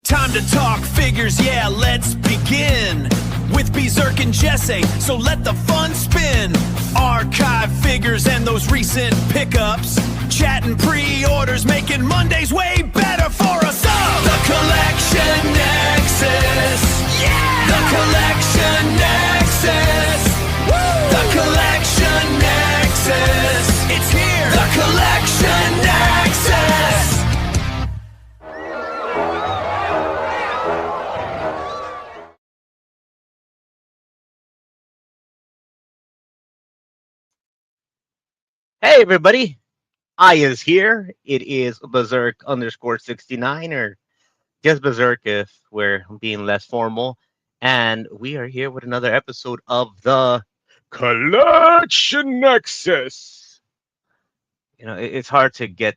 Time to talk figures, yeah, let's begin with Berserk and Jesse, so let the fun spin. Archive figures and those recent pickups, chatting pre-orders, making Mondays way better for us all. The Collection Nexus, yeah! The Collection Nexus, woo! The Collection Nexus, it's here! The Collection Nexus! Hey everybody, I is here. It is Berserk _69 or just Berserk if we're being less formal. And we are here with another episode of the Collection Nexus. You know, it's hard to get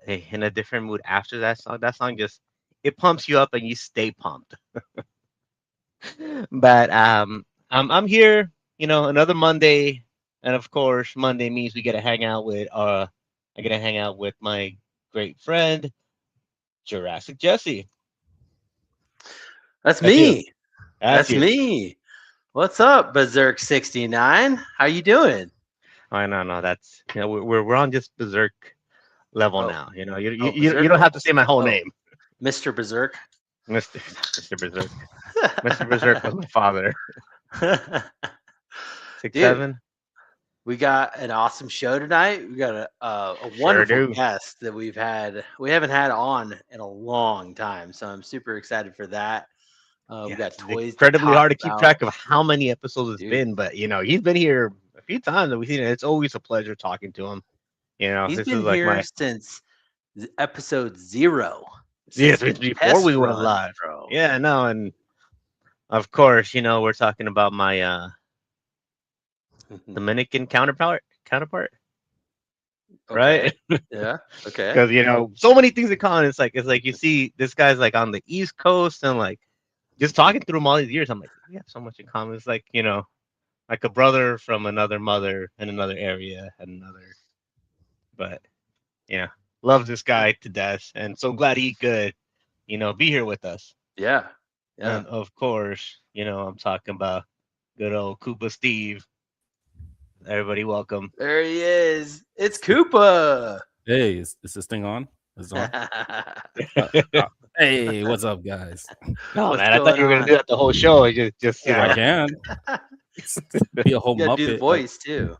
in a different mood after that song. That song just, it pumps you up and you stay pumped. But I'm here, you know, another Monday. And of course, Monday means we get to hang out with I get to hang out with my great friend, Jurassic Jesse. That's me. That's me. What's up, Berserk 69? How you doing? I know that's, you know, we're on just Berserk level now. You know, you Berserk? don't have to say my whole name, Mr. Berserk. Mr. Berserk. Mr. Berserk was my father. 6'7". We got an awesome show tonight. We got a wonderful guest that we haven't had on in a long time. So I'm super excited for that. We got toys. Incredibly hard to keep track of how many episodes it's been, but you know, he's been here a few times and we've seen it. It's always a pleasure talking to him. You know, he's this been is like here since episode 0. Yes, before we went live. Bro. Yeah, no, and of course, you know, we're talking about my Dominican counterpart, okay. right? Yeah. Okay. Because you know, so many things in common. It's like you see this guy's like on the East Coast, and like just talking through him all these years, I'm like, we have so much in common. It's like, you know, like a brother from another mother in another area and another. But you know, love this guy to death, and so glad he could, you know, be here with us. Yeah. Yeah. And of course, you know, I'm talking about good old Koopa Steve. Everybody, welcome. There he is. It's Koopa. Hey, is this thing on? Is it on? Hey, what's up, guys? No, man, I thought you were gonna do that the whole show. Just you know. I can. Be a whole you Muppet. Do the voice too.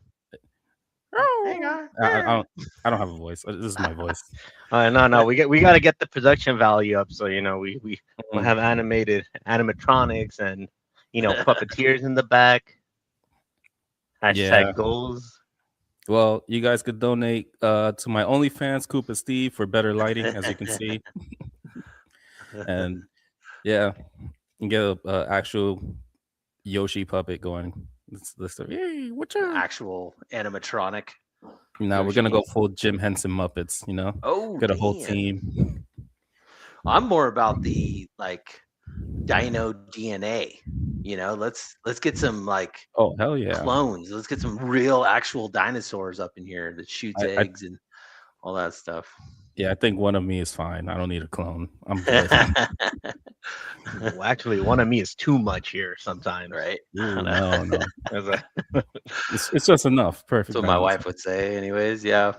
I don't have a voice. This is my voice. No, we got to get the production value up. So you know, we have animatronics and you know puppeteers in the back. Hashtag goals. Well, you guys could donate to my OnlyFans, Koopa Steve, for better lighting, as you can see. And yeah, and get a actual Yoshi puppet going. Let's hey, what's up? Actual animatronic. Now we're gonna go full Jim Henson Muppets. You know, get a whole team. I'm more about the like dino DNA. You know, let's get some like hell yeah clones. Let's get some real actual dinosaurs up in here that shoots eggs and all that stuff. Yeah, I think one of me is fine. I don't need a clone. I'm good. Well, actually, one of me is too much here sometimes, right? Ooh, no. It's just enough. Perfect. That's what my wife would say, anyways. Yeah.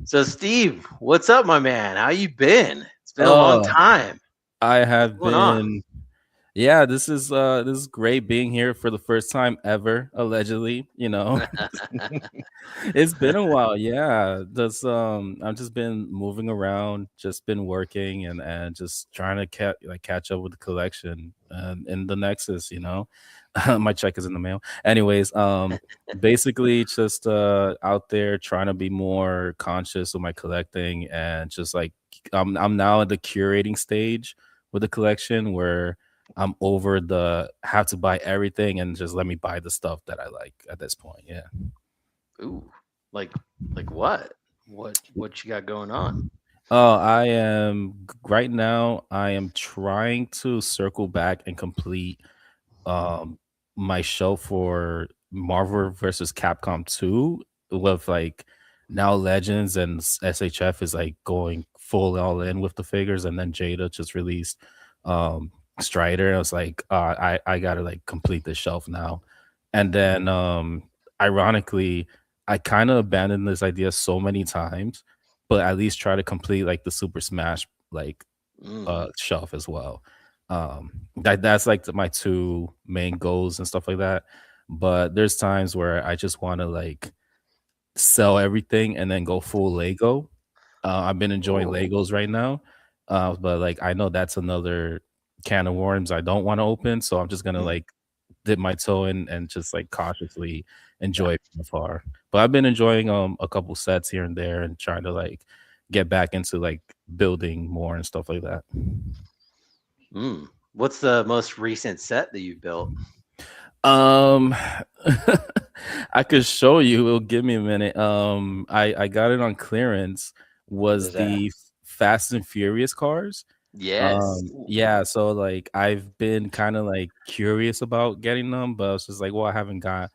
So, Steve, what's up, my man? How you been? It's been a long time. I have been. Yeah, this is great being here for the first time ever, allegedly, you know. It's been a while, yeah. I've just been moving around, just been working and just trying to catch up with the collection in the Nexus, you know. My check is in the mail. Anyways, basically just out there trying to be more conscious of my collecting and just like I'm now at the curating stage with the collection where I'm over the have to buy everything and just let me buy the stuff that I like at this point. Yeah. Ooh, like what? What you got going on? Oh, I am right now. I am trying to circle back and complete my show for Marvel versus Capcom 2 with like now Legends and SHF is like going full all in with the figures, and then Jada just released Strider. I was like, I gotta like complete this shelf now. And then ironically, I kind of abandoned this idea so many times, but at least try to complete like the Super Smash like shelf as well. That's like my two main goals and stuff like that. But there's times where I just want to like sell everything and then go full Lego. I've been enjoying Legos right now, but like I know that's another can of worms I don't want to open, so I'm just gonna like dip my toe in and just like cautiously enjoy it from afar. But I've been enjoying a couple sets here and there and trying to like get back into like building more and stuff like that. What's the most recent set that you've built? I could show you. It'll give me a minute. I got it on clearance. Was the Fast and Furious cars? Yes. Yeah. So like I've been kind of like curious about getting them, but I was just like, well, I haven't got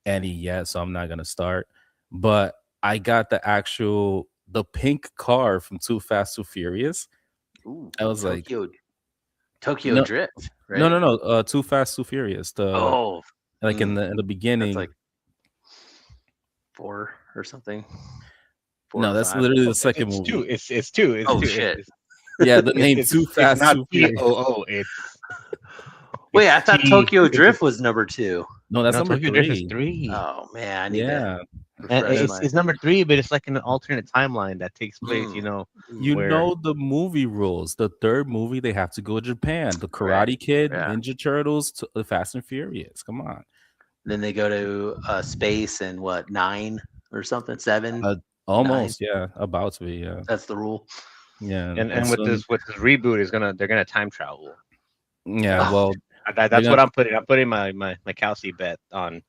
any yet, so I'm not gonna start. But I got the pink car from Too Fast Too Furious. Ooh, I was Tokyo no, Drift, right? no. Too Fast Too Furious. Like in the beginning. That's like 4 or something. 4 no, or that's 5. literally the second movie. It's two. It's two. Shit. Yeah, the name Too Fast Too Furious. It's Wait, I thought Tokyo Drift was number 2. No, that's number Tokyo 3. Drift is 3. Oh man, I need and it's number 3, but it's like an alternate timeline that takes place. You know the movie rules. The third movie they have to go to Japan. The Karate Kid, Ninja Turtles, to the Fast and Furious. Come on. Then they go to space and 9 or something, 7. Almost, 9. yeah, about to be, yeah. That's the rule. Yeah, and with this reboot they're gonna time travel. Yeah, well, that's what I'm putting. I'm putting my Kelsey bet on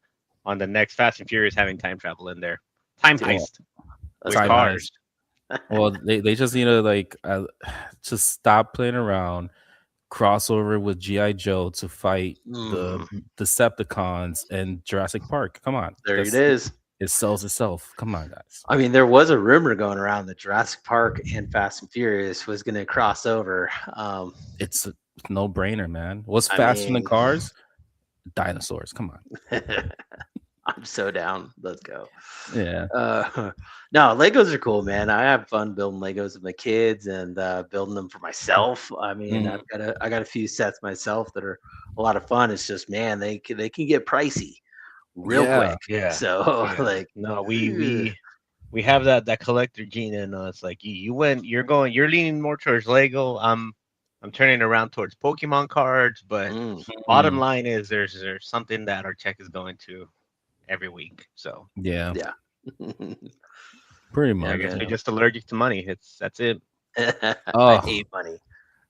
the next Fast and Furious having time travel in there. Time heist with cars. Well, they just need to like just stop playing around. Crossover with G.I. Joe to fight the Decepticons and Jurassic Park. Come on. It is. It sells itself. Come on, guys. I mean, there was a rumor going around that Jurassic Park and Fast and Furious was going to cross over. It's a no-brainer, man. What's faster than cars? Dinosaurs. Come on. I'm so down. Let's go. Yeah. No, Legos are cool, man. I have fun building Legos with my kids and building them for myself. I mean, I got a few sets myself that are a lot of fun. It's just, man, they can get pricey real quick. Yeah. So like, no, we have that collector gene in us. Like you're leaning more towards Lego. I'm turning around towards Pokemon cards, but bottom line is there's something that our check is going to every week. So yeah. Pretty much. I guess we're just allergic to money. That's it. I hate money.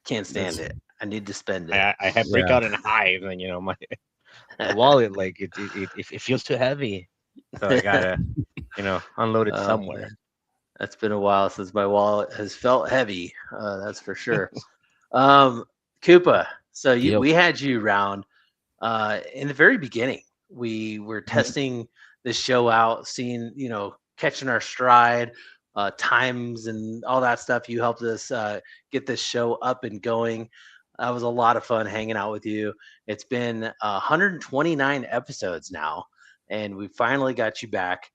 Can't stand it. I need to spend it. I have break out in hives, and my wallet it feels too heavy, so I gotta unload it somewhere. Man. That's been a while since my wallet has felt heavy. That's for sure. Koopa, so we had you around in the very beginning. We were testing this show out, seeing catching our stride, times and all that stuff. You helped us get this show up and going. That was a lot of fun hanging out with you. It's been 129 episodes now, and we finally got you back.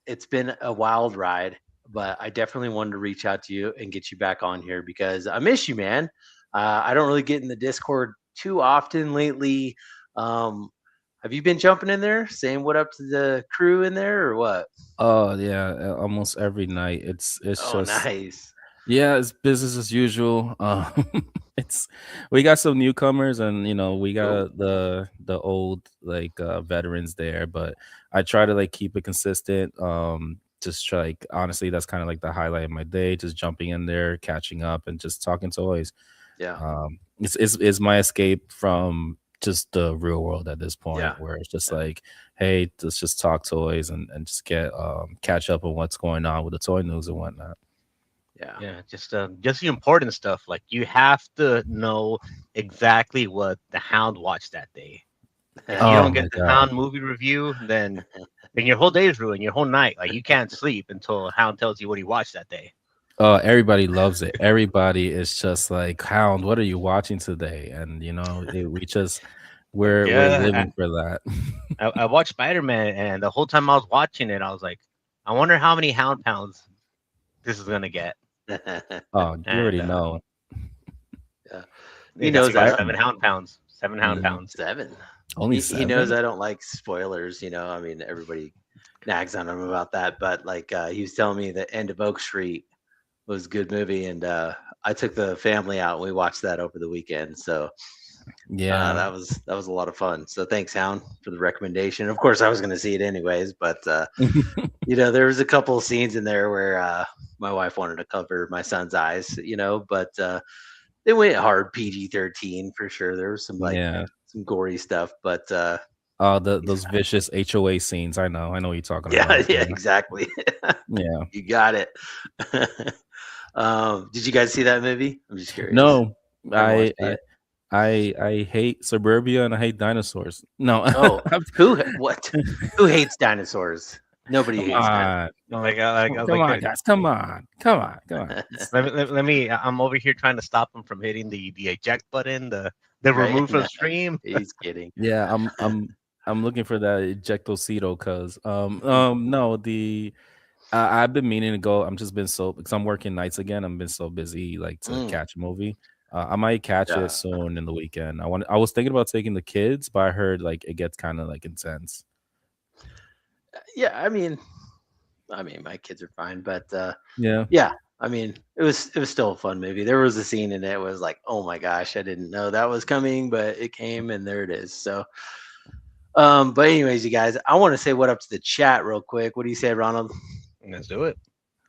It's been a wild ride, but I definitely wanted to reach out to you and get you back on here because I miss you, man. I don't really get in the Discord too often lately. Have you been jumping in there, saying what up to the crew in there, or what? Oh yeah, almost every night. It's just nice. Yeah, it's business as usual. We got some newcomers, and we got the old veterans there, but I try to keep it consistent. Just try honestly, that's kind of like the highlight of my day, just jumping in there, catching up, and just talking toys. Yeah. It's my escape from just the real world at this point, where it's just hey, let's just talk toys and just get catch up on what's going on with the toy news and whatnot. Just the important stuff. Like you have to know exactly what the Hound watched that day. If you don't get the Hound movie review, then your whole day is ruined. Your whole night, you can't sleep until Hound tells you what he watched that day. Everybody loves it. Everybody is just like, Hound, what are you watching today? And we're Yeah, living for that. I watched Spider-Man, and the whole time I was watching it, I was like, I wonder how many Hound pounds this is gonna get. Oh, you And already know. Yeah. He it got knows about that. 7 pounds. 7 Mhm. pounds. 7. Only He knows 7? I don't like spoilers. I mean, everybody nags on him about that, but like he was telling me the End of Oak Street was a good movie, and I took the family out. And we watched that over the weekend, so Yeah. that was a lot of fun. So thanks, Hound, for the recommendation. Of course, I was going to see it anyways, but there was a couple of scenes in there where my wife wanted to cover my son's eyes, but they went hard PG-13 for sure. There was some Yeah. some gory stuff, but Those vicious HOA scenes. I know what you're talking yeah, about. yeah, exactly. Yeah. You got it. Did you guys see that movie? I'm just curious. No, Never I watched that. I hate suburbia and I hate dinosaurs. No. Oh, who hates dinosaurs? Nobody Come hates dinosaurs. on. Like, I was Come like, on, guys. Come on. let me. I'm over here trying to stop him from hitting the eject button, the Right? remove from No, stream. he's kidding. Yeah, I'm looking for that ejectocito because no, I've been meaning to go. I'm just been so because I'm working nights again. I've been so busy like to Mm, catch a movie. I might catch yeah. it soon in the weekend. I was thinking about taking the kids, but I heard like it gets kind of like intense. Yeah, I mean, my kids are fine, but Yeah. yeah, I mean, it was still a fun movie. There was a scene in it was like, oh my gosh, I didn't know that was coming, but it came and there it is. So, but anyways, you guys, I want to say what up to the chat real quick. What do you say, Ronald? Let's do it.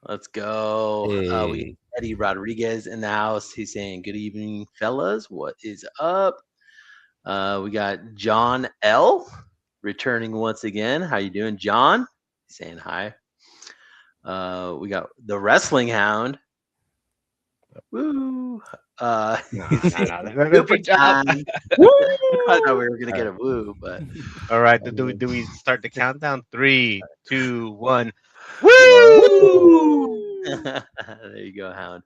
Let's go. We got Hey. Eddie Rodriguez in the house. He's saying, "Good evening, fellas. What is up?" We got John L. returning once again. How you doing, John? Saying hi. We got the Wrestling Hound. Woo! No, he's saying, Good job. Woo! I thought we were gonna get a woo, but All right. Do we start the countdown? 3, 2, 1. woo! Woo! There you go, Hound.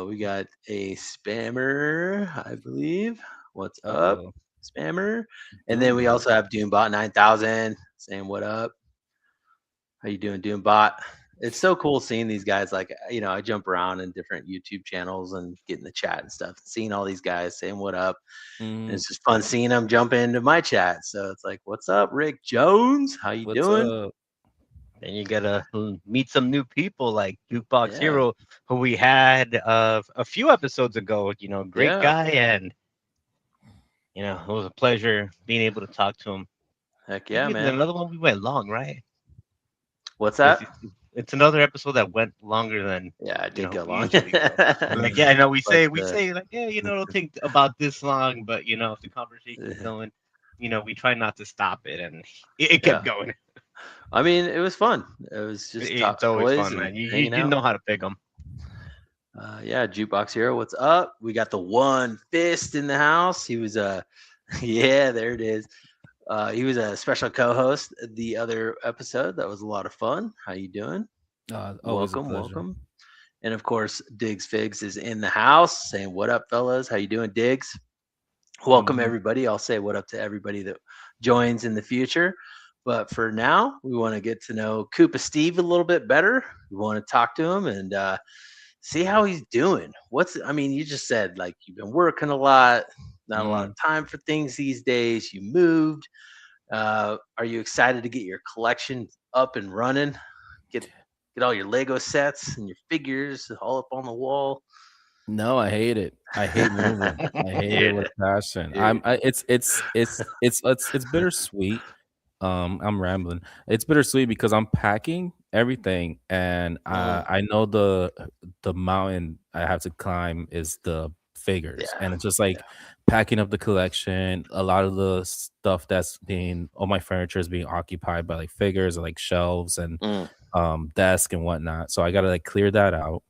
We got a spammer, I believe. What's up, Uh-oh. spammer? And then we also have Doombot 9000 saying what up. How you doing, Doombot? It's so cool seeing these guys. Like, I jump around in different YouTube channels and get in the chat and stuff. Seeing all these guys saying what up. And it's just fun seeing them jump into my chat. So it's like, what's up, Rick Jones? How you What's doing? up? And you gotta meet some new people like Jukebox Yeah. Hero, who we had a few episodes ago. Great Yeah. guy, and it was a pleasure being able to talk to him. Heck yeah, man. Another one we went long, right? What's that? It's another episode that went longer than Yeah, I did go we long. usually go. Like, yeah, I know we say But, like, yeah, it'll take about this long, but if the conversation's going, we try not to stop it, and it kept going. I mean, it was fun. It was just It's always fun, man. You know how to pick them. Yeah, Jukebox Hero, what's up? We got the one fist in the house. He was yeah, there it is. He was a special co-host the other episode. That was a lot of fun. How you doing? Welcome. And of course, Diggs Figs is in the house saying, "What up, fellas? How you doing, Diggs?" Welcome everybody. I'll say what up to everybody that joins in the future. But for now, we want to get to know Koopa Steve a little bit better. We want to talk to him and see how he's doing. You just said like you've been working a lot, not a lot of time for things these days. You moved. Are you excited to get your collection up and running? Get all your Lego sets and your figures all up on the wall. No, I hate it. I hate moving. I hate it with a passion. It's bittersweet. I'm rambling. It's bittersweet because I'm packing everything, and I know the mountain I have to climb is the figures, and it's just like packing up the collection. A lot of the stuff all my furniture is being occupied by like figures, or, like shelves and desk and whatnot. So I gotta like clear that out,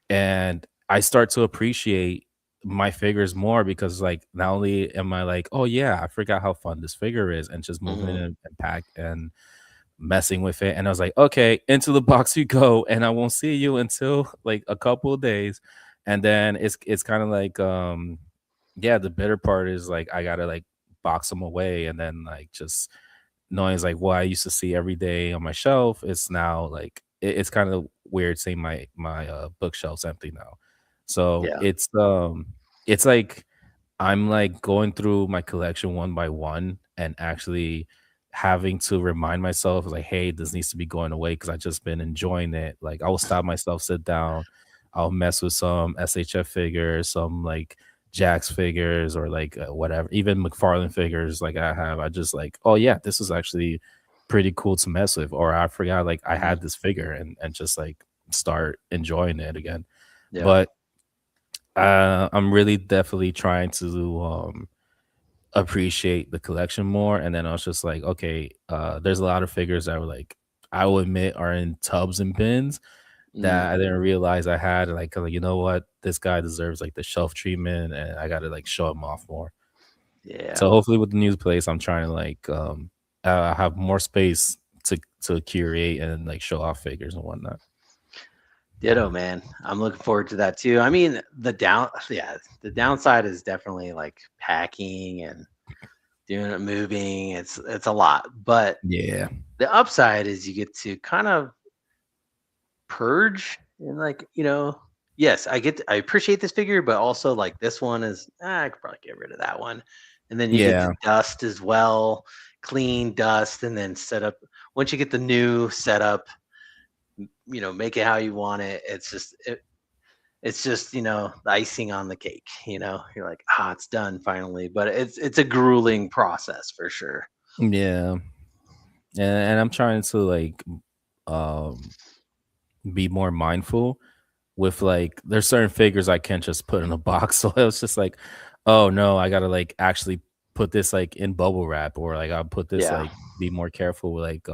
and I start to appreciate my figures more because like not only am I like, oh yeah, I forgot how fun this figure is, and just moving in and pack and messing with it, and I was like, okay, into the box you go, and I won't see you until like a couple of days. And then it's kind of like yeah, the bitter part is like I gotta like box them away, and then like just knowing it's like what I used to see every day on my shelf, it's now like it's kind of weird seeing my bookshelves empty now. So Yeah. it's like I'm like going through my collection one by one and actually having to remind myself like, hey, this needs to be going away because I just been enjoying it. Like I will stop myself, sit down, I'll mess with some SHF figures, some like Jax figures, or like whatever, even McFarlane figures. Like I just like, oh yeah, this is actually pretty cool to mess with, or I forgot like I had this figure, and just like start enjoying it again. Yeah. But I'm really definitely trying to appreciate the collection more. And then I was just like, okay, there's a lot of figures that were like, I will admit are in tubs and bins that I didn't realize I had. Like, you know what, this guy deserves like the shelf treatment, and I gotta like show him off more. Yeah. So hopefully with the new place, I'm trying to like have more space to curate and like show off figures and whatnot. Ditto, man. I'm looking forward to that too. I mean, the downside is definitely like packing and doing it, moving. It's a lot, but Yeah, the upside is you get to kind of purge and like, yes, I appreciate this figure, but also like this one is I could probably get rid of that one. And then you get yeah, to dust as well, clean dust, and then set up. Once you get the new setup, make it how you want it. It's just the icing on the cake. You're like, it's done finally, but it's a grueling process for sure. yeah. And I'm trying to like um be more mindful with like there's certain figures I can't just put in a box. So it was just like, oh no, I gotta like actually put this like in bubble wrap, or like I'll put this Yeah. like be more careful with like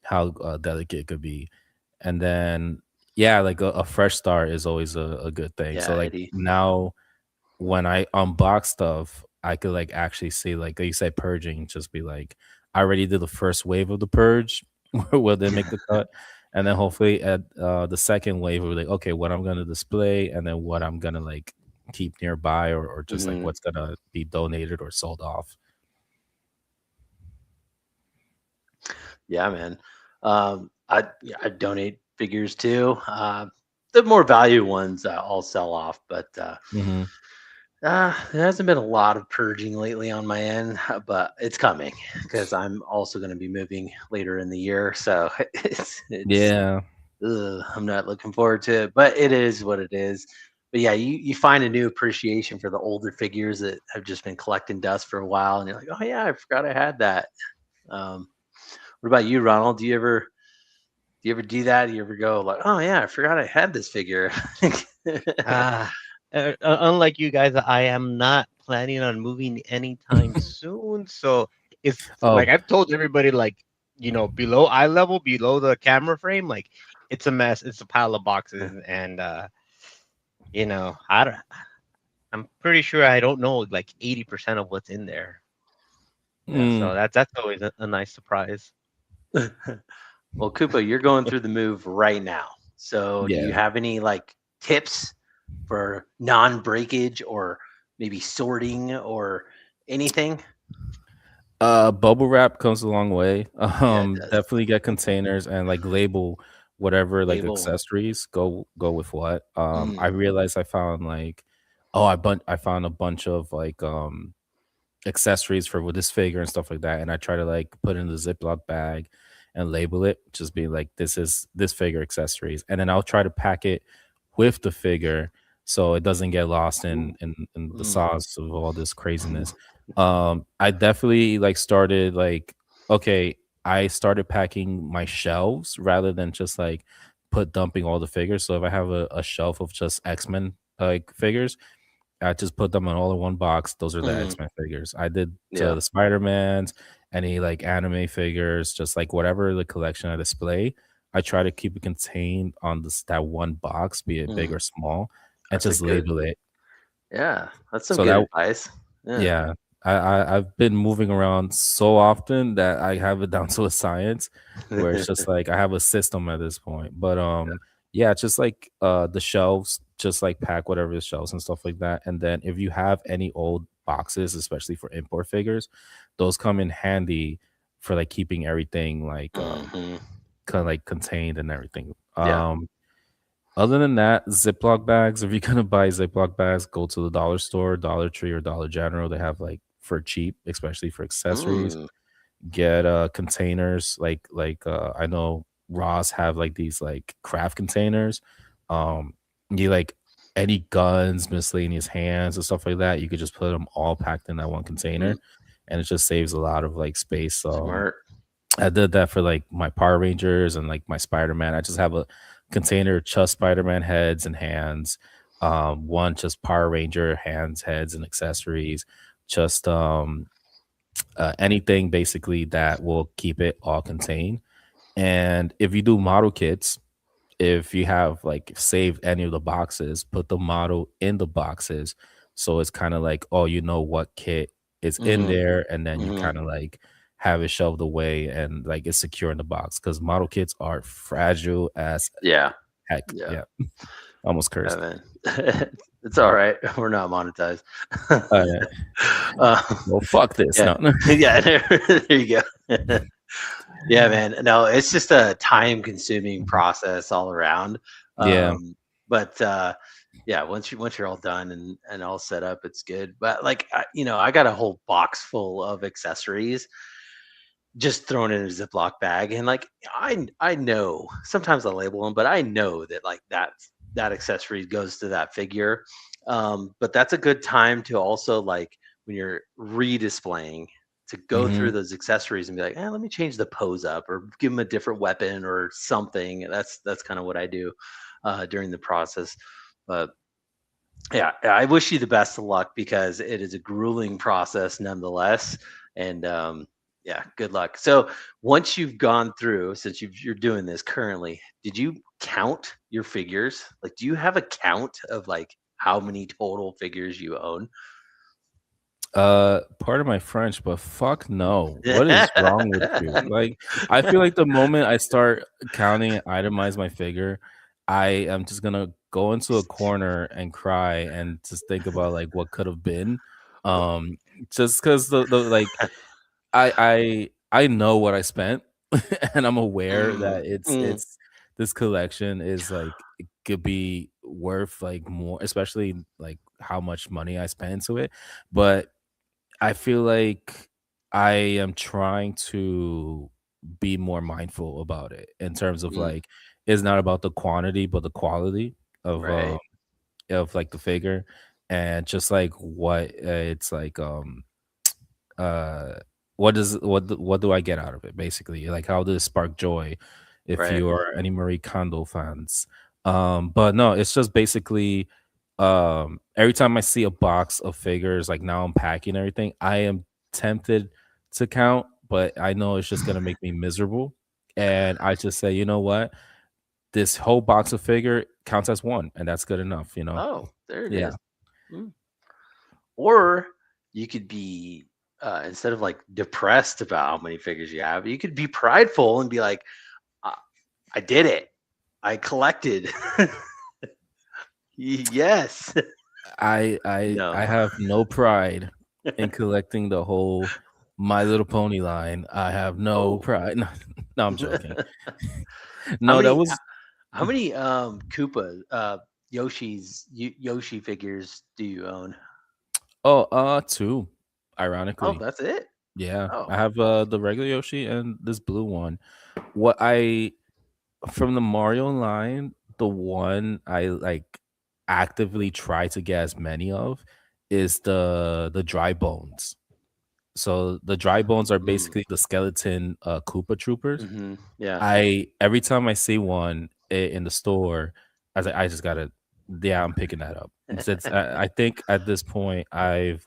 how delicate it could be. And then yeah, like a fresh start is always a good thing. Yeah, So like Eddie. now when I unbox stuff, I could like actually see like you said purging, just be like, I already did the first wave of the purge, will they make the cut? And then hopefully at the second wave, we're like, okay, what I'm gonna display, and then what I'm gonna like keep nearby, or just like what's gonna be donated or sold off. Yeah, man. I donate figures too. The more value ones I'll sell off, but there hasn't been a lot of purging lately on my end, but it's coming because I'm also going to be moving later in the year. So Yeah. I'm not looking forward to it, but it is what it is. But yeah, you find a new appreciation for the older figures that have just been collecting dust for a while, and you're like, oh yeah, I forgot I had that. What about you, Ronald? Do you ever do that? Do you ever go like, oh yeah, I forgot I had this figure? Unlike you guys, I am not planning on moving anytime soon. So it's like I've told everybody, like, below eye level, below the camera frame, like it's a mess. It's a pile of boxes, and I'm pretty sure I don't know like 80% of what's in there. Yeah, so that's always a nice surprise. Well, Koopa, you're going through the move right now. So do you have any like tips for non-breakage or maybe sorting or anything? Bubble wrap comes a long way. It does. Definitely get containers and like label whatever like Label. accessories go with what. I realized I found like I found a bunch of like accessories for with this figure and stuff like that, and I try to like put in the Ziploc bag and label it, just being like, this is this figure accessories, and then I'll try to pack it with the figure so it doesn't get lost in the sauce of all this craziness. I definitely like started like, okay, I started packing my shelves rather than just like dumping all the figures. So if I have a shelf of just X-Men like figures, I just put them all in one box. Those are the X-Men figures. I did the Spider-Mans, any like anime figures, just like whatever the collection I display. I try to keep it contained on that one box, be it big or small, and That's just label it. Yeah, that's some good advice. Yeah. I've been moving around so often that I have it down to a science where it's just like I have a system at this point. But yeah, just like the shelves, just like pack whatever the shelves and stuff like that. And then if you have any old boxes, especially for import figures, those come in handy for like keeping everything like Mhm. kind of like contained and everything. Yeah. Other than that, Ziploc bags. If you're gonna buy Ziploc bags, go to the dollar store, Dollar Tree, or Dollar General. They have like for cheap, especially for accessories. Mm. Get containers I know Ross have like these like craft containers. You like any guns, miscellaneous hands, and stuff like that. You could just put them all packed in that one container, Mhm. and it just saves a lot of like space. Smart. I did that for like my Power Rangers and like my Spider-Man. I just have a container of just Spider-Man heads and hands. One just Power Ranger hands, heads, and accessories. Just anything basically that will keep it all contained. And if you do model kits, if you have like saved any of the boxes, put the model in the boxes. So it's kind of like, oh, you know what kit is in Mhm. there, and then you Mhm. kind of like have it shoved away and like it's secure in the box because model kits are fragile as Yeah. heck. Yeah. Yeah. Almost Yeah, cursed. man. It's all right. We're not monetized. Yeah. Well, fuck this. Yeah. No. Yeah. There you go. Yeah, man. No, it's just a time-consuming process all around. Yeah. But yeah, once you're all done and all set up, it's good. But like, I got a whole box full of accessories just thrown in a Ziploc bag, and like, I know sometimes I label them, but I know that like that accessory goes to that figure. But that's a good time to also like when you're redisplaying to go through Hmm. those accessories and be like, let me change the pose up or give them a different weapon or something. That's kind of what I do during the process. But yeah, I wish you the best of luck because it is a grueling process nonetheless. And yeah, good luck. So once you've gone through, since you're doing this currently, did you count your figures? Like, do you have a count of like how many total figures you own? Pardon my French, but fuck no. What is wrong with you? Like, I feel like the moment I start counting and itemize my figure, I am just gonna go into a corner and cry and just think about like what could have been. Um, just because the like I know what I spent and I'm aware Mm, that it's mm, it's this collection is like it could be worth like more, especially like how much money I spent into it. But I feel like I am trying to be more mindful about it in terms of mm, like it's not about the quantity but the quality right, of like the figure and just like what it's like uh what do I get out of it basically, like how does it spark joy if right. you are any Marie Kondo fans. But no, it's just basically every time I see a box of figures, like now unpacking everything, I am tempted to count, but I know it's just gonna make me miserable, and I just say, you know what, this whole box of figure counts as one and that's good enough, you know. Oh, there it Yeah. is. Mm. Or you could be instead of like depressed about how many figures you have, you could be prideful and be like, "I I did it. I collected." Yes. I No. have no pride in collecting the whole My Little Pony line. I have no Oh. pride. No, no, I'm joking. How No, that many was how many Koopa Yoshi figures do you own? two, Oh, ironically. that's it? Yeah. Oh. I have the regular Yoshi and this blue one. What I From the Mario line, the one I like actively try to get as many of is the dry bones. So the dry bones are Mm. basically the skeleton Koopa troopers. Mhm. Yeah. I Every time I see one in the store, I was like, I just gotta, yeah, I'm picking that up. Since I think at this point I've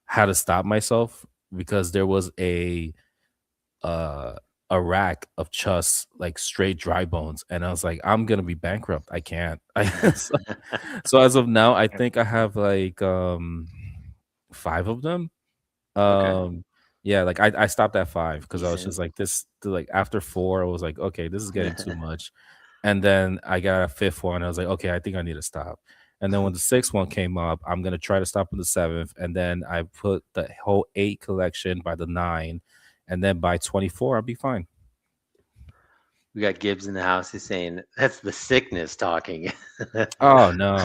had to stop myself because there was uh a rack of just like straight dry bones, and I was like, I'm gonna be bankrupt. I can't. So as of now, I think I have like 5 of them. Okay. Yeah, like I stopped at 5 because I was Decent. just like this. Like after 4, I was like, okay, this is getting too much. And then I got a 5th one. I was like, okay, I think I need to stop. And then when the 6th one came up, I'm gonna try to stop on the 7th. And then I put the whole 8 collection by the 9, and then by 24, I'll be fine. We got Gibbs in the house. He's saying that's the sickness talking. Oh no.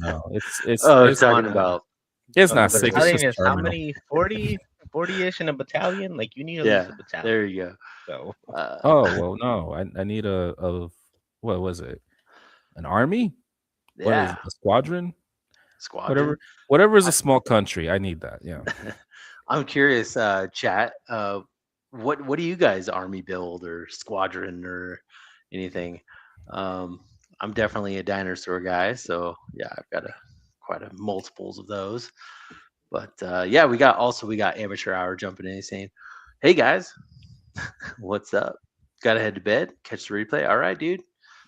Oh, It's talking about it's A not sick. It's battalion just is how terminal. many? 40-ish in a battalion? Like, you need at least yeah. a battalion. There you go. So Oh well, no. I need a what was it? An army? What is Yeah. a squadron? Squadron. Whatever is a small country. I need that. Yeah. I'm curious, chat. What do you guys army build or squadron or anything? I'm definitely a dinosaur guy, so yeah, I've got quite a multiples of those. But yeah, we got amateur hour jumping in saying, "Hey guys, what's up? Got to head to bed, catch the replay. All right, dude.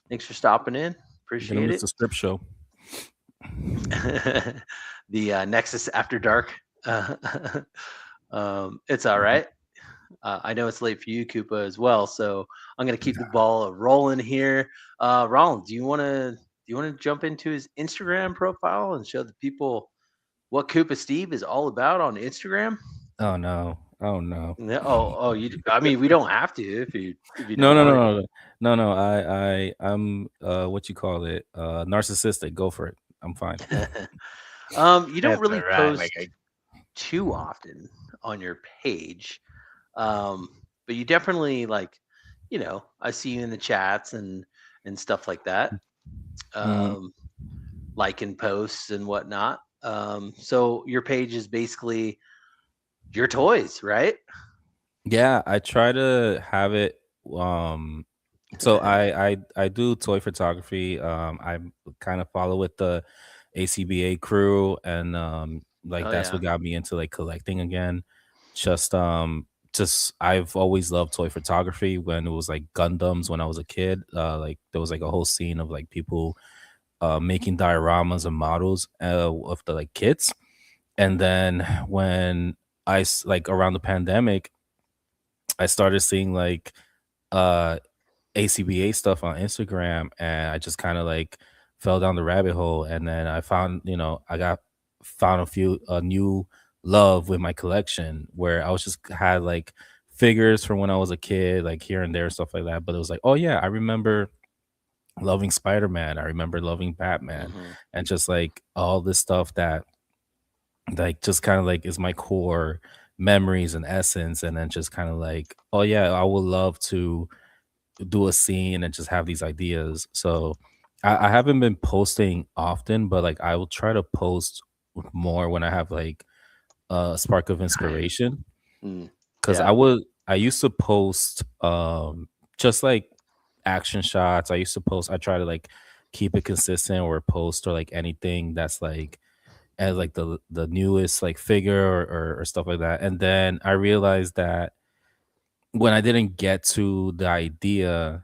Thanks for stopping in. Gonna Appreciate miss it." the strip show. The Nexus After Dark. It's all right. I know it's late for you, Koopa, as well. So I'm gonna keep the ball rolling here. Ronald, do you wanna jump into his Instagram profile and show the people what Koopa Steve is all about on Instagram? Oh no. Oh no. No, you. I mean, we don't have to if you No, don't no, want no, no, no, no. I'm what you call it? Narcissistic. Go for it. I'm fine. to. You don't that's really all right. post Like, too often on your page, but you definitely I see you in the chats and stuff like that, liking posts and whatnot. So your page is basically your toys, right? Yeah, I try to have it. So I do toy photography. I kind of follow with the ACBA crew, and like Oh that's yeah. what got me into like collecting again. Just just I've always loved toy photography when it was like Gundams when I was a kid. Like there was like a whole scene of like people making dioramas and models of the like kits, and then when like around the pandemic, I started seeing like uh ACBA stuff on Instagram, and I just kind of like fell down the rabbit hole, and then I found, I got found a new love with my collection where I was just had like figures from when I was a kid, like here and there, stuff like that. But it was like, oh yeah, I remember loving Spider-Man. I remember loving Batman, Mhm. and just like all this stuff that like just kind of like is my core memories and essence, and then just kind of like, oh yeah, I would love to do a scene and just have these ideas. So I haven't been posting often, but like I will try to post more when I have like a spark of inspiration. Mm. Because Yeah. I used to post just like action shots. I try to like keep it consistent or post or like anything that's like as like the newest like figure or stuff like that. And then I realized that when I didn't get to the idea,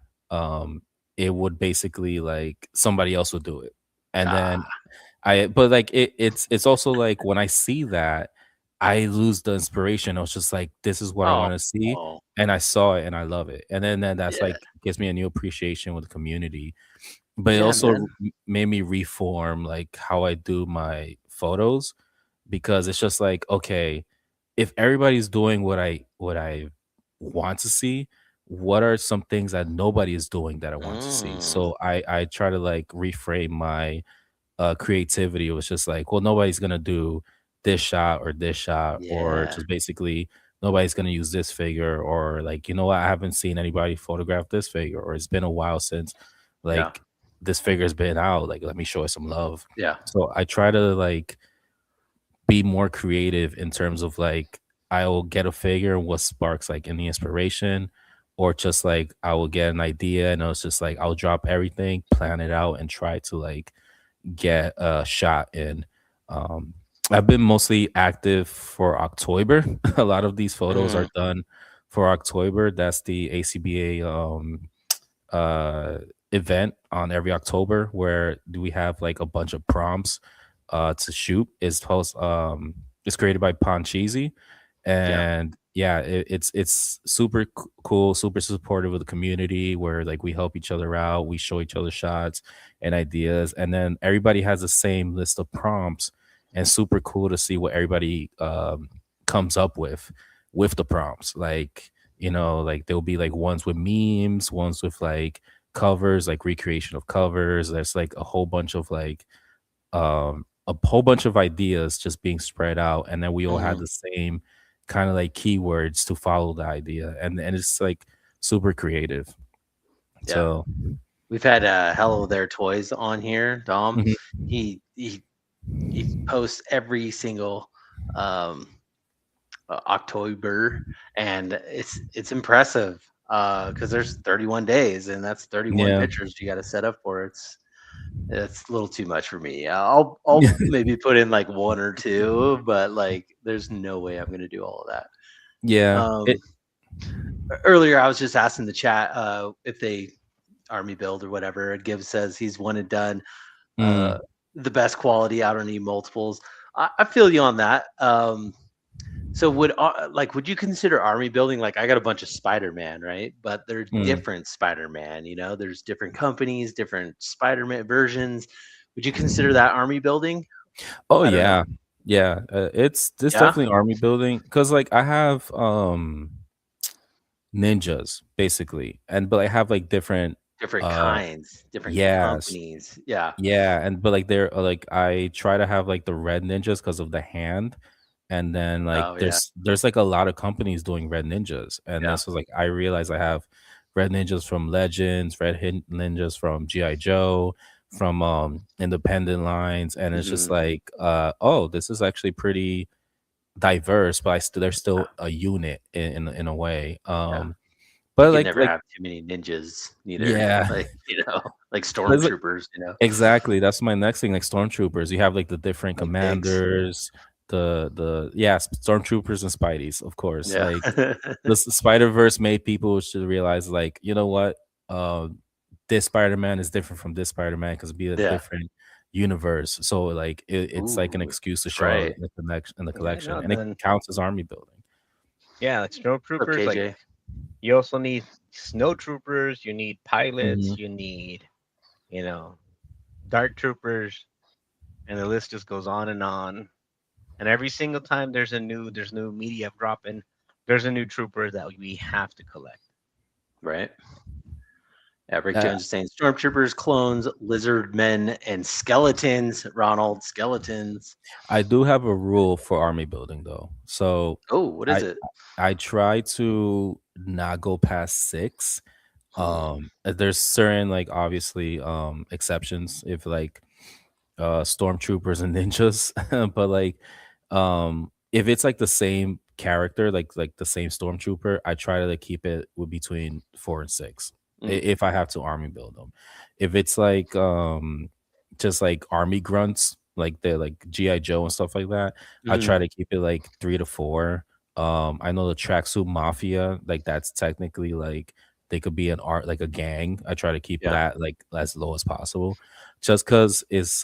it would basically like somebody else would do it. And then Ah. but like it's also like when I see that, I lose the inspiration. I was just like, this is what I Oh. want to see. Oh. And I saw it and I love it. And then that's Yeah. like gives me a new appreciation with the community. But it Yeah, also man. made me reform like how I do my photos, because it's just like, okay, if everybody's doing what I want to see, what are some things that nobody is doing that I want to see? Mm. So I try to like reframe my creativity. It was just like, well, nobody's gonna do this shot, or Yeah. just basically nobody's gonna use this figure, or like, you know what, I haven't seen anybody photograph this figure, or it's been a while since Yeah. like this figure's been out. Like, let me show it some love. Yeah. So I try to like be more creative in terms of like I will get a figure and what sparks like any inspiration, or just like I will get an idea and it's just like I'll drop everything, plan it out, and try to like get a shot in. Um, I've been mostly active for October. A lot of these photos are Mm. done for October. That's the ACBA uh event on every October where we have like a bunch of prompts to shoot. It's created by Poncheesy, And yeah, it's super cool, super supportive of the community, where like we help each other out, we show each other shots and ideas, and then everybody has the same list of prompts, and super cool to see what everybody comes up with the prompts. Like, like there'll be like ones with memes, ones with like covers, like recreation of covers. There's like a whole bunch of like a whole bunch of ideas just being spread out, and then we all had the same kind of like keywords to follow the idea, and it's like super creative. Yeah. So we've had Hello There Toys on here, Dom. Mhm. He posts every single October, and it's impressive because there's 31 days, and that's 31 Yeah. pictures you got to set up for. It's a little too much for me. I'll maybe put in like one or two, but like there's no way I'm gonna do all of that. Yeah. Earlier I was just asking the chat if they army build or whatever. Gibbs says he's one and done. The best quality. I don't need multiples. I feel you on that. So would you consider army building? Like I got a bunch of Spider-Man, right? But they're different Spider-Man, there's different companies, different Spider-Man versions. Would you consider that army building? Oh yeah. Yeah. It's definitely army building, because like I have ninjas basically, but I have like different kinds, different companies. Yeah, and but like they're like I try to have like the red ninjas because of the hand, and then like there's like a lot of companies doing red ninjas, and this was like I realized I have red ninjas from Legends, ninjas from GI Joe, from independent lines, and it's just like oh, this is actually pretty diverse, but they're still a unit in a way. But you like never have too many ninjas neither. Yeah, like stormtroopers. Exactly. That's my next thing. Like stormtroopers, you have like the different commanders, stormtroopers and Spideys, of course. Like the Spider-Verse made people should realize, like, you know what, this Spider-Man is different from this Spider-Man because it'd be a different universe. So like it's like an excuse to show in the collection, and it counts as army building. Yeah, like stormtroopers. Like you also need snow troopers. You need pilots. You need, dark troopers, and the list just goes on. And every single time there's new media dropping, there's a new trooper that we have to collect. Right. Rick Jones is saying stormtroopers, clones, lizard men, and skeletons. Ronald, skeletons. I do have a rule for army building though. So what is it? I try to not go past 6. There's certain like obviously exceptions if like stormtroopers and ninjas, but like if it's like the same character, like the same stormtrooper, I try to like keep it with between 4 and 6 if I have to army build them. If it's like just like army grunts, like they're like GI Joe and stuff like that, I try to keep it like 3 to 4. I know the tracksuit mafia, like that's technically like they could be like a gang. I try to keep that like as low as possible, just because it's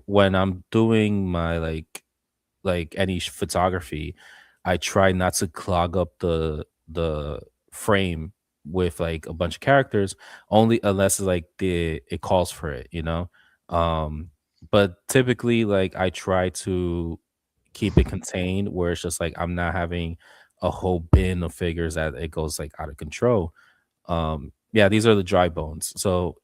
when I'm doing my like any photography, I try not to clog up the frame with like a bunch of characters, only unless like it calls for it, but typically like I try to keep it contained where it's just like I'm not having a whole bin of figures that it goes like out of control. These are the dry bones. So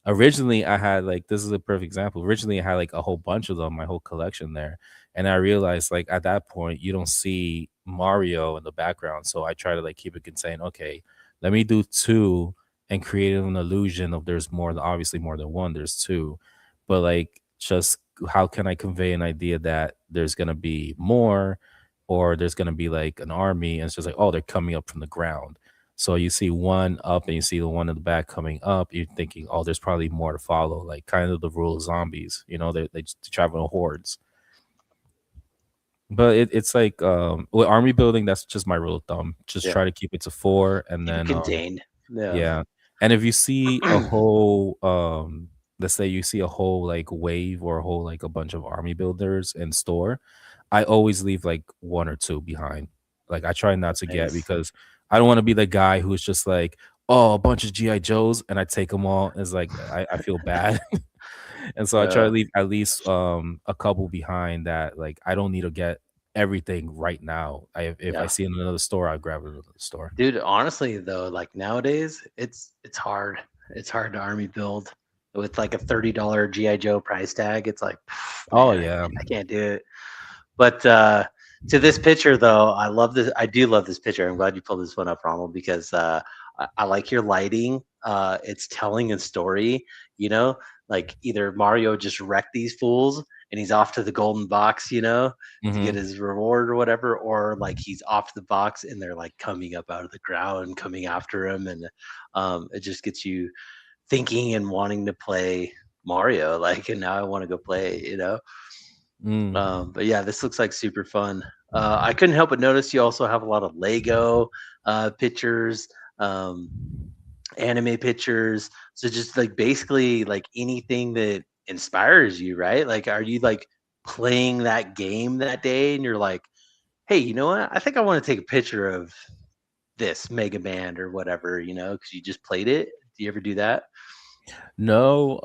originally I had like, this is a perfect example. Originally I had like a whole bunch of them, my whole collection there, and I realized like at that point you don't see Mario in the background, so I try to like keep it contained. Okay, let me do 2 and create an illusion of there's more, obviously more than one, there's 2, but like just how can I convey an idea that there's gonna be more, or there's gonna be like an army, and it's just like, oh, they're coming up from the ground. So you see one up and you see the one in the back coming up, you're thinking, oh, there's probably more to follow, like kind of the rule of zombies, they just travel in hordes. But it's like with army building, that's just my rule of thumb. Just try to keep it to 4, and then contained. And if you see a whole let's say you see a whole like wave or a whole like a bunch of army builders in store, I always leave like one or two behind. Like I try not to get, Nice. because I don't want to be the guy who's just like, oh, a bunch of GI Joes, and I take them all. It's like I feel bad. And so I try to leave at least a couple behind that like I don't need to get everything right now. If I Yeah. see it in another store, I'll grab it in another store. Dude, honestly though, like nowadays, it's hard. It's hard to army build with like a $30 GI Joe price tag. It's like, Oh man, yeah. I can't do it. But to this picture though, I love this. I do love this picture. I'm glad you pulled this one up, Ronald, because I like your lighting. It's telling a story. You know, like either Mario just wrecked these fools and he's off to the golden box, you know, to get Hmm. his reward or whatever, or like he's off the box and they're like coming up out of the ground, coming after him, and it just gets you thinking and wanting to play Mario. Like, and now I want to go play, you know. Mm. But yeah, this looks like super fun. I couldn't help but notice you also have a lot of Lego pictures, um, anime pictures. So just like basically like anything that inspires you, right? Like, are you like playing that game that day and you're like, hey, you know what? I think I want to take a picture of this Mega Man or whatever, you know, because you just played it. Do you ever do that? No,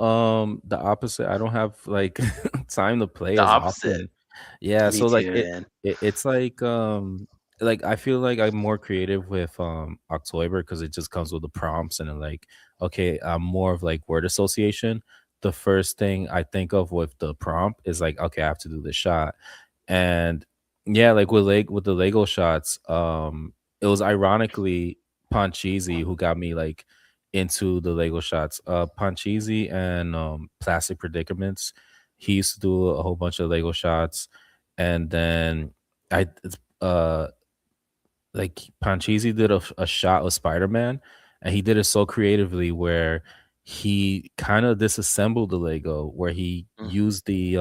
the opposite. I don't have like time to play The as opposite. often. Yeah, Me so like too, man. it's like I feel like I'm more creative with October because it just comes with the prompts, and then like okay, I'm more of like word association. The first thing I think of with the prompt is like, okay, I have to do this shot. And yeah, like with the Lego shots, it was ironically Pancheezy who got me like into the Lego shots. Pancheezy and Plastic Predicaments. He used to do a whole bunch of Lego shots, and then uh like Pancheezy did a shot of Spider-Man, and he did it so creatively where he kind of disassembled the Lego, where he Mm. used the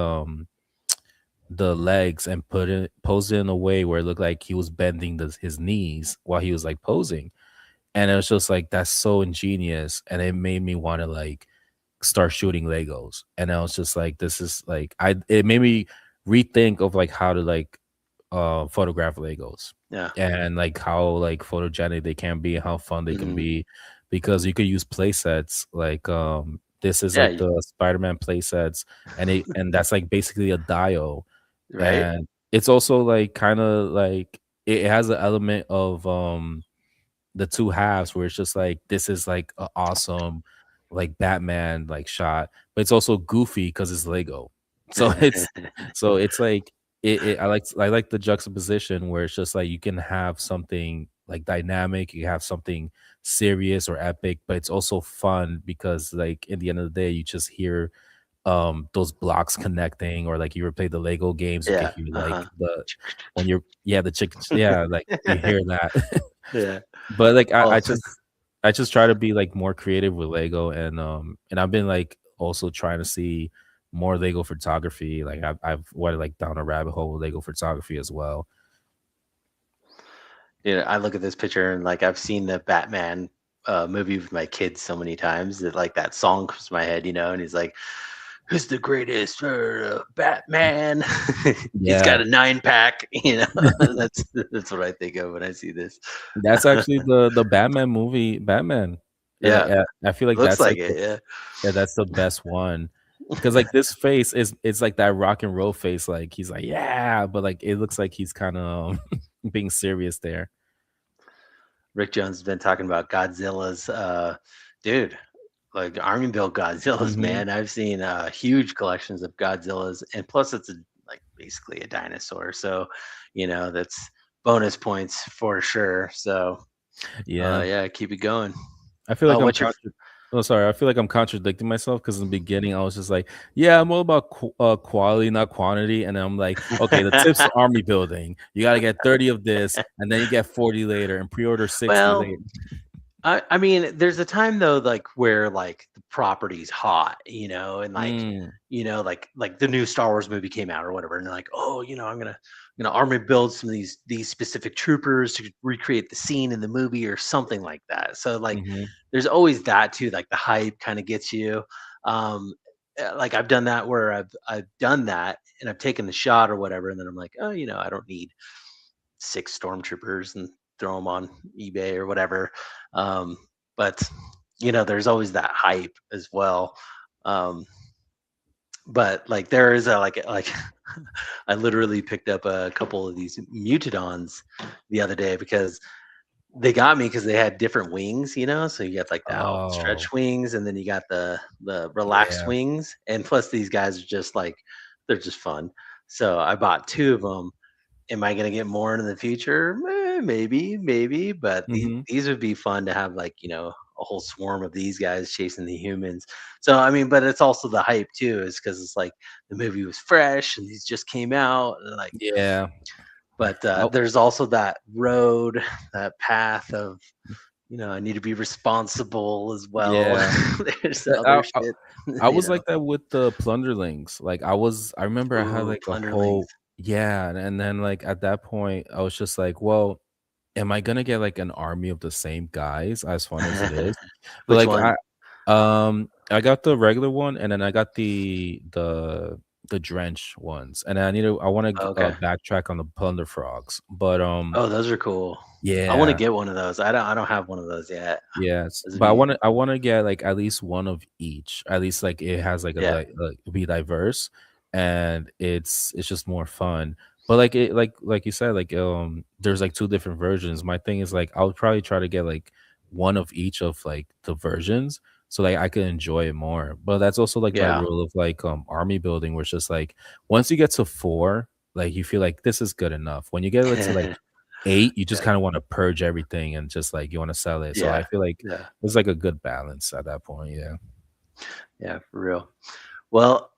legs and posed it in a way where it looked like he was bending his knees while he was like posing. And it was just like that's so ingenious, and it made me want to like start shooting Legos. And I was just like, this is like it made me rethink of like how to like photograph Legos, Yeah. and like how like photogenic they can be and how fun they can Hmm. be, because you could use play sets like this is Yeah. like the Spider-Man play sets, and that's like basically a dio. Right. And it's also like kind of like it has an element of the two halves where it's just like this is like an awesome like Batman like shot, but it's also goofy because it's Lego. So it's like I like the juxtaposition where it's just like you can have something like dynamic, you have something serious or epic, but it's also fun because like in the end of the day you just hear those blocks connecting, or like you ever play the Lego games, you can Yeah. hear Uh-huh. like the when you're the chicken, yeah, like you hear that. Yeah. But like Well, I just try to be like more creative with Lego, and I've been like also trying to see more Lego photography. Like I've went like down a rabbit hole with Lego photography as well. you know, I look at this picture and like I've seen the Batman movie with my kids so many times that like that song comes to my head, you know, and he's like, "Who's the greatest Batman?" He's Yeah, got a 9-pack, you know. That's what I think of when I see this. that's actually the Batman movie, Batman. Yeah, I feel like looks that's like like it. Yeah. that's the best one. Because like this face is it's like that rock and roll face, like he's like yeah, but like it looks like he's kind of being serious there. Rick Jones has been talking about Godzilla's. Dude, like Army Build Godzillas, Hmm. man. I've seen huge collections of Godzillas, and plus it's like basically a dinosaur, so you know that's bonus points for sure. So Yeah. yeah, keep it going. I feel like What's your oh, sorry. I feel like I'm contradicting myself because in the beginning I was just like, "Yeah, I'm all about quality, not quantity." And then I'm like, "Okay, the tips for army building: you got to get 30 of this, and then you get 40 later, and pre-order 60 well? later." I mean, there's a time though, like where like the property's hot, you know, and like Mm, you know, like the new Star Wars movie came out or whatever, and they're like, oh, you know, I'm gonna army build some of these specific troopers to recreate the scene in the movie or something like that. So like, hmm. there's always that too. Like the hype kind of gets you. Um, like I've done that where I've done that and I've taken the shot or whatever, and then I'm like, oh, I don't need 6 stormtroopers and throw them on eBay or whatever. But there's always that hype as well. But like there is a like I literally picked up a couple of these mutadons the other day because they got me because they had different wings, so you got like the outstretched wings, and then you got the relaxed wings, and plus these guys are just like, they're just fun. So I bought 2 of them. Am I gonna get more in the future? Maybe, but these would be fun to have, like, a whole swarm of these guys chasing the humans. So I mean, but it's also the hype too, is because it's like the movie was fresh and these just came out, and like, but there's also that road, that path of, I need to be responsible as well. There's other shit. I was like that with the Plunderlings. Like I remember I had like a whole, and then like at that point I was just like, well, am I gonna get like an army of the same guys, as fun as it is? But Which like one? I got the regular one, and then I got the drench ones, and I want to backtrack on the plunder frogs. But oh, those are cool. Yeah, I want to get one of those. I don't have one of those yet. Yes, but I want to get like at least one of each. At least like it has like be diverse, and it's just more fun. But like like you said, like there's like 2 different versions. My thing is like I would probably try to get like one of each of like the versions, so like I could enjoy it more. But that's also like my rule of like army building, where it's just like once you get to 4, like you feel like this is good enough. When you get to like 8, you just kind of want to purge everything and just like you want to sell it. So I feel like it's like a good balance at that point. Yeah, for real. Well,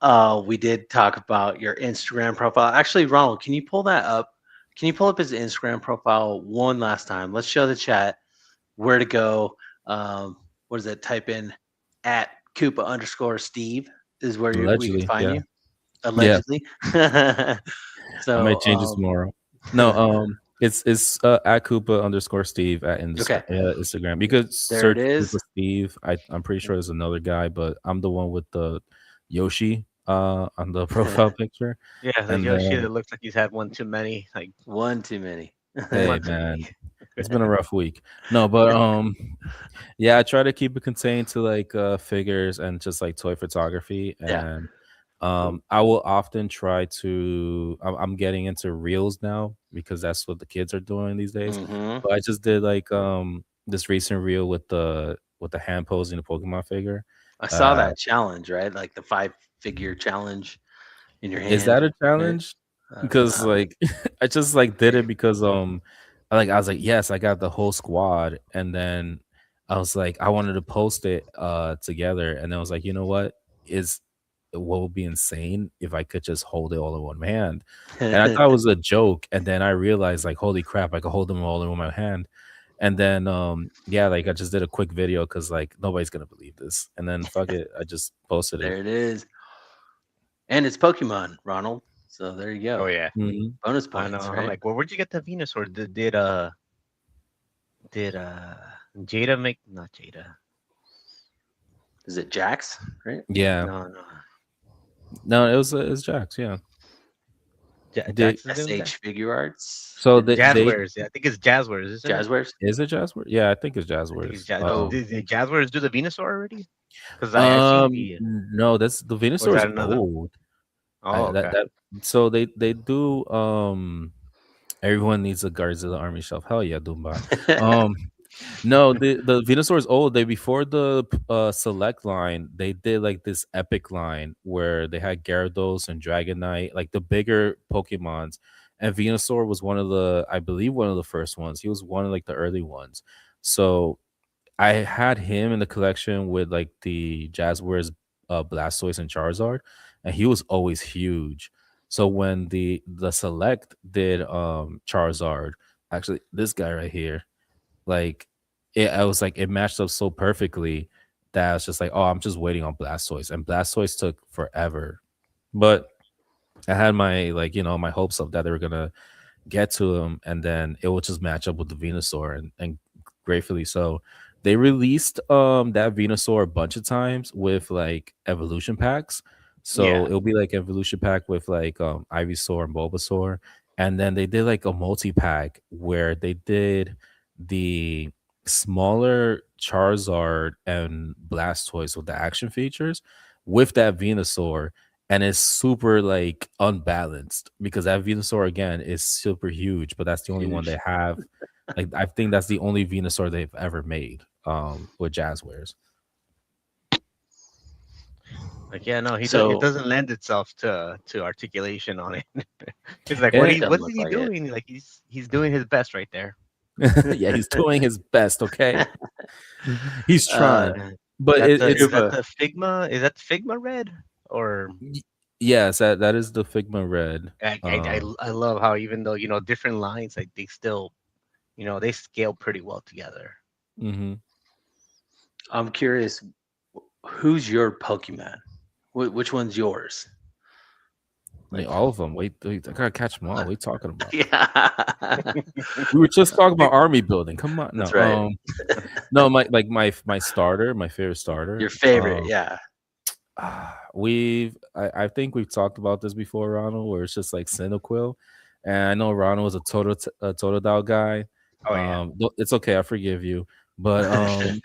we did talk about your Instagram profile. Actually, Ronald, can you pull that up? Can you pull up his Instagram profile one last time? Let's show the chat where to go. What is it? Type in at @Koopa_Steve is where we can find you. Allegedly. So I might change this tomorrow. No, it's at Koopa_Steve at Instagram. You could search Koopa Steve. I'm pretty sure there's another guy, but I'm the one with the Yoshi on the profile picture. Yeah, the Yoshi that looks like he's had one too many. Like one too many. Hey man, it's been a rough week. No, but I try to keep it contained to like figures and just like toy photography. And I will often try to. I'm getting into reels now because that's what the kids are doing these days. But I just did like this recent reel with the hand posing the Pokemon figure. I saw that challenge, right? Like the 5-figure challenge in your hand. Is that a challenge? Because like I just like did it because I was like, yes, I got the whole squad, and then I was like, I wanted to post it together, and I was like, you know what would be insane if I could just hold it all in one hand. And I thought it was a joke, and then I realized like, holy crap, I could hold them all in one hand. And then like I just did a quick video because like nobody's gonna believe this, and then fuck it, I just posted it. There it is. And it's Pokemon, Ronald. So there you go. Oh yeah. Bonus points. Right? I'm like, well, where'd you get the Venusaur? Did Jada make, not Jada? Is it Jax? Right? Yeah. No, it was Jax. Yeah. SH Figure Arts. So Jazzwares. I think it's Jazzwares. Isn't Jazzwares? Is it Jazzwares? Yeah, I think it's Jazzwares. Did Jazzwares do the Venusaur already? Because no, that's the Venusaur is old. Oh, okay. So they do everyone needs a Godzilla army shelf. Hell yeah, Doomba. No, the Venusaur is old. They before the select line, they did like this epic line where they had Gyarados and Dragonite, like the bigger Pokemons, and Venusaur was I believe one of the first ones. He was one of like the early ones. So I had him in the collection with like the Jazzwares, Blastoise, and Charizard, and he was always huge. So when the select did Charizard, actually this guy right here, like I was like, it matched up so perfectly that I was just like, oh, I'm just waiting on Blastoise, and Blastoise took forever, but I had my like my hopes of that they were gonna get to him, and then it would just match up with the Venusaur, and gratefully so. They released that Venusaur a bunch of times with like evolution packs. So Yeah. it'll be like evolution pack with like Ivysaur and Bulbasaur. And then they did like a multi-pack where they did the smaller Charizard and Blastoise with the action features with that Venusaur. And it's super like unbalanced because that Venusaur again is super huge, but that's the only one Huge. they have. Like I think that's the only Venusaur they've ever made with Jazzwares. Like, yeah, no, it So doesn't lend itself to articulation on it. It's like, And doesn't what is look he like it. doing? Like, he's doing his best right there. yeah, he's doing his best, okay? He's Uh, trying. But Is it's that Koopa. the Figma? Is that Figma red? Or yes, that is the Figma Red. I love how even though different lines, like they still they scale pretty well together. Mm-hmm. I'm curious, who's your Pokemon? Which one's yours? I mean, Like, all of them. Wait, I gotta catch them all. What are you talking about? yeah, We were just talking about army building. Come on, that's no, right. no, my starter, my favorite starter. Your favorite, yeah. I think we've talked about this before, Ronald, where it's just like Cyndaquil, and I know Ronald was a Totodile guy. Oh yeah. It's okay, I forgive you. But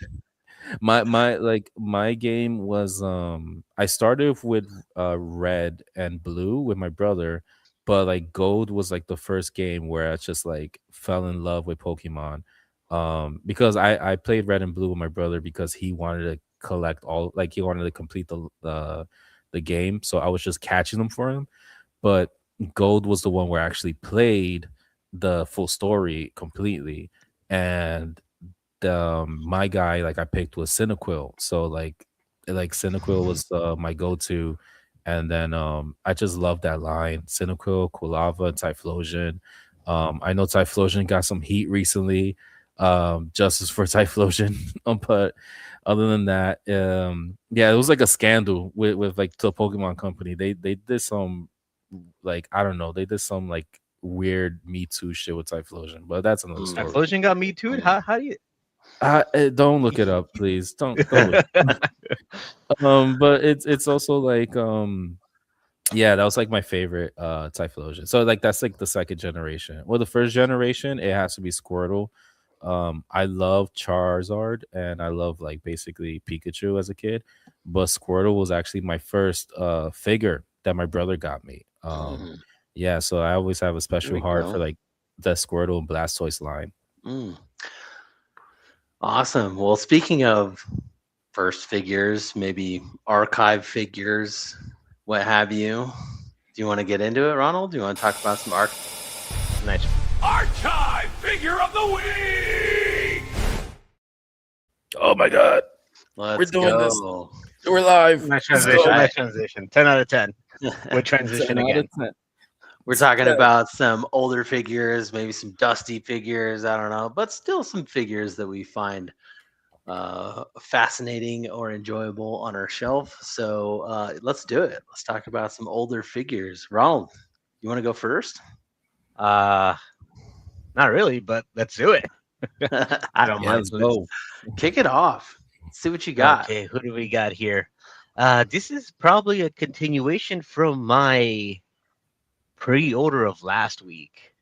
my game was I started with red and blue with my brother, but like gold was like the first game where I just like fell in love with Pokemon. Because I played red and blue with my brother because he wanted to collect all, like he wanted to complete the game, so I was just catching them for him. But gold was the one where I actually played the full story completely. And my guy like I picked was Cyndaquil. So like Cyndaquil was my go-to. And then I just love that line. Cyndaquil, Quilava, Typhlosion. I know Typhlosion got some heat recently. Justice for Typhlosion. But other than that, yeah, it was like a scandal with like the Pokemon company. They did some like I don't know, they did some like weird Me Too shit with Typhlosion, but that's another story. Typhlosion got me too. How do you? Don't look it up, please. Don't look. But it's also like yeah, that was like my favorite Typhlosion. So like that's like the second generation. Well, the first generation it has to be Squirtle. I love Charizard and I love like basically Pikachu as a kid, but Squirtle was actually my first figure that my brother got me. Yeah, so I always have a special heart for like the Squirtle and Blastoise line. Awesome. Well, speaking of first figures, maybe archive figures, what have you? Do you want to get into it, Ronald? Do you want to talk about some Nice. Archive Figure of the Week! Oh my god. Let's We're doing go. this. We're live. Nice transition. Right. Nice transition. 10 out of 10. With transition 10 out again. of 10. We're talking about some older figures, maybe some dusty figures, I don't know, but still some figures that we find fascinating or enjoyable on our shelf. So let's do it. Let's talk about some older figures. Ronald, you want to go first? Not really, but let's do it. I don't mind. Let's go. Kick it off. Let's see what you got. Okay, who do we got here? This is probably a continuation from my pre-order of last week.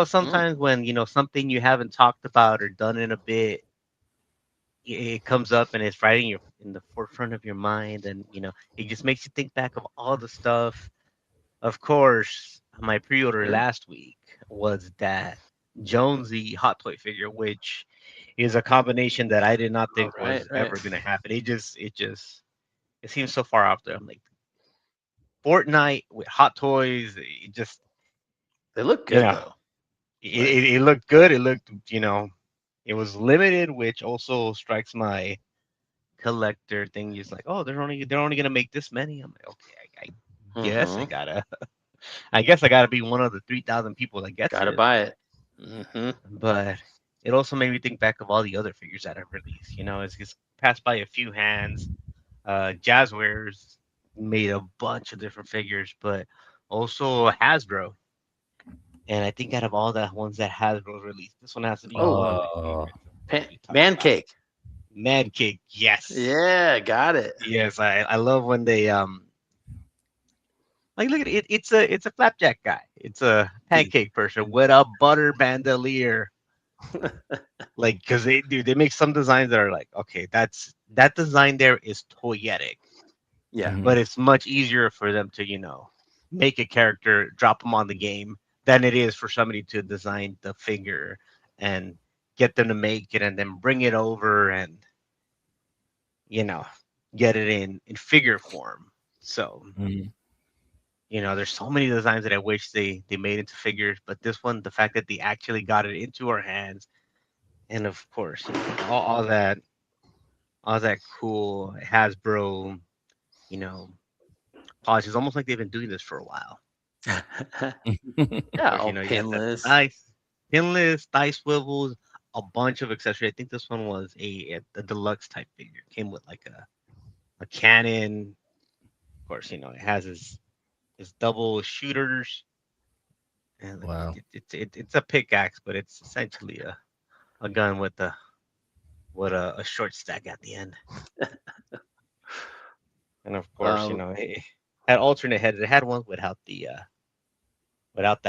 Sometimes when something you haven't talked about or done in a bit, it comes up and it's right in the forefront of your mind, and it just makes you think back of all the stuff. Of course, my pre-order last week was that Jonesy Hot Toy figure, which is a combination that I did not think was ever going to happen. It seems so far out there. I'm like, Fortnite with Hot Toys. They look good though. It looked good. It looked, it was limited, which also strikes my collector thing. Just like, oh, they're only gonna make this many. I'm like, okay, I guess I gotta be one of the 3,000 people that gets Gotta it. buy it. But it also made me think back of all the other figures that I've released. It's passed by a few hands. Jazzwares made a bunch of different figures, but also Hasbro. And I think out of all the ones that Hasbro released, this one has to be one of my favorites. Man Cake. Man cake, yes. Yeah, got it. Yes, I love when they like look at it. It's a flapjack guy. It's a pancake person with a butter bandolier. Like, cause they make some designs that are like, okay, that design there is toyetic, Yeah. but it's much easier for them to make a character, drop them on the game than it is for somebody to design the figure and get them to make it and then bring it over and you know get it in figure form. So Mhm. there's so many designs that I wish they made into figures, but this one, the fact that they actually got it into our hands, and of course, all that cool Hasbro, you know, polish. It's almost like they've been doing this for a while. Of Yeah, course, all you got the pinless. pinless, dice swivels, a bunch of accessories. I think this one was a deluxe type figure. It came with like a cannon. Of course, it has his double shooters, and Wow. it's a pickaxe, but it's essentially a gun with a short stack at the end. And of course, it had alternate heads. It had ones without the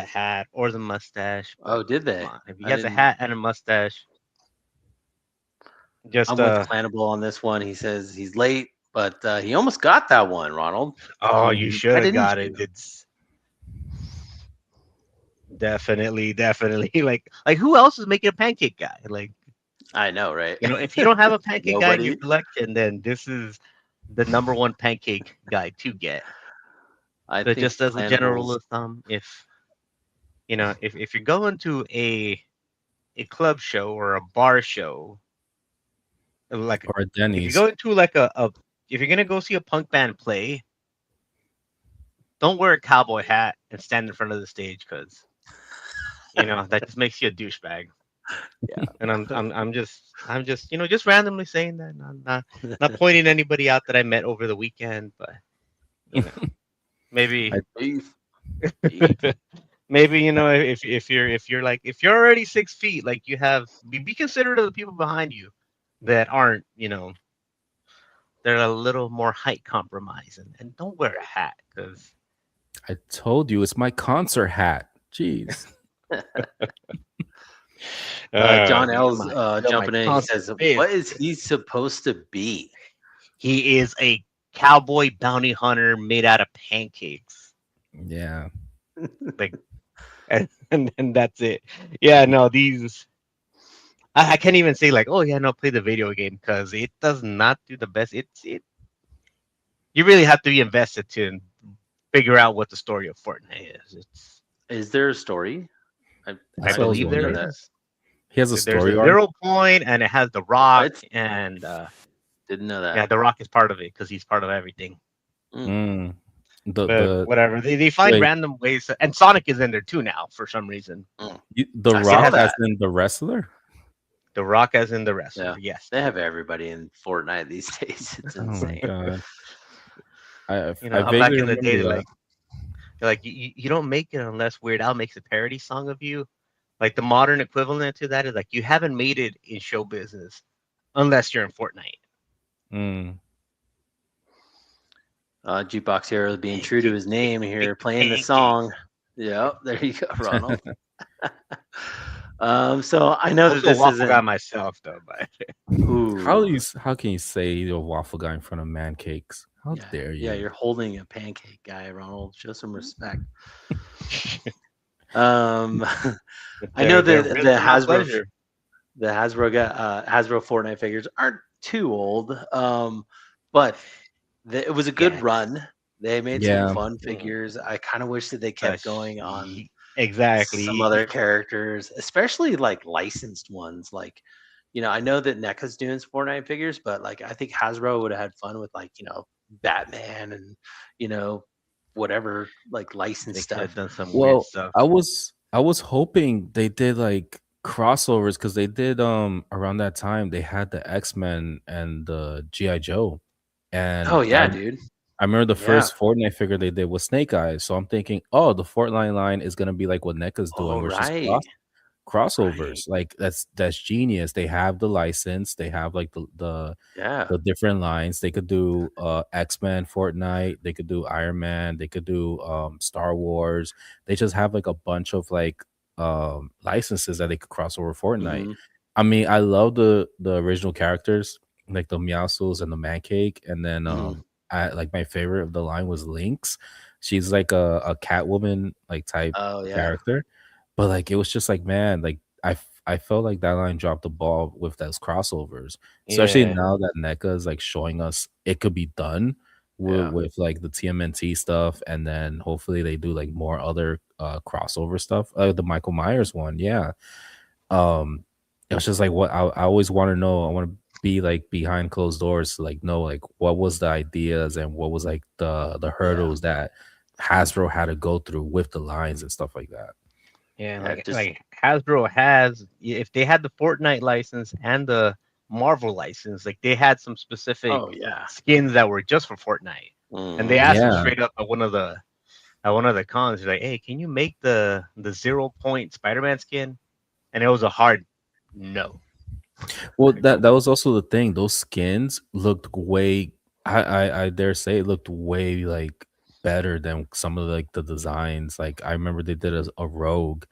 hat or the mustache. But Oh, did come they? on, if he I has a didn't. hat and a mustache, just I'm with Clanable on this one. He says he's late, but he almost got that one, Ronald. oh, you Mhm. should Why have didn't got you? it. It's definitely like who else is making a pancake guy? Like I know, right? if you don't have a pancake guy in your Nobody. collection, then this is the number one pancake guy to get. I But think just as a general rule Clanable's. of thumb, if you're going to a club show or a bar show, like Or if you Denny's. go into like a if you're gonna go see a punk band play, don't wear a cowboy hat and stand in front of the stage because that just makes you a douchebag. Yeah. And I'm just just randomly saying that. I'm not pointing anybody out that I met over the weekend, but you know maybe I Beef. Beef. maybe if you're already 6 feet, like you have be considerate of the people behind you that aren't they're a little more height compromised, and don't wear a hat because told you it's my concert hat. Jeez. John L's my jumping in. He constant says, face. "What is he supposed to be?" He is a cowboy bounty hunter made out of pancakes. Yeah. Like, and that's it. Yeah, no, these. I can't even say like, oh yeah, no, play the video game because it does not do the best. It. You really have to be invested to figure out what the story of Fortnite is. Is there a story? I I That's what I was believe there didn't know wondering. that. is. He has a There's story a arc. 0 point, and it has the Rock, What? and Didn't know that. yeah, the Rock is part of it because he's part of everything. Mm. But whatever, they find wait, random ways, and Sonic is in there too now for some reason. the I saw Rock that. as in the wrestler? The Rock as in the wrestler, Yeah. yes. They have everybody in Fortnite these days. It's Oh my insane. god. I Back vaguely in the day, remember that. like you don't make it unless Weird Al makes a parody song of you. Like the modern equivalent to that is like you haven't made it in show business unless you're in Fortnite. Mm. Jukebox Hero being true to his name here, playing the song. Yep, there you go, Ronald. So I know that Also, this waffle guy isn't. myself though, but Ooh. How can you say you're a waffle guy in front of man cakes? How Yeah, dare you? yeah, you're holding a pancake guy, Ronald. Show some respect. I know they're that really the my Hasbro pleasure. Hasbro Fortnite figures aren't too old, but it was a good Yeah. run. They made some Yeah. fun figures. I kind of wish that they kept going on some Exactly. other characters, especially like licensed ones. Like, I know that NECA's doing Fortnite figures, but like I think Hasbro would have had fun with like, Batman and whatever like They licensed could have stuff. done some weird Well, stuff. I was hoping they did like crossovers because they did around that time they had the X-Men and the G.I. Joe. And Oh yeah, dude. I remember the Yeah. first Fortnite figure they did was Snake Eyes. So I'm thinking, oh, the Fortnite line is gonna be like what NECA's doing, Oh where she's right. crossovers. Like that's genius. They have the license. They have like the different lines. They could do X-Men, Fortnite. They could do Iron Man. They could do Star Wars. They just have like a bunch of like licenses that they could cross over Fortnite. Mm-hmm. I mean, I love the original characters like the Meowscles and the Man Cake, and then I like my favorite of the line was Lynx. She's like a Catwoman like type character, but like it was just like, man, like I felt like that line dropped the ball with those crossovers, especially now that NECA is like showing us it could be done with like the TMNT stuff, and then hopefully they do like more other crossover stuff. The Michael Myers one, it was just like what I always want to know. I want to be like behind closed doors to like know like what was the ideas and what was like the hurdles that Hasbro had to go through with the lines and stuff like that. Yeah, like Hasbro has, if they had the Fortnite license and the Marvel license, like they had some specific skins that were just for Fortnite, and they asked them straight up at one of the cons, like, hey, can you make the 0 point Spider-Man skin? And it was a hard no. Well, that was also the thing. Those skins looked way, I dare say, it looked way like better than some of like the designs. Like I remember they did a Rogue,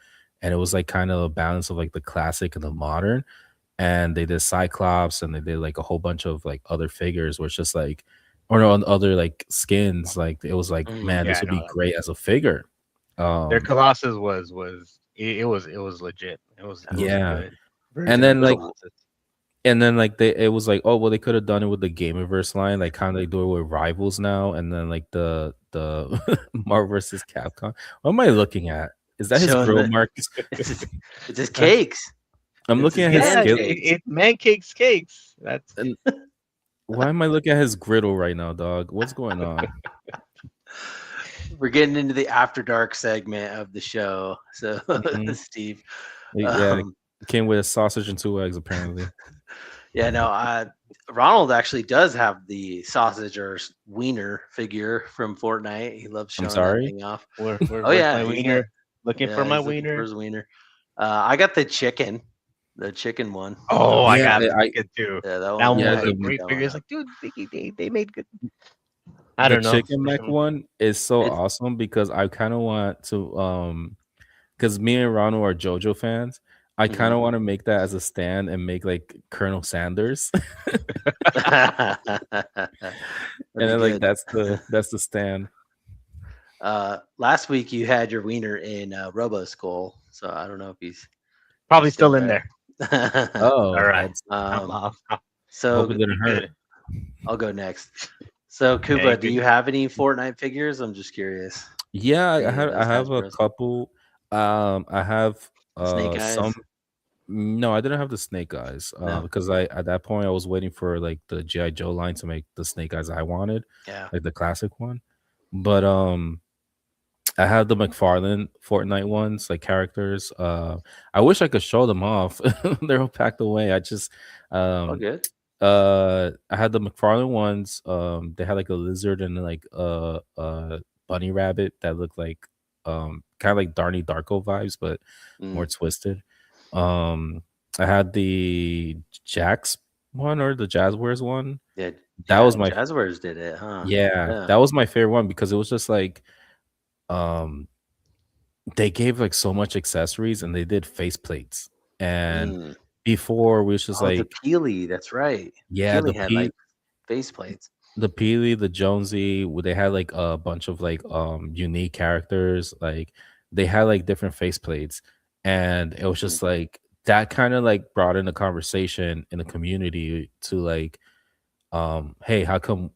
and it was like kind of a balance of like the classic and the modern. And they did Cyclops, and they did like a whole bunch of like other figures, where it's just like, or no, on other like skins. Like it was like, man, this would be great as a figure. Their Colossus was it was legit. It was good. And then like it was like, oh well, they could have done it with the Gamerverse line, like kind of like do it with Rivals now, and then like the Marvel vs. Capcom. What am I looking at? Is that his grill mark? It's his cakes. I'm looking at his skillet. Man Cake's cakes. That's why am I looking at his griddle right now, dog? What's going on? We're getting into the After Dark segment of the show. So Steve. Came with a sausage and 2 eggs, apparently. Ronald actually does have the sausage or wiener figure from Fortnite. He loves showing that thing off. Where's my wiener? Looking for my wiener. For his wiener. I got the chicken one. Oh, I got it too. Yeah, that one was a great figure. It's like, dude, they made good. I don't know. The chicken neck one is so awesome because I kind of want to because me and Ronald are JoJo fans. I kind of want to make that as a stand and make like Colonel Sanders. And then like that's the stand. Last week you had your wiener in Robo Skull, so I don't know if he's probably still in there. Oh, all right. So it didn't hurt. I'll go next. So Koopa, do you have any Fortnite figures? I'm just curious. Yeah, I have a couple. I have Snake Eyes? No, I didn't have the Snake Eyes because at that point I was waiting for like the G.I. Joe line to make the Snake Eyes I wanted, like the classic one. But I have the McFarlane Fortnite ones, like characters. I wish I could show them off. They're all packed away. I just good. I had the McFarlane ones. They had like a lizard and like a bunny rabbit that looked like kind of like Darnie Darko vibes, but more twisted. I had the Jax one or the Jazzwares one. Yeah, that was my Jazzwares did it, huh? Yeah, that was my favorite one because it was just like they gave like so much accessories and they did face plates. And before we was just like the Peely, that's right. Yeah, Peely had like face plates. The Peely, the Jonesy, they had like a bunch of like unique characters. Like they had like different face plates. And it was just like that kind of like brought in a conversation in the community to like, hey, how come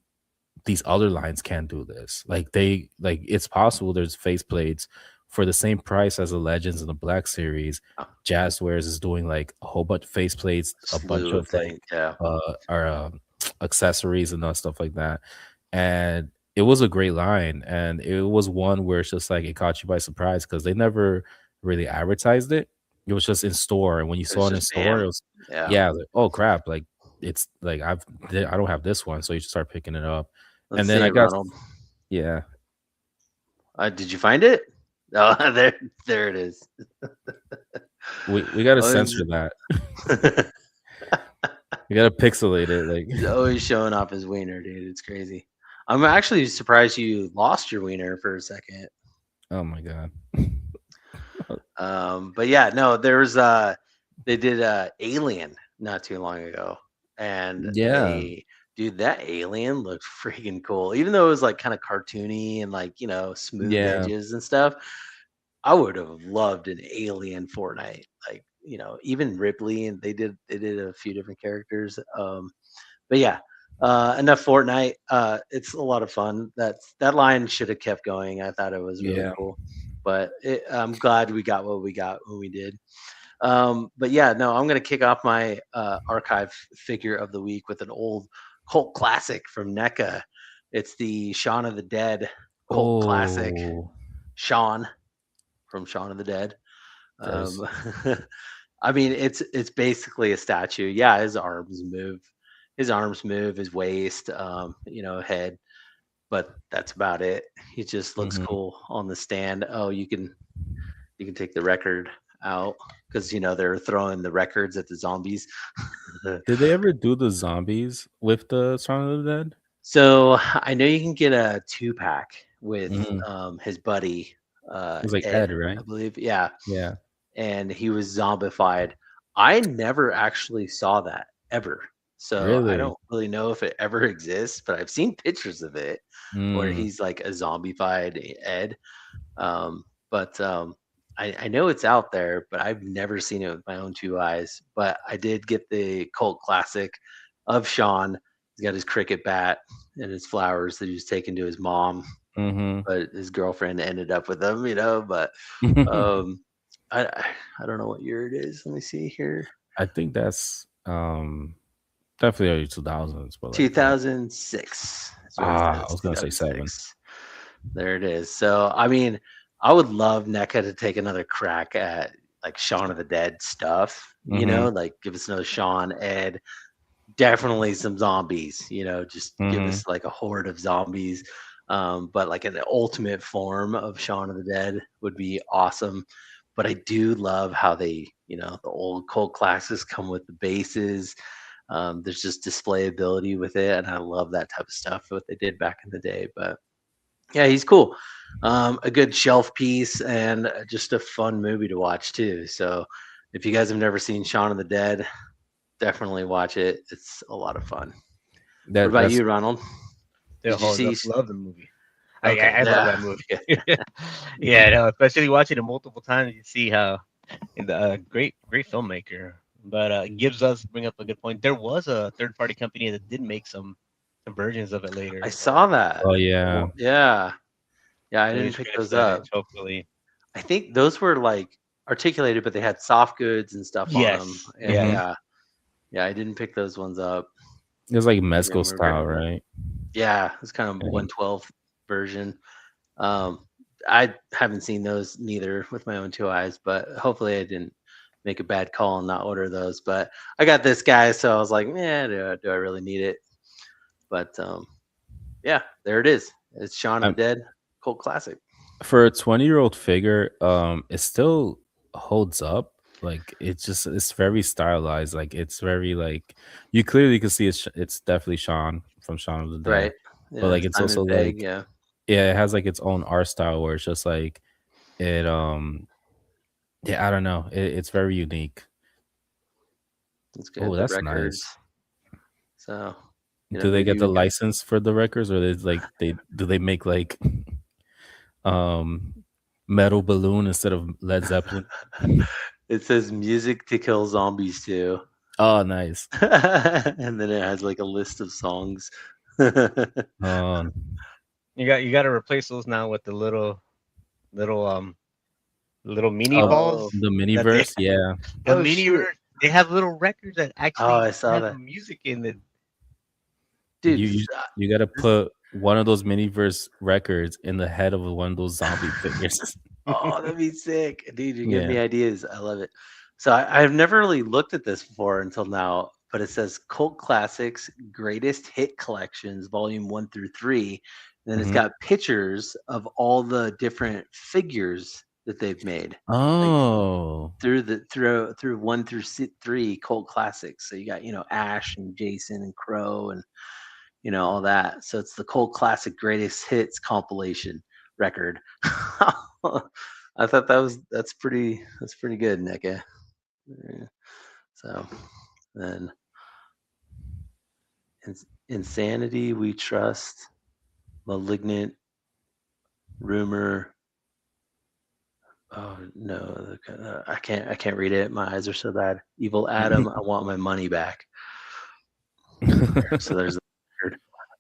these other lines can't do this? Like it's possible there's face plates for the same price as the Legends and the Black Series. Jazzwares is doing like a whole bunch of face plates, a bunch of accessories and stuff like that. And it was a great line. And it was one where it's just like it caught you by surprise because they never really advertised it. It was just in store, and when you saw it in store, it was like, oh crap, like it's like I don't have this one, so you just start picking it up. And then I got did you find it? Oh, there it is. We gotta censor that. You gotta pixelate it. Like He's always showing off his wiener, dude. It's crazy. I'm actually surprised you lost your wiener for a second. oh my god. But yeah, no, there's they did Alien not too long ago, and Yeah. dude, that Alien looked freaking cool. Even though it was like kind of cartoony and like smooth Yeah. edges and stuff, I would have loved an Alien Fortnite. Like even Ripley, and they did a few different characters. But yeah, enough Fortnite. It's a lot of fun. That line should have kept going. I thought it was really Yeah. cool, but I'm glad we got what we got when we did. But yeah, no, I'm gonna kick off my archive figure of the week with an old cult classic from NECA. It's the Shaun of the Dead cult classic. Oh, Shaun from Shaun of the Dead. gross. I mean, it's basically a statue. Yeah, his arms move, his waist, head, but that's about it. He just looks Mhm. cool on the stand. Oh, you can take the record out because they're throwing the records at the zombies. Did they ever do the zombies with the Shaun of the Dead? So I know you can get a 2-pack with Mhm. his buddy It was like Ed, Ed, right? I believe. Yeah, Yeah. and he was zombified. I never actually saw that ever. So I Really? don't really know if it ever exists, but I've seen pictures of it where Mm. he's like a zombified Ed. But I know it's out there, but I've never seen it with my own 2 eyes. But I did get the cult classic of Sean. He's got his cricket bat and his flowers that he was taking to his mom, Mhm. but his girlfriend ended up with him, But um, I don't know what year it is. Let me see here. I think that's definitely early 2000s, but like 2006. That's what it I says. was gonna say 7. 2006. There it is. So I mean, I would love NECA to take another crack at like Shaun of the Dead stuff. Mhm. Like give us another Shaun, Ed, definitely some zombies. Just give Mhm. us like a horde of zombies. But like an ultimate form of Shaun of the Dead would be awesome. But I do love how the old cult classics come with the bases. There's just displayability with it, and I love that type of stuff. What they did back in the day, but yeah, he's cool. A good shelf piece and just a fun movie to watch too. So if you guys have never seen Shaun of the Dead, definitely watch it. It's a lot of fun. What about That's you, Ronald? Still Did you holds see? up. Love the movie. Okay, I love yeah, that movie. Yeah, no, especially watching it multiple times, you see how the great filmmaker. But gives us bring up a good point. There was a third party company that did make some versions of it later. I saw that. oh yeah. Yeah, yeah, I So didn't there's pick finished those that. up. Hopefully, I think those were like articulated, but they had soft goods and stuff on them. yes, And yeah. Mhm. yeah, I didn't pick those ones up. It was like I Mezco remember. style, right? Yeah, it's kind of Yeah. 112 version. Um, I haven't seen those neither with my own 2 eyes, but hopefully I didn't make a bad call and not order those. But I got this guy, so I was like, yeah, do I really need it? But yeah, there it is. It's Shaun of the I'm, Dead, cult classic. for a 20-year-old figure, it still holds up. Like it's very stylized. Like it's very like you clearly can see it's definitely Shaun from Shaun of the Dead. Right. But Yeah, like it's Simon also Pegg. like Yeah, yeah, it has like its own art style where it's just like it yeah, I don't know. It's very unique. it's Oh, good. The that's records. nice. So Do they maybe get the we got. license for the records, or they make like um metal balloon instead of Led Zeppelin? It says music to kill zombies too. Oh, nice. And then it has like a list of songs. Um, You got to replace those now with the little little mini oh, Oh, balls the that they miniverse, yeah. the oh mini shoot! they have little records that Oh, I actually saw have that, music in it. dude. You you, you got to This, put one of those miniverse records in the head of one of those zombie figures. oh, that'd be sick, dude. You're giving Yeah. me ideas. I love it. So I've never really looked at this before until now, but it says Cult Classics Greatest Hit Collections, Volume 1 through 3. And then it's Mhm. got pictures of all the different figures that they've made. Oh, Through 1 through 3 cult classics. So you got Ash and Jason and Crow and all that. So it's the cult classic greatest hits compilation record. I thought that's pretty good, Nika. Yeah. So then Insanity, We Trust, Malignant, Rumor. Oh no, I can't read it. My eyes are so bad. Evil Adam, I want my money back. So there's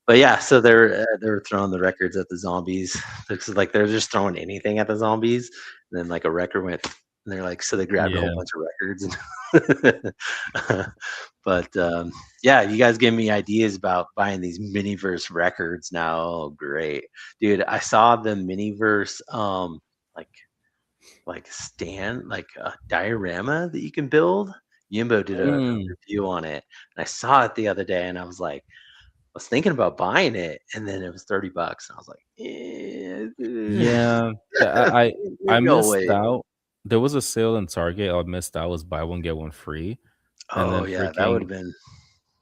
but yeah, so they're throwing the records at the zombies. Looks like they're just throwing anything at the zombies. And then like a record went, and they're like, so they grabbed a whole bunch of records. But yeah, you guys give me ideas about buying these Miniverse records now. Oh, great, dude! I saw the Miniverse like stand, like a diorama that you can build. Yimbo did a review on it, and I saw it the other day, and I was thinking about buying it, and then it was $30, and I was like, yeah. I missed out. There was a sale in Target. I missed out. Was buy one get one free. And then that would have been.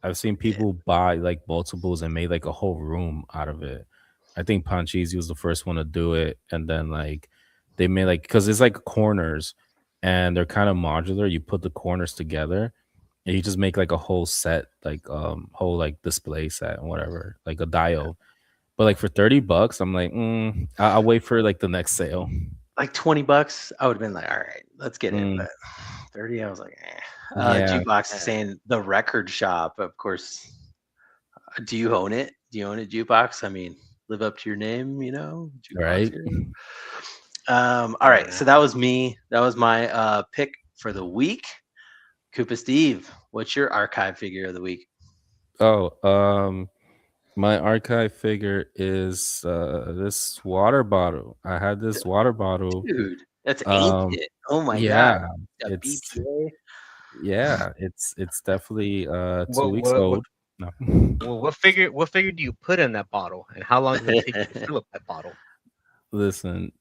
I've seen people buy like multiples and made like a whole room out of it. I think Panchisi was the first one to do it, and then like they made like, because it's like corners, and they're kind of modular. You put the corners together, and you just make like a whole set, like whole like display set and whatever, like a diode. But like for $30, I'm like, I'll wait for like the next sale. Like $20, I would have been like, all right, let's get it. But 30, I was like, Jukebox is saying the record shop. Of course. Do you own it? Do you own it, Jukebox? I mean, live up to your name, Jukebox, right? All right, so that was me. That was my pick for the week. Koopa Steve, what's your archive figure of the week? Oh, my archive figure is this water bottle. I had this water bottle. Dude, that's ancient. Oh my god. It's BPA. Yeah, it's definitely 2 weeks old. No. Well, what figure do you put in that bottle, and how long does it take you to fill up that bottle? Listen,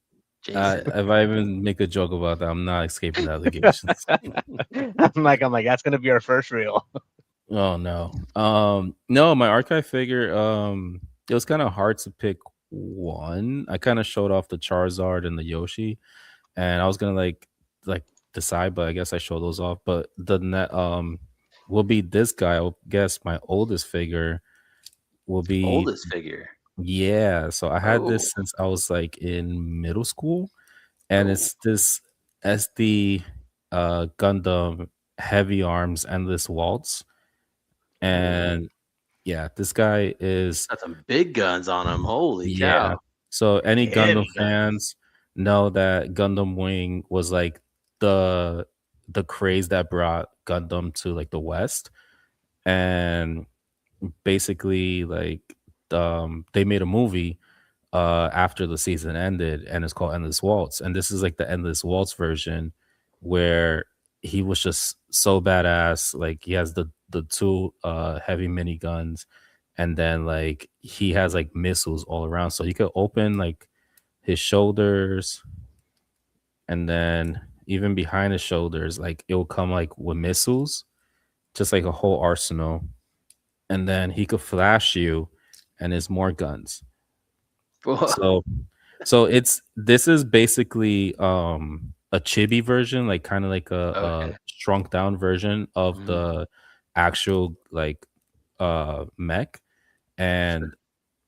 if I even make a joke about that, I'm not escaping the allegations. I'm like, that's gonna be our first reel. Oh no. No, my archive figure, it was kind of hard to pick one. I kind of showed off the Charizard and the Yoshi, and I was gonna like decide, but I guess I showed those off. But the net will be this guy. I guess my oldest figure will be oldest figure. Yeah, so I had this since I was like in middle school, and it's this SD Gundam Heavy Arms Endless Waltz. And yeah, this guy is got some big guns on him. Holy cow. So any Gundam fans know that Gundam Wing was like the craze that brought Gundam to like the West. And basically like they made a movie after the season ended, and it's called Endless Waltz. And this is like the Endless Waltz version, where he was just so badass. Like he has the two heavy miniguns, and then like he has like missiles all around, so you could open like his shoulders, and then even behind his shoulders, like it will come like with missiles, just like a whole arsenal. And then he could flash you, and there's more guns. So this is basically a chibi version, like kind of like a shrunk down version of the actual like mech. And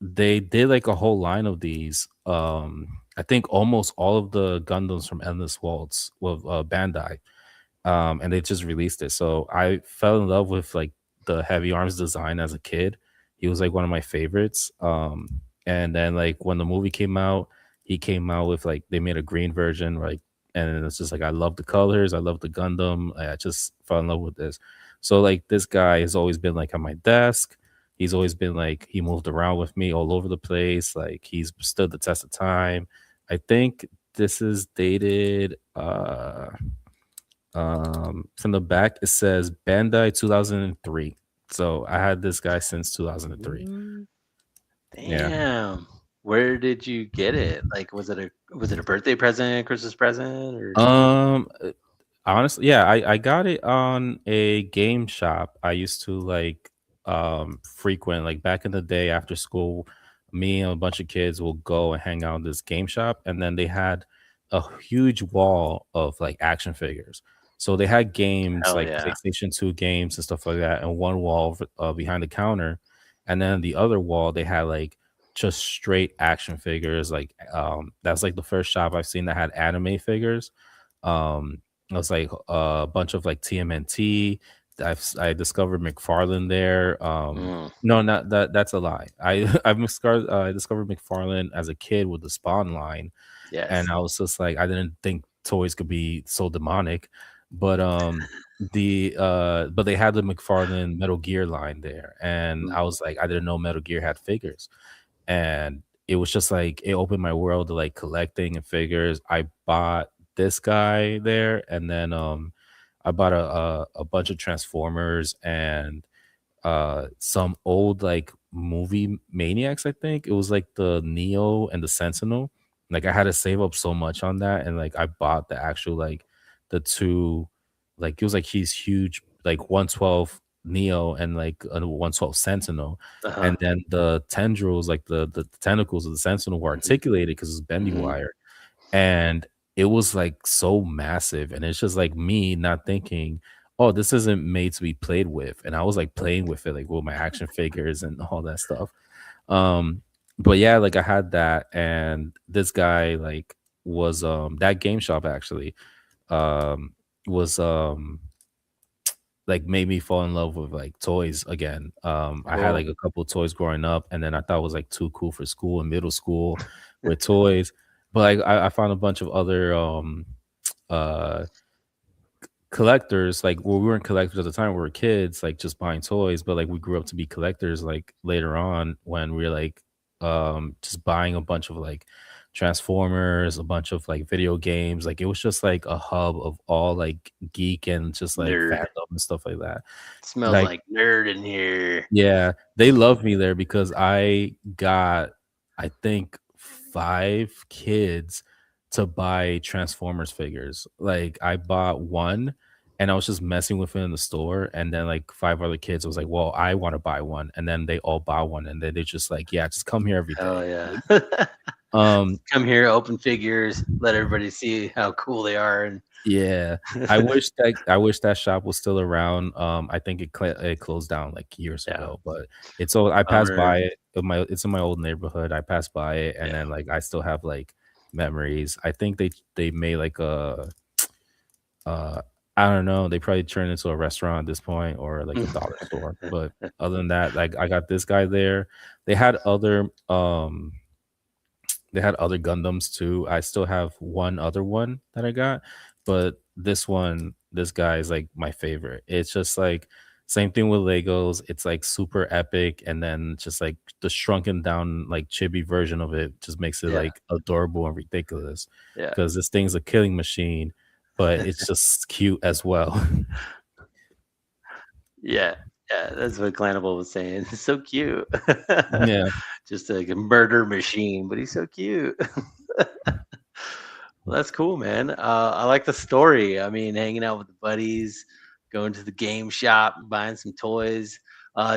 they did like a whole line of these. I think almost all of the Gundams from Endless Waltz with Bandai, and they just released it. So I fell in love with like the Heavy Arms design as a kid. He was like one of my favorites. And then like when the movie came out, he came out with like, they made a green version, like, and it's just like, I love the colors, I love the Gundam. I just fell in love with this. So like this guy has always been like on my desk. He's always been like, he moved around with me all over the place. Like he's stood the test of time. I think this is dated from the back. It says Bandai 2003. So I had this guy since 2003. Damn. Where did you get it? Like, was it a birthday present, Christmas present, or? Honestly, yeah, I got it on a game shop. I used to like frequent, like back in the day after school, me and a bunch of kids will go and hang out in this game shop, and then they had a huge wall of like action figures. So they had games Hell like yeah. PlayStation 2 games and stuff like that, and one wall behind the counter, and then the other wall they had like just straight action figures. Like that's like the first shop I've seen that had anime figures. It was like a bunch of like TMNT. I discovered McFarlane there. No, not that. That's a lie. I discovered McFarlane as a kid with the Spawn line, Yes. and I was just like, I didn't think toys could be so demonic, but but they had the McFarlane Metal Gear line there, and I was like, I didn't know Metal Gear had figures, and it was just like it opened my world to like collecting and figures. I bought this guy there, and then I bought a bunch of Transformers and some old like movie maniacs. I think it was like the Neo and the Sentinel. Like I had to save up so much on that, and like I bought the actual like the two, like it was like he's huge, like 112 Neo and like a 112 Sentinel, and then the tendrils, like the tentacles of the Sentinel were articulated because it's bendy wire, and it was like so massive, and it's just like me not thinking, oh, this isn't made to be played with, and I was like playing with it like with my action figures and all that stuff. But yeah, like I had that, and this guy like was that game shop actually was like made me fall in love with like toys again. I had like a couple of toys growing up, and then I thought it was like too cool for school and middle school with toys. But like I found a bunch of other uh collectors. Like, well, we weren't collectors at the time, we were kids, like just buying toys, but like we grew up to be collectors like later on when we were like just buying a bunch of like Transformers, a bunch of like video games. Like it was just like a hub of all like geek and just like fandom and stuff like that. Smells like nerd in here. Yeah, they love me there because I got, I think, 5 kids to buy Transformers figures. Like I bought one and I was just messing with it in the store, and then like 5 other kids was like, well, I want to buy one, and then they all bought one, and then they just like, yeah, just come here every day. Oh yeah. Come here, open figures, let everybody see how cool they are. And yeah, I wish that shop was still around. I think it closed down like years ago, but it's old. I passed by it. It's in my old neighborhood. I passed by it, and then like I still have like memories. I think they made like a I don't know, they probably turned into a restaurant at this point or like a dollar store. But other than that, like I got this guy there. They had other Gundams too. I still have one other one that I got, but this guy is like my favorite. It's just like same thing with Legos. It's like super epic, and then just like the shrunken down like chibi version of it just makes it like adorable and ridiculous. Yeah, because this thing's a killing machine, but it's just cute as well. Yeah, that's what Clanable was saying. It's so cute. Yeah, just like a murder machine, but he's so cute. Well, that's cool, man. I like the story. I mean, hanging out with the buddies, going to the game shop, buying some toys.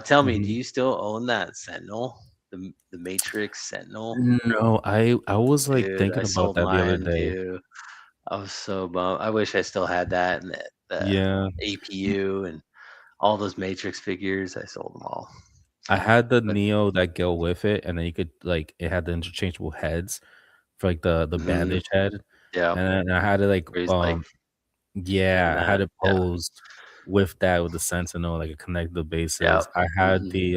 Tell me, do you still own that Sentinel, the Matrix Sentinel? No, I was like Dude, thinking I about sold that the other mine day. too. I was so bummed. I wish I still had that and the Yeah, APU and all those Matrix figures. I sold them all. I had the But Neo that go with it, and then you could like it had the interchangeable heads for like the bandage head, yeah, and then I had to like where he's like yeah, I had that. it posed with that with the Sentinel, like connect the Yeah. bases. I had the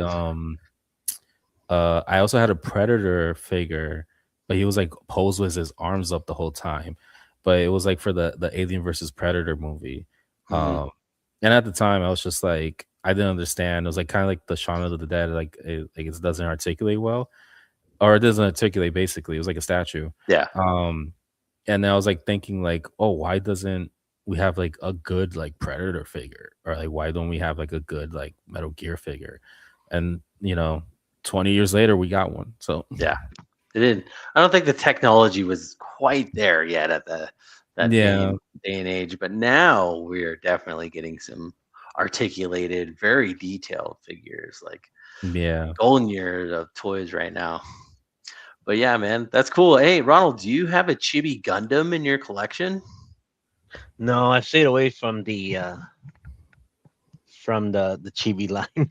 I also had a Predator figure, but he was like posed with his arms up the whole time. But it was like for the Alien versus Predator movie. And at the time I was just like I didn't understand. It was like kind of like the Shaun of the Dead, like it doesn't articulate well. Or it doesn't articulate basically. It was like a statue. Yeah. And then I was like thinking like, oh, why doesn't we have like a good like Predator figure? Or like why don't we have like a good like Metal Gear figure? And 20 years later we got one. So yeah, They didn't. I don't think the technology was quite there yet at that day and age. But now we're definitely getting some articulated, very detailed figures, like golden years of toys right now. But yeah, man, that's cool. Hey, Ronald, do you have a Chibi Gundam in your collection? No, I stayed away from the Chibi line.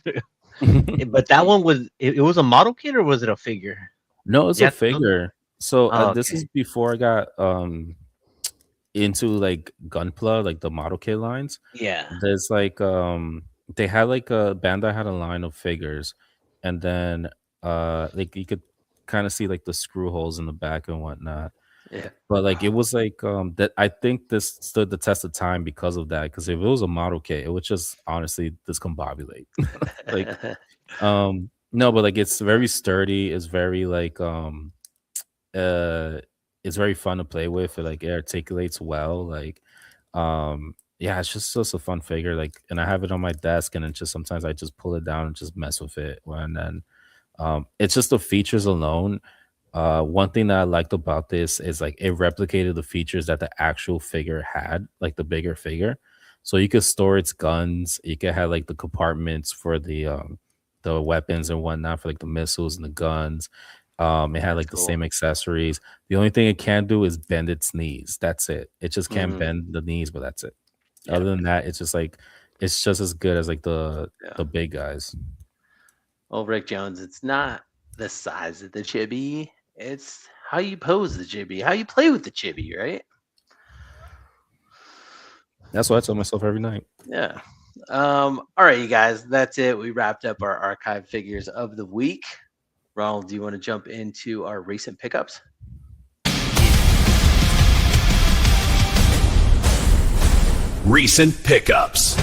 But that one was it was a model kit or was it a figure? No, it's a figure. So this is before I got into like Gunpla, like the model kit lines. Yeah. There's like they had like a Bandai had a line of figures, and then like you could kind of see like the screw holes in the back and whatnot. Yeah. But like it was like that I think this stood the test of time because of that. Because if it was a model kit, it would just honestly discombobulate. Like no, but like it's very sturdy, it's very like it's very fun to play with. It like it articulates well. Like yeah, it's just a fun figure. Like, and I have it on my desk, and then just sometimes I just pull it down and just mess with it. And then it's just the features alone. One thing that I liked about this is like it replicated the features that the actual figure had, like the bigger figure. So you could store its guns. You could have like the compartments for the weapons and whatnot, for like the missiles and the guns. It had like the same accessories. The only thing it can't do is bend its knees. That's it. It just can't bend the knees, but that's it. Yeah. Other than that, it's just like it's just as good as like the big guys. Well, Rick Jones, it's not the size of the chibi. It's how you pose the chibi, how you play with the chibi, right? That's what I tell myself every night. Yeah. All right, you guys, that's it. We wrapped up our archive figures of the week. Ronald, do you want to jump into our recent pickups? Recent pickups.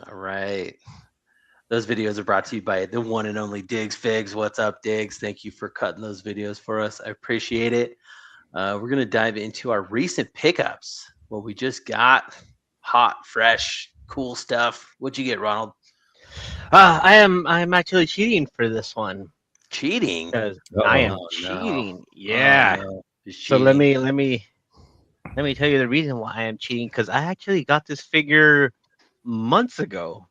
All right. Those videos are brought to you by the one and only Diggs Figs. What's up, Diggs? Thank you for cutting those videos for us. I appreciate it. We're going to dive into our recent pickups. What we just got, hot, fresh, cool stuff. What'd you get, Ronald? I'm actually cheating for this one. Cheating? I am cheating. No. Yeah. Oh, no. So let me tell you the reason why I am cheating, because I actually got this figure months ago.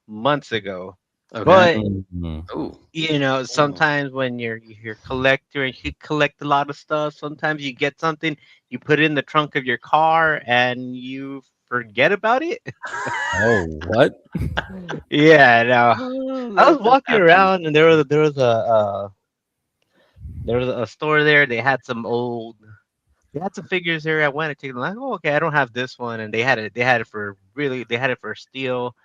Okay. But you know, sometimes when you're a collector and you collect a lot of stuff, sometimes you get something, you put it in the trunk of your car and you forget about it. Oh, what? Yeah, no. I was walking around and there was a store there. They had some figures there. I went to take them. Like, oh, okay, I don't have this one, and they had it for steel.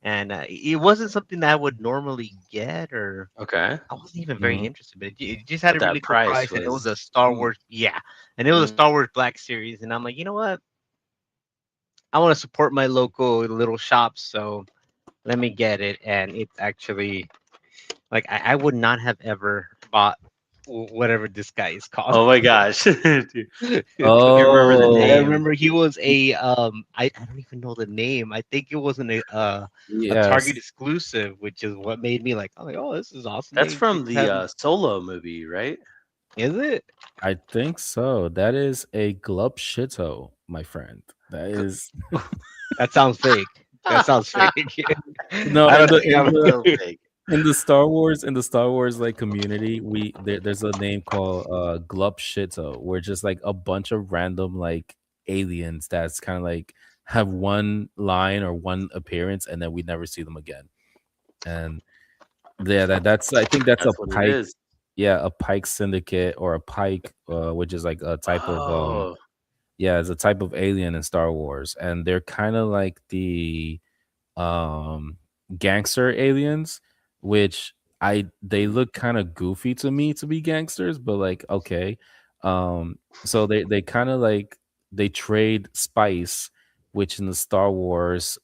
And it wasn't something that I would normally get, or I wasn't even very interested. But it just had a really cool price, and it was a Star Wars, and it was a Star Wars Black Series. And I'm like, you know what? I want to support my local little shops, so let me get it. And it's actually like I would not have ever bought whatever this guy is called. Oh my gosh! Oh, remember the name? I remember he was a I don't even know the name. I think it wasn't a Target exclusive, which is what made me like, oh, this is awesome. That's from the Solo movie, right? Is it? I think so. That is a Glub Shito, my friend. That is. That sounds fake. That sounds fake. No, I don't think fake. In the Star Wars like community, there's a name called Glub Shito, where just like a bunch of random like aliens that's kind of like have one line or one appearance, and then we never see them again. And yeah, that's I think that's a Pike. Yeah, a Pike syndicate or a Pike, which is like a type of it's a type of alien in Star Wars, and they're kind of like the gangster aliens, which they look kind of goofy to me to be gangsters, but like okay, so they kind of like they trade spice, which in the Star Wars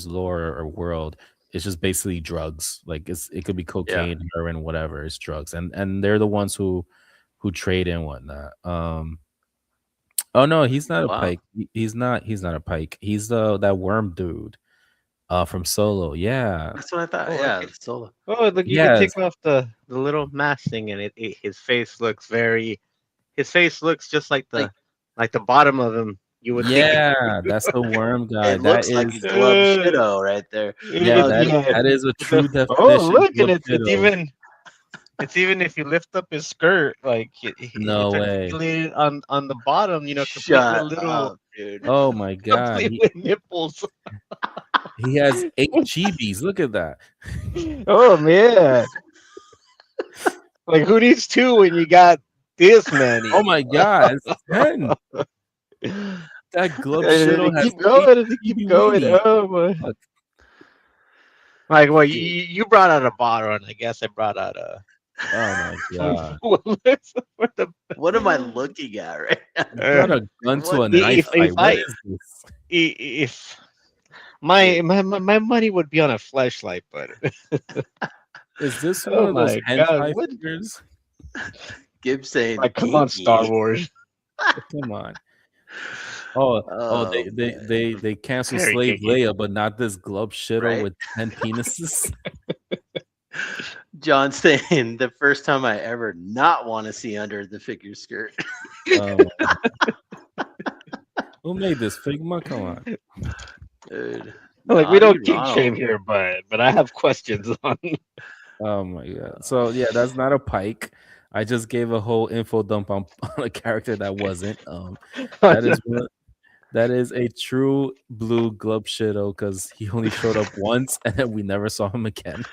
lore or world, it's just basically drugs. Like it could be cocaine, heroin, whatever. It's drugs, and they're the ones who trade and whatnot. Oh no, he's not a Pike. He's not a Pike. He's that worm dude. From Solo. Yeah. That's what I thought. Oh, Yeah, okay. the Solo. Oh, look, you can Yes. take off the little mask thing, and his face looks very. His face looks just like the bottom of him. You would think. Yeah, that's the worm guy. It That looks like a is, glove shido right there. yeah, Yeah. that is a With the- true oh, definition look, and glove it's shido. even if you lift up his skirt, like No it's way. articulated on the bottom. Complete with Shut little, up, dude. Oh my god. complete with nipples. He has 8 chibis. Look at that. Oh man, like who needs 2 when you got this many? Oh my god, it's 10. That glove shido has Keep going, 8 keep chibi going. weenies. Oh my. Fuck. Like, well, you brought out a bottle, and I guess I brought out a. Oh my god. What am I looking at right now? You brought a gun to a What- knife fight. What I- is this? If my money would be on a flashlight, but Is this one oh of those my God, hentai what? figures? Gibbs saying, Like, come on, kinky. Star Wars. Come on. They canceled Very Slave kinky. Leia, but not this glove shitter Right? with 10 penises. John saying the first time I ever not want to see under the figure skirt. Oh, who made this Figma? Come on. Dude. Like, we don't kink Ronald. shame here, but I have questions on. Oh my god. So yeah, that's not a pike. I just gave a whole info dump on a character that wasn't. That is a true blue glove shido because he only showed up once and then we never saw him again.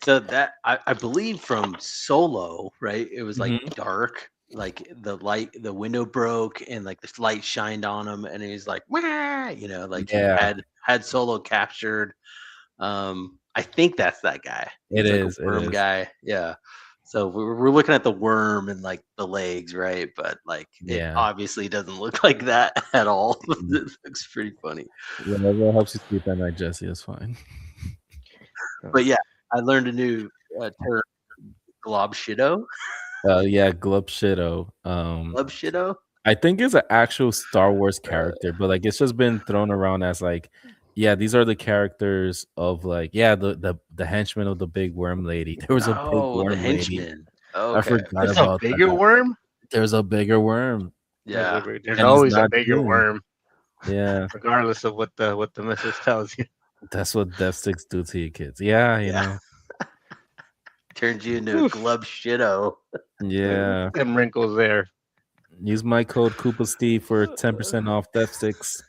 So that I believe from Solo, right? It was like Mhm. dark, like the window broke and like the light shined on him, and he's like, wah! Like Yeah. he had Solo captured. I think that's that guy. It He's like is, a it worm is. guy. Yeah. So we're looking at the worm and like the legs, right? But like Yeah. it obviously doesn't look like that at all. It looks pretty funny. Whatever helps you sleep at night, Jesse, is fine. But yeah, I learned a new term, glob shido. Yeah, glove shido. Glob shido. I think it's an actual Star Wars character, but like it's just been thrown around as like, yeah, these are the characters of like, yeah, the henchmen of the big worm lady. There was a big worm the lady. henchman. I Okay. forgot There's a about bigger that. worm. There's a bigger worm. Yeah. There's And always he's a not bigger doomed. worm, Yeah, regardless of what the message tells you. that's what Death Sticks do to you kids. Yeah, you Yeah. know. Turns you into a Oof. glub shido. Yeah. Them wrinkles there. Use my code Koopa Steve for 10% off Death Sticks.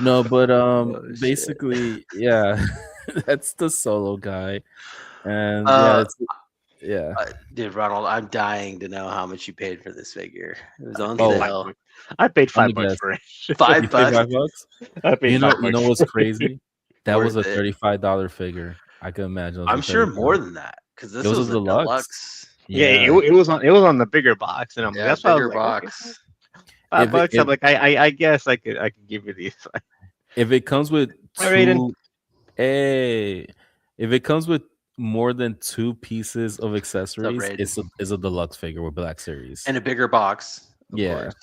No, but shit. basically, yeah, that's the Solo guy, and yeah, Dude, Ronald, I'm dying to know how much you paid for this figure. It was on Oh, sale. I paid Let me $5 guess. for it. You $5. paid $5? I paid You know $5. what's crazy? That was a Worth it. $35 figure. I can imagine. It was I'm a sure $35. more than that because this It was was a a deluxe. deluxe. Yeah, it was on the bigger box, and I'm Yeah, that's why I was bigger like, box. okay, If it- $5. I'm if- like, I guess I could give you these. If it comes with Hi, Raiden. if it comes with more than 2 pieces of accessories, Raiden? it's a deluxe figure with Black Series. And a bigger box. Of Yeah. course.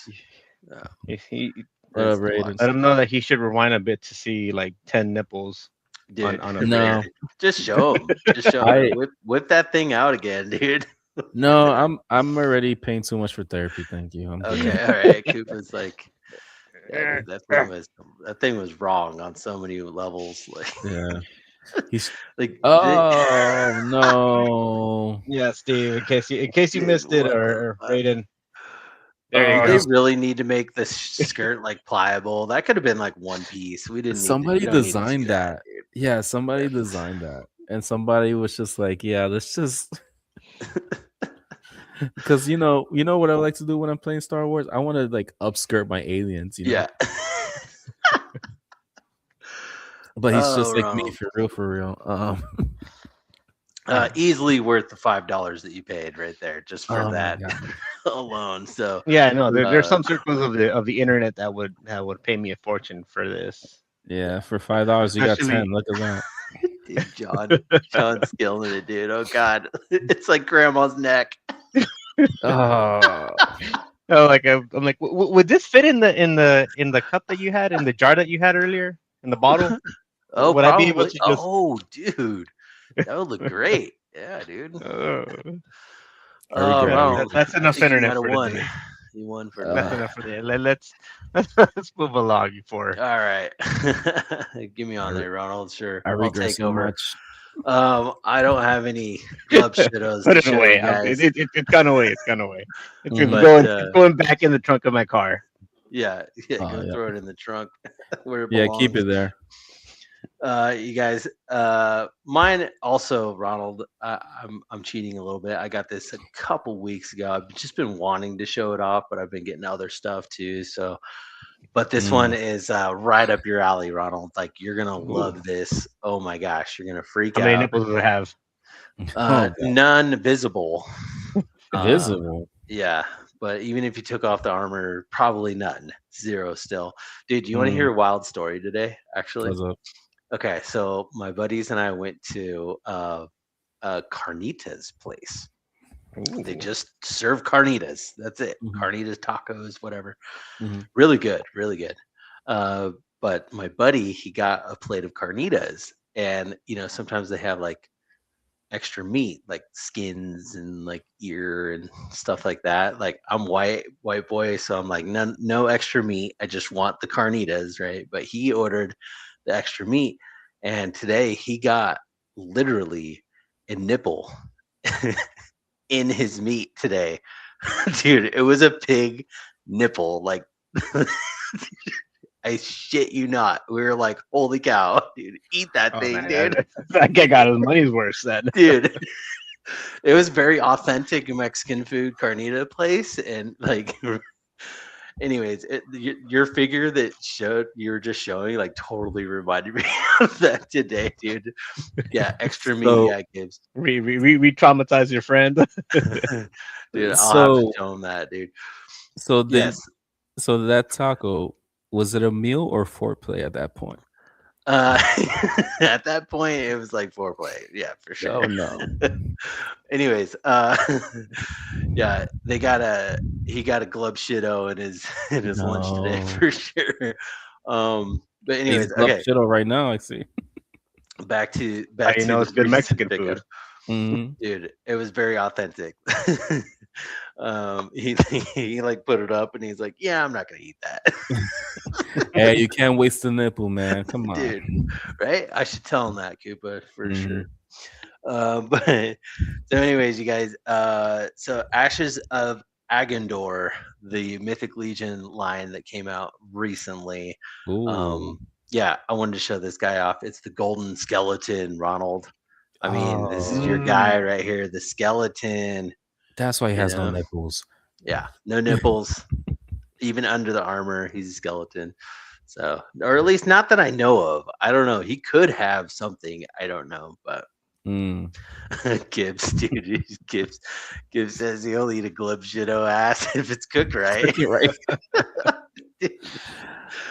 If he, Whatever, It's Raiden. deluxe. let him know that he should rewind a bit to see like 10 nipples. Dude, on a No. just show him. Just show him. Whip that thing out again, dude. No, I'm already paying too much for therapy. Thank you. I'm good. Okay, all right. Koopa's like, yeah, dude, that thing was wrong on so many levels. Like, Yeah. He's like oh no. Yeah, Steve. In case you Dude, missed it, what or the fuck? Raiden. There you they go. really need to make the skirt like pliable. That could have been like one piece. We didn't. Somebody we don't need to designed see that. dude. Yeah, somebody designed that. And somebody was just like, yeah, let's just because you know what I like to do when I'm playing Star Wars? I want to like upskirt my aliens, you know. Yeah. But he's Oh, just like me Ronald. for real. Easily worth the $5 that you paid right there, just for Oh my that God. alone. So Yeah, no, there's some circles of the internet that would pay me a fortune for this. Yeah, for $5 you got Especially- 10. Look at that. dude, John's killing it, dude. Oh God, it's like grandma's neck. Oh, Oh, like I'm like, would this fit in the cup that you had, in the jar that you had earlier, in the bottle? Oh, Would I be able probably. to just? Oh, dude, that would look great. Yeah, dude. I regret Ronald, everything. That's I enough think you might internet have for the won. day. You won for That's today. enough for the day. Let's move along before. All right, give me on I, there, Ronald. Sure, I I'll regret take so over. much. I don't have any glove shitos Put to it show you away. guys, It's gone away. It's gone away. but It's going back in the trunk of my car. yeah, Oh go yeah, throw it in the trunk where it yeah. Keep belongs. it there. You guys, mine also, Ronald. I'm cheating a little bit. I got this a couple weeks ago. I've just been wanting to show it off, but I've been getting other stuff too. So, but this one is right up your alley, Ronald. Like you're gonna love this. Oh my gosh, you're gonna freak How many out. nipples does it have? Oh, God. None visible. Visible. Yeah, but even if you took off the armor, probably none. Zero still. Dude, do you want to hear a wild story today? Actually. What's up? Okay, so my buddies and I went to Carnitas place. They Ooh. just serve carnitas. That's it. Mhm. Carnitas, tacos, whatever. Mhm. Really good, really good. But my buddy, he got a plate of carnitas, and sometimes they have like extra meat, like skins and like ear and stuff like that. Like I'm white boy, so I'm like no extra meat. I just want the carnitas, right? But he ordered the extra meat, and today he got literally a nipple in his meat today. Dude, it was a pig nipple. Like I shit you not. We were like, holy cow, dude, eat that Oh, thing, man, dude. that guy got his money's worth then. Dude. It was very authentic Mexican food carnita place, and like anyways, your figure that you were just showing like totally reminded me of that today, dude. Yeah, extra meat. So- Yeah, Gibbs. Re-traumatize your friend. Dude, I'll have to So, show him that, dude. so Yes. that taco, was it a meal or foreplay at that point? At that point, it was like foreplay. Yeah, for sure. Oh no. Anyways, yeah, he got a glub shitto in his lunch today No. for sure. But He's anyways, glove okay, shitto right now. I see. back to How you know the it's good recent Mexican pickup. food? Mhm. Dude, it was very authentic. He he like put it up and he's like, yeah, I'm not gonna eat that. Hey, you can't waste the nipple, man. Come on. Dude, right? I should tell him that, Koopa, for sure. Mhm. But so anyways, you guys, so Ashes of Agandor, the Mythic Legion line that came out recently. Ooh. Yeah, I wanted to show this guy off. It's the golden skeleton, Ronald. I mean, this is your Oh, guy right here, the skeleton. that's why he You has no know? nipples. Yeah, no nipples, even under the armor. He's a skeleton. So, or at least not that I know of. I don't know. He could have something. I don't know, but Mm. Gibbs, dude, Gibbs says he'll eat a glib shitto ass if it's cooked right. You're right. Dude,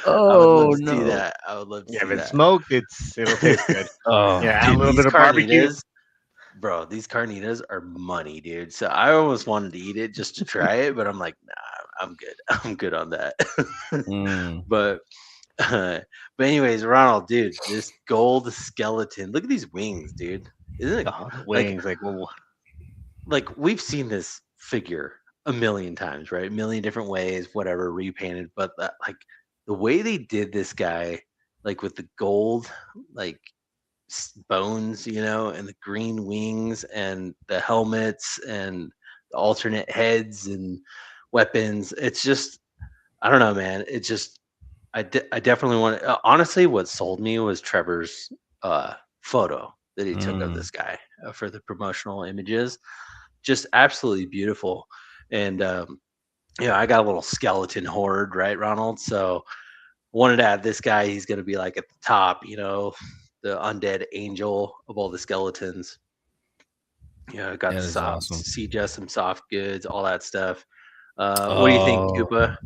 I would Oh love to see no. that. I would love to Yeah, see if it's that. smoked, it'll taste good. Oh. Yeah, add a Dude, little these bit of barbecue. carnitas, bro, these carnitas are money, dude. So I almost wanted to eat it just to try it, but I'm like, nah, I'm good. I'm good on that. Mm. But anyways, Ronald, dude, this gold skeleton. Look at these wings, dude. Isn't it Oh, the wings, well, like we've seen this figure a million times, right? A million different ways, whatever, repainted. But like the way they did this guy, like with the gold, like bones, and the green wings and the helmets and the alternate heads and weapons. It's just, I don't know, man. It's just, I definitely want. Honestly, what sold me was Trevor's photo that he took of this guy for the promotional images. Just absolutely beautiful. And I got a little skeleton horde, right, Ronald? So wanted to have this guy. He's going to be like at the top, the undead angel of all the skeletons. I got That the is soft, awesome. some soft goods, all that stuff. What do you think, Koopa?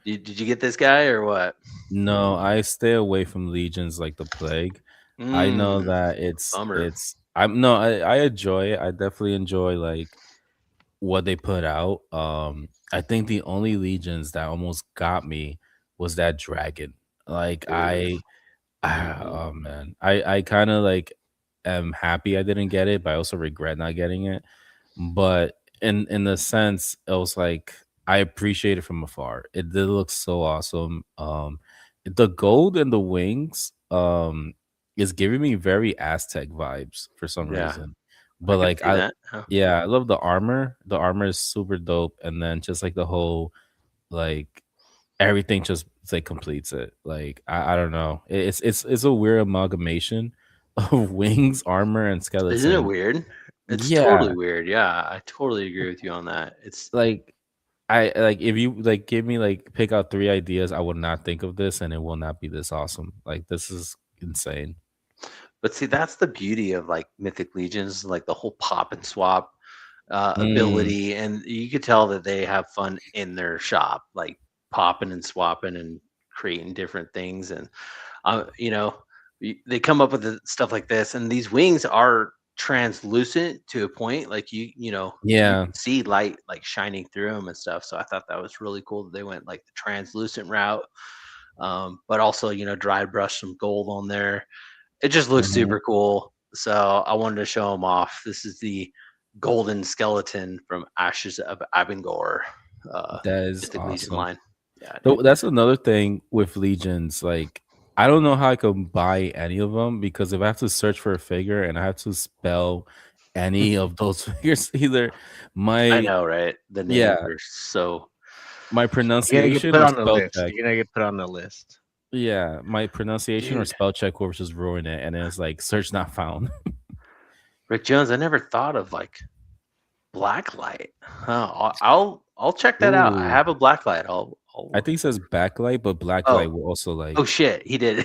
Did you get this guy or what? No, I stay away from legions like the plague. I know that bummer. I enjoy it. I definitely enjoy like what they put out. I think the only legions that almost got me was that dragon. Like Ooh. Oh man, I kind of like am happy I didn't get it, but I also regret not getting it. But in the sense, it was like I appreciate it from afar. It did look so awesome. The gold and the wings is giving me very Aztec vibes for some Yeah, reason. I But can like see that. Yeah. yeah, I love the armor. The armor is super dope, and then just like the whole like everything just like completes it. Like I don't know. It's a weird amalgamation of wings, armor, and Isn't it skeleton. weird? It's Yeah, totally weird. Yeah, I totally agree with you on that. It's like I like if you like give me like pick out 3 ideas, I would not think of this, and it will not be this awesome. Like this is insane. But see, that's the beauty of like Mythic Legions, like the whole pop and swap Mm, ability, and you could tell that they have fun in their shop, like popping and swapping and creating different things. And you know, they come up with stuff like this, and these wings are translucent to a point. Like you yeah. can see light like shining through them and stuff. So I thought that was really cool that they went like the translucent route, but also dry brush some gold on there. It just looks Mhm. super cool. So I wanted to show them off. This is the golden skeleton from Ashes of Abingor, That is Mythic Legion awesome. line. Yeah, So dude. that's another thing with legions. Like, I don't know how I can buy any of them because if I have to search for a figure and I have to spell any of those figures, either I my know, right? The names yeah, are so. my You're gonna get pronunciation put or on the spell list. check. You're gonna get put on the list. Yeah, my pronunciation or Dude, spell check will just ruin it, and it's like search not found. Rick Jones, I never thought of like blacklight. Huh, I'll check that out. I Ooh, have a blacklight. I think it says backlight, but Oh blacklight will also oh like shit, he did.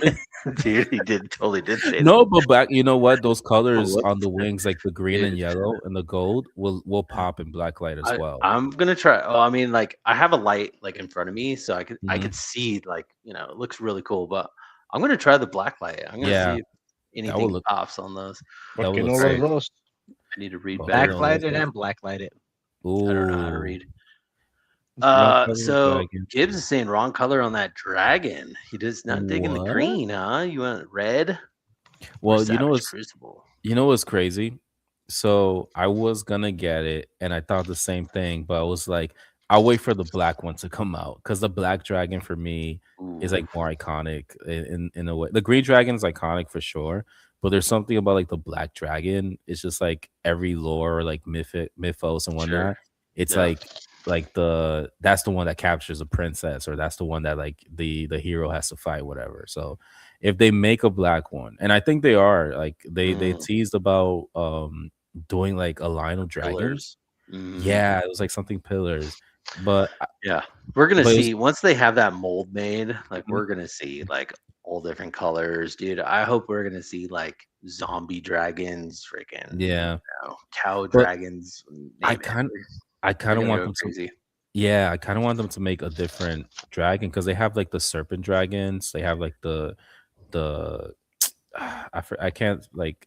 Dude, he totally did say that. no, but back, you know what? Those colors Whoops. on the wings, like the green and Dude. yellow and the gold, will pop in blacklight as well. I'm gonna try. Oh, I mean, like I have a light like in front of me, so I Mhm. could see like it looks really cool. But I'm gonna try the black light. I'm gonna see Yeah, if that would anything look pops on those. that would look Uno All los right, sick. dos. I need to read Both of better them on look Backlighted this. sick. and blacklighted. I don't know how to Ooh, read. black color So dragon. Gibbs is saying wrong color on that dragon. He does not digging the What? green, huh? You want red or Well, Savage Crucible? you know what's crazy? So I was gonna get it, and I thought the same thing, but I was like, I'll wait for the black one to come out because the black dragon for me is Ooh, like more iconic in a way. The green dragon is iconic for sure, but there's something about like the black dragon. It's just like every lore, like mythos and sure. whatnot. It's Yeah. like that's the one that captures a princess, or that's the one that like the hero has to fight, whatever. So if they make a black one, and I think they are, like they Mm, teased about doing like a line of dragons. pillars. Mm. Yeah, it was like something pillars, but Yeah, we're gonna but it was see once they have that mold made. Like mhm. we're gonna see like all different colors, dude. I hope we're gonna see like zombie dragons, freaking Yeah, cow but dragons. I Name it. kind I They're kind of gonna want go them to. crazy. Yeah, I kind of want them to make a different dragon because they have like the serpent dragons. They have like the I can't like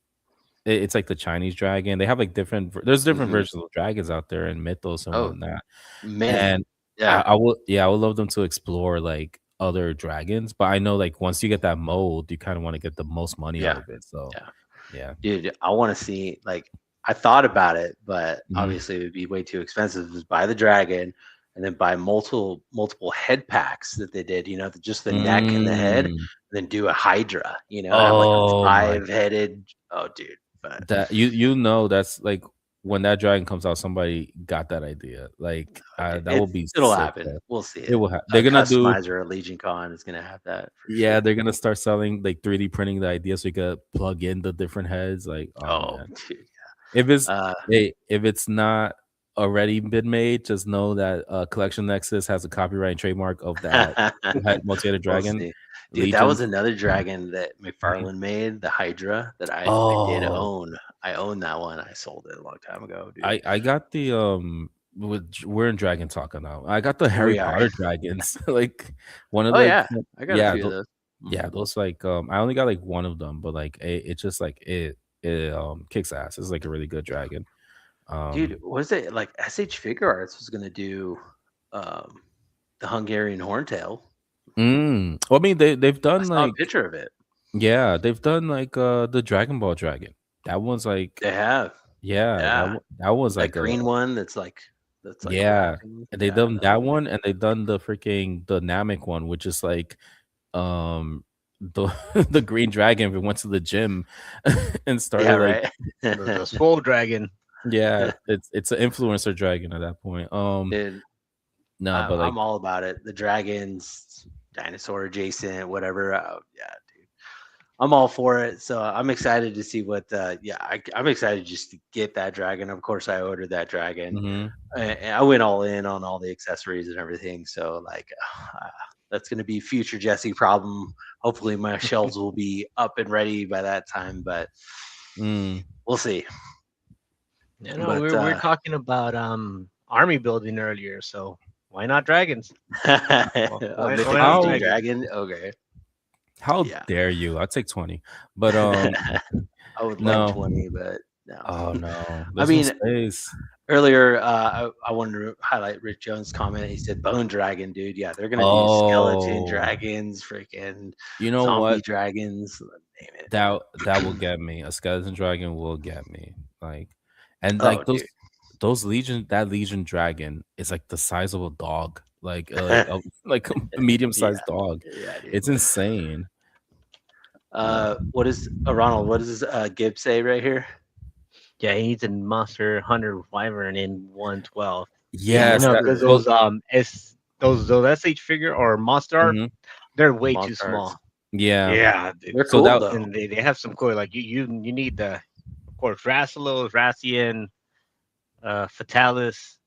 it's like the Chinese dragon. They have like there's different Hmm. versions of dragons out there in mythos and Oh, whatnot. many. And Yeah, I would love them to explore like other dragons, but I know like once you get that mold, you kind of want to get the most money out yeah, of it. So yeah, yeah. dude. I want to see like I thought about it, but Mhm. obviously it would be way too expensive. Just buy the dragon and then buy multiple head packs that they did. Just the neck and the head. Mm. Then do a Hydra, have like a Oh my, 5-headed. Oh, dude. But that you know that's like when that dragon comes out, somebody got that idea. Like that will be it'll sick. happen. Bro. We'll see It it. will. A They're gonna do. customizer at Legion Con is gonna have that for Yeah, sure. they're gonna start selling like 3D printing the idea so you could plug in the different heads. Like, oh Oh, man, dude. if it's Uh, hey, if it's not already been made, just know that Collection Nexus has a copyright and trademark of that multi-headed we'll dragon. see. Dude, that Legion. was another dragon that Mhm. McFarlane made, the Hydra that I did Oh, own. I own that one. I sold it a long time ago, dude. I got the we're in Dragon Talk now. I got the Harry We are. Potter dragons. Like one of Oh like yeah, I got a yeah, few of those. yeah, Mhm. those like I only got like one of them, but like it just like it kicks ass. It's like a really good dragon. Dude, Um was it like SH Figure Arts was gonna do um the Hungarian Horntail? well, I mean they've I done saw a like picture of it. Yeah, they've done like the Dragon Ball Dragon. That one's like They have. yeah, Yeah. that was That like a green one that's like yeah. laughing. And they Yeah, done that that one. one and they done the freaking the Namek one, which is like um the the green dragon if it went to the gym and Yeah, started like right. The swole dragon. yeah, it's an influencer dragon at that point. Dude, No, but like I'm all about it. The dragons, dinosaur adjacent, whatever. Yeah, dude, I'm all for it. So I'm excited to see what. I'm excited just to get that dragon. Of course, I ordered that dragon. mhm. And I went all in on all the accessories and everything. So like, that's gonna be future Jesse problem. Hopefully, my shelves will be up and ready by that time. But Mm. we'll see. You know, But we're talking about army building earlier, so why not dragons? a Why not mythology dragons? dragon. Okay. How Yeah. dare you? I'll take 20. But I would love no. 20, but no. Oh no. I There's no mean, space. earlier, I wanted to highlight Rick Jones' comment. He said, "Bone dragon, dude. Yeah, they're gonna do skeleton Oh, dragons, freaking you know zombie what? dragons. Name it." That will get me. A skeleton dragon will get me. Like and Oh, like dude. those legion that legion dragon is like the size of a dog. Like a medium-sized dog. Yeah, dude. It's insane. What is Ronald? What does Gibb say right here? Yeah, he needs a monster hunter wyvern in 112. Yeah, You Yes, know, that because well, those SH figure or monster art, mhm. they're way too Monster Arts. small. Yeah. Yeah, dude. They're So cool that though. And they have some cool like you need the of course Rassalos, Rassian, Fatalis.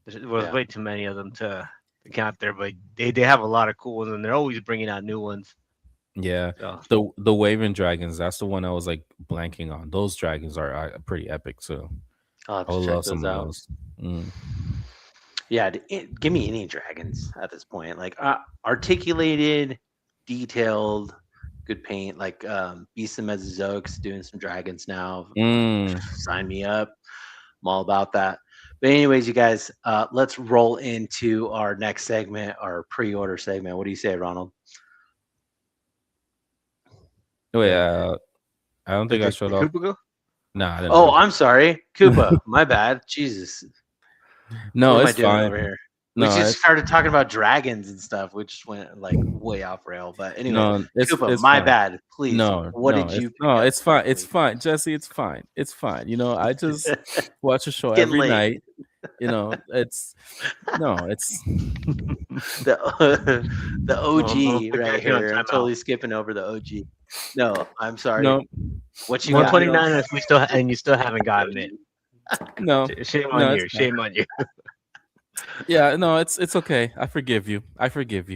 There was Yeah. way too many of them to count there, but they have a lot of cool ones and they're always bringing out new ones. yeah. So The Waving Dragons, that's the one I was like blanking on. Those dragons are pretty epic, so I'll have I to would check love some those of out. those. Mm. Yeah, give me any dragons at this point. Like articulated, detailed, good paint. Like Beast of Mesozoic's doing some dragons now. Mm. Sign me up. I'm all about that. But anyways, you guys, let's roll into our next segment, our pre-order segment. What do you say, Ronald? Oh yeah, I don't think I the showed off. Koopa go? Nah, I didn't. Oh, I'm sorry, Koopa. My bad. Jesus, No, what am I it's doing fine. over here? We No, just started talking about dragons and stuff. We just went like way off rail. But anyway, no, Koopa, it's my fine. bad. Please, No, what did you? Pick up it's fine. this It's week? fine, Jesse. It's fine. It's fine. You know, I just watch a show It's getting every late. night. You know, it's the OG put right that here on here. I'm timeout. totally skipping over the OG. No, I'm sorry. no, What you got? 129 and we still and you still haven't gotten it. no, Shame no. on It's you. fine. Shame on you. Yeah, no, it's okay. I forgive you.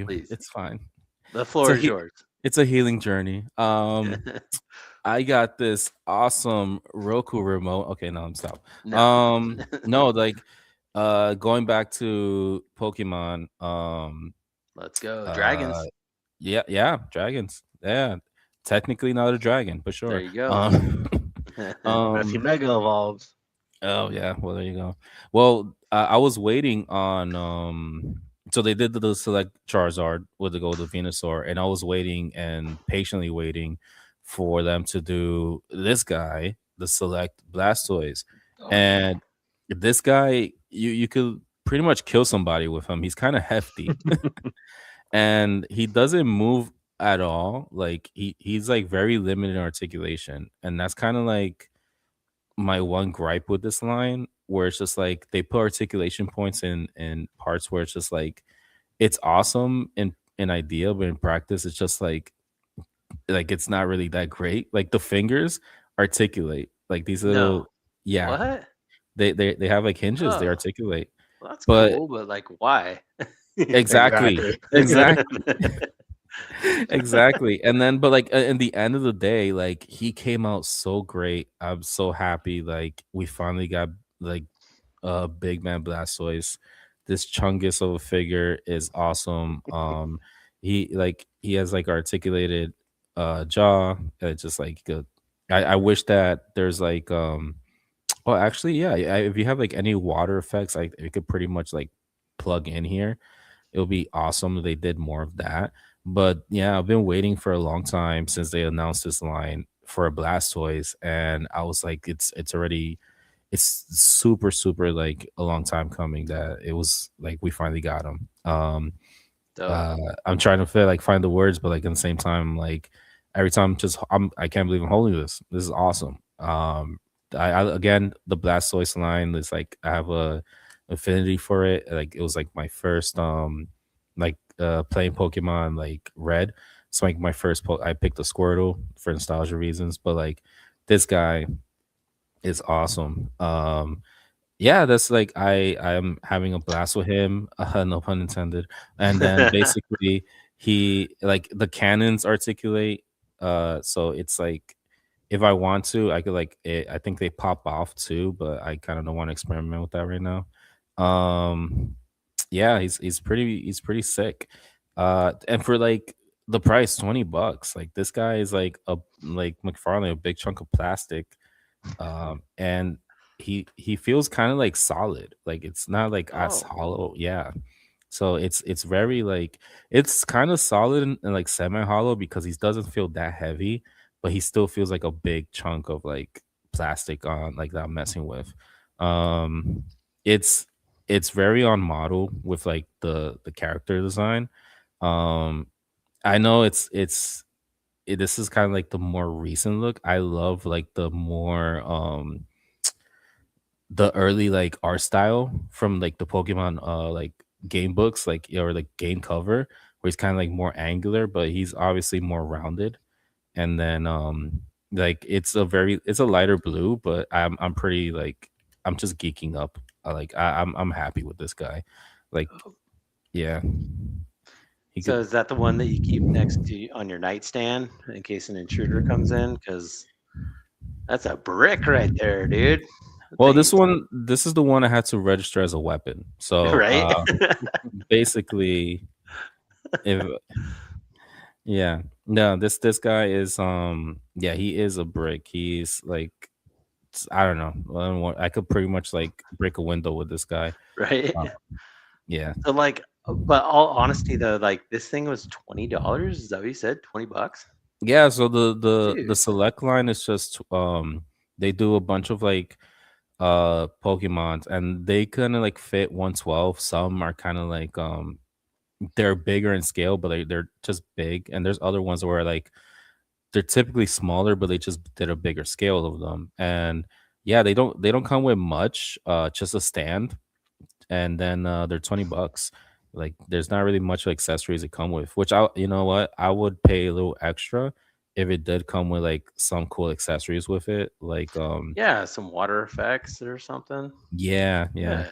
Please. It's fine. The floor is he- yours. It's a healing journey. I got this awesome Roku remote. Okay, no, I'm stop. No. No, like going back to Pokemon, Let's go. Dragons. yeah, dragons. Yeah. Technically not a dragon, but sure. There you go. Unless he mega evolves. Oh yeah, well there you go. Well, I was waiting on so they did the select Charizard with the gold of Venusaur, and I was waiting and patiently waiting for them to do this guy, the select Blastoise. And this guy, you could pretty much kill somebody with him. He's kind of hefty. And he doesn't move at all. Like he's like very limited in articulation. And that's kind of like my one gripe with this line, where it's just like they put articulation points in parts where it's just like it's awesome in idea, but in practice it's just like it's not really that great. Like the fingers articulate like these little yeah. What? They have like hinges, they Oh. articulate. Well, that's But- cool, but like, why? Exactly. Exactly. And then but like in the end of the day, like he came out so great. I'm so happy like we finally got like big man Blastoise. This chungus of a figure is awesome. He has like articulated jaw. It's just like good. I wish that there's like well actually yeah, if you have like any water effects, like it could pretty much like plug in here. It'll be awesome if they did more of that. But yeah, I've been waiting for a long time since they announced this line for a Blastoise, and I was like, it's already, it's super super like a long time coming that it was like we finally got him. Dope. I'm trying to feel like find the words, but like at the same time, like every time, I can't believe I'm holding this. This is awesome. I again, the Blastoise line is like I have a affinity for it. Like it was like my first playing Pokemon like Red. So like my first I picked a Squirtle for nostalgia reasons, but like this guy is awesome. Yeah, that's like I'm having a blast with him, no pun intended. And then basically he like the cannons articulate, so it's like if I want to, I could I think they pop off too, but I kind of don't want to experiment with that right now. Um, yeah, he's pretty sick. And for like the price, $20, like this guy is like a like McFarlane, a big chunk of plastic. And he feels kind of like solid, like it's not like as Oh, hollow. Yeah, so it's very like it's kind of solid and like semi hollow because he doesn't feel that heavy, but he still feels like a big chunk of like plastic on like that I'm messing with. um it's it's very on model with like the character design. um I know this is kind of like the more recent look. I love like the more the early like art style from like the Pokemon like game books, like or like game cover, where he's kind of like more angular, but he's obviously more rounded. And then like it's a lighter blue, but I'm pretty like I'm just geeking up. I'm happy with this guy. Like yeah, he so could. is that the one that you keep next to on your nightstand in case an intruder comes in? Because that's a brick right there, dude. That Well, thing's this is the one I had to register as a weapon. So right. basically, if yeah, no, this guy is yeah, he is a brick. He's like I don't know. I could pretty much like break a window with this guy. Right. Uh, yeah, So like, but all honesty though, like this thing was $20. Is that what you said? $20, yeah. So the dude. select line is just they do a bunch of like Pokemons, and they kind of like fit 112. Some are kind of like they're bigger in scale, but they're just big. And there's other ones where like they're typically smaller, but they just did a bigger scale of them. And yeah, they don't come with much, just a stand, and then they're $20. Like there's not really much accessories that come with, which I you know what I would pay a little extra if it did come with like some cool accessories with it, like Yeah, some water effects or something. yeah, yeah. Yeah.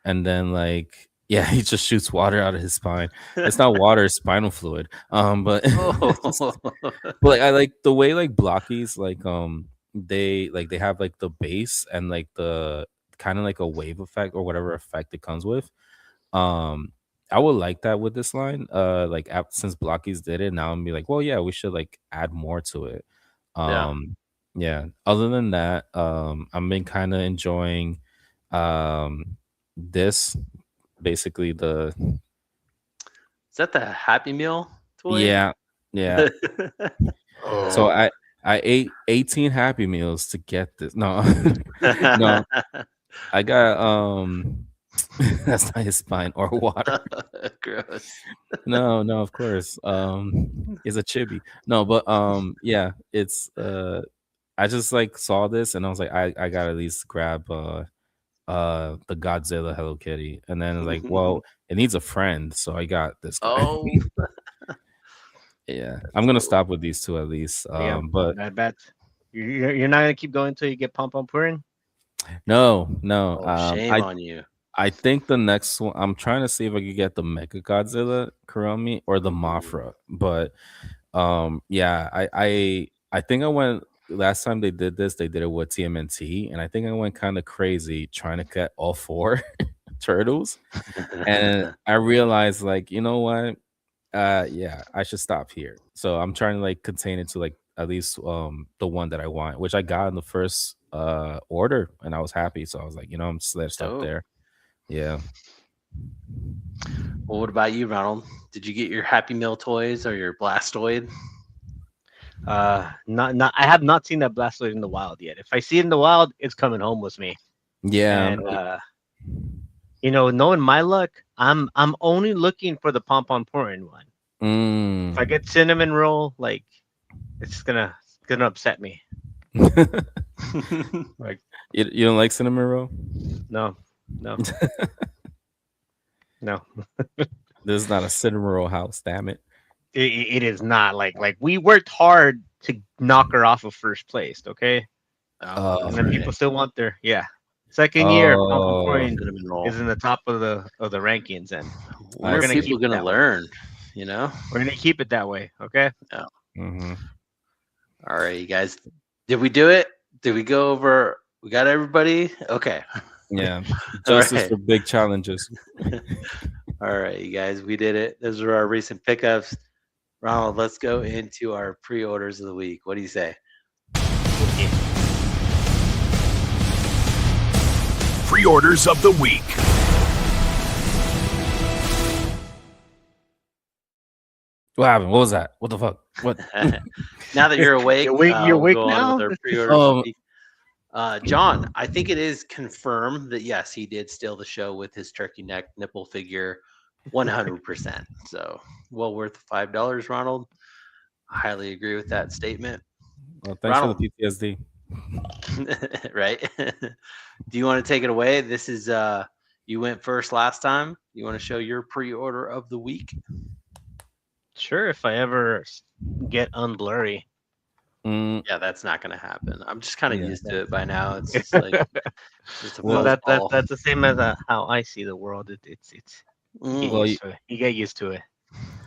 And then like yeah, he just shoots water out of his spine. It's not water, it's spinal fluid. But Oh, but like I like the way like Blockies they have like the base and like the kind of like a wave effect or whatever effect it comes with. Um I would like that with this line. Like since Blockies did it, now I'm be like, well, yeah, we should like add more to it. yeah. Um yeah. Other than that, I've been kind of enjoying this basically the Is that the Happy Meal toy? yeah, yeah. So Oh, I ate 18 Happy Meals to get this. No, no, I got that's not his spine or water. Gross. No, no, of course. It's a chibi. No, but yeah, it's I just like saw this and I was like, I gotta at least grab the Godzilla Hello Kitty. And then like, well, it needs a friend, so I got this guy. Oh, Yeah. I'm that's gonna dope. stop with these two at least. yeah, But bad bats. You're not gonna keep going until you get Pom Pom Purin. no, no. Oh, shame on you. I think the next one I'm trying to see if I could get the Mega Godzilla Kuromi or the Ooh, Mothra. But yeah, I think I went last time they did this, they did it with TMNT, and I think I went kind of crazy trying to get all four turtles. And I realized like, you know what? Yeah, I should stop here. So I'm trying to like contain it to like at least the one that I want, which I got in the first order and I was happy. So I was like, you know, I'm just let it stop dope. there. Yeah. Well, what about you, Ronald? Did you get your Happy Meal toys or your Blastoid? Not. I have not seen that Blastoise in the wild yet. If I see it in the wild, it's coming home with me. Yeah. And knowing my luck, I'm only looking for the Pom Porn one. If I get cinnamon roll, like it's gonna upset me. Like you don't like cinnamon roll? No. No. This is not a cinnamon roll house, damn it. It is not like we worked hard to knock her off of first place, okay? And then people still want their second year Pom Porn is in the top of the rankings, and we're gonna keep gonna learn. We're gonna keep it that way, okay? Yeah. Mm-hmm. All right, you guys. Did we do it? Did we go over? We got everybody? Okay. Yeah. Justice for big challenges. All right, you guys. We did it. Those are our recent pickups. Ronald, let's go into our pre-orders of the week. What do you say? Okay. Pre-orders of the week. What happened? What was that? What the fuck? What? Now that you're awake, you're awake now. With our pre-orders of the week. John, I think it is confirmed that yes, he did steal the show with his turkey neck nipple figure, 100%. So well worth $5, Ronald. I highly agree with that statement. Well, thanks Ronald. For the PTSD. Right? Do you want to take it away? This is you went first last time. You want to show your pre-order of the week? Sure, if I ever get unblurry. Yeah, that's not gonna happen. I'm just kind of used to it by now. It's just like well, that's the same as how I see the world. It's you get used to it.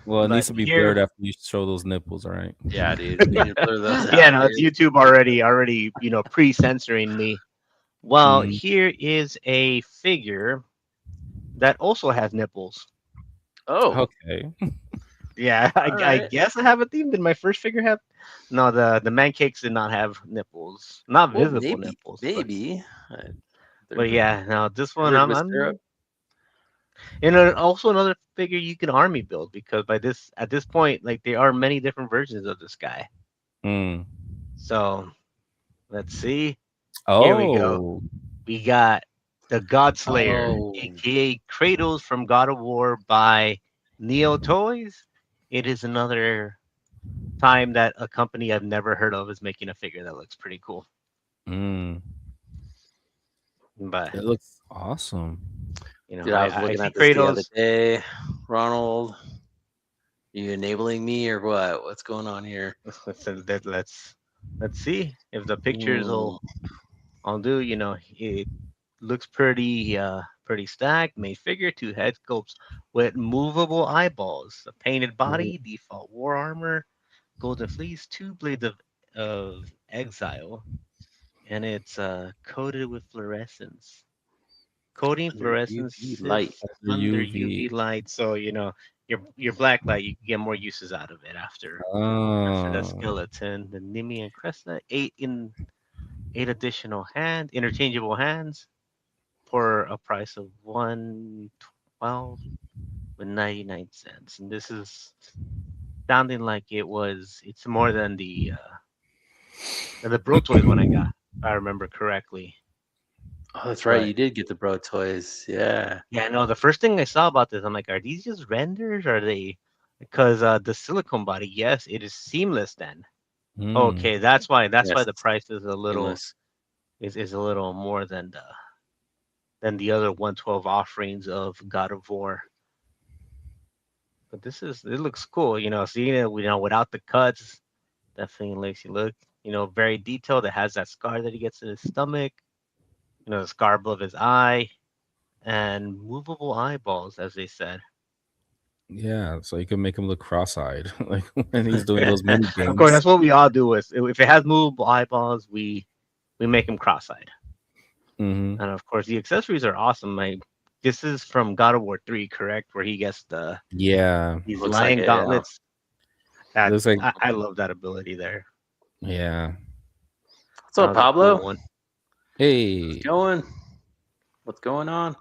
Well, it needs to be blurred after you show those nipples, all right? Yeah, dude. You need to blur those yeah, no, it's YouTube already pre-censoring me. Well, here is a figure that also has nipples. Oh, okay. Yeah, I guess I have a theme. Did my first figure have? No, the man cakes did not have nipples, not visible nipples. Maybe. But yeah, no, this one I'm and also another figure you can army build because at this point, like there are many different versions of this guy. So let's see. Oh, here we go. We got the God Slayer, aka Kratos from God of War by Neo Toys. It is another time that a company I've never heard of is making a figure that looks pretty cool. But it looks awesome. Dude, I was looking at this the other day. Ronald, you enabling me or what? What's going on here? Let's see if the pictures I'll do. It looks pretty stacked. Made figure, 2 head sculpts with movable eyeballs, a painted body, default war armor, golden fleece, 2 blades of exile, and it's coated with fluorescence. Coating fluorescence light under UV light, so your black light, you can get more uses out of it after that skeleton. The Nimian Cresta, 8 additional interchangeable hands for a price of $112.99, and this is sounding like it's more than the Bro Toys one I got, if I remember correctly. Oh, that's right. You did get the Bro Toys. Yeah. Yeah, no, the first thing I saw about this, I'm like, are these just renders? Or are they? Because the silicone body, yes, it is seamless then. Okay, that's why the price is a little is a little more than the other 112 offerings of God of War. But it looks cool, seeing it, without the cuts, definitely makes you look, very detailed. It has that scar that he gets in his stomach. The scar above his eye, and movable eyeballs, as they said. Yeah, so you can make him look cross-eyed, like when he's doing those mini games. Of course, that's what we all do. If it has movable eyeballs, we make him cross-eyed. And of course, the accessories are awesome. This is from God of War 3, correct? Where he gets these lion gauntlets. Yeah. I love that ability there. Yeah. What's up, Pablo? Cool. Hey, What's going on?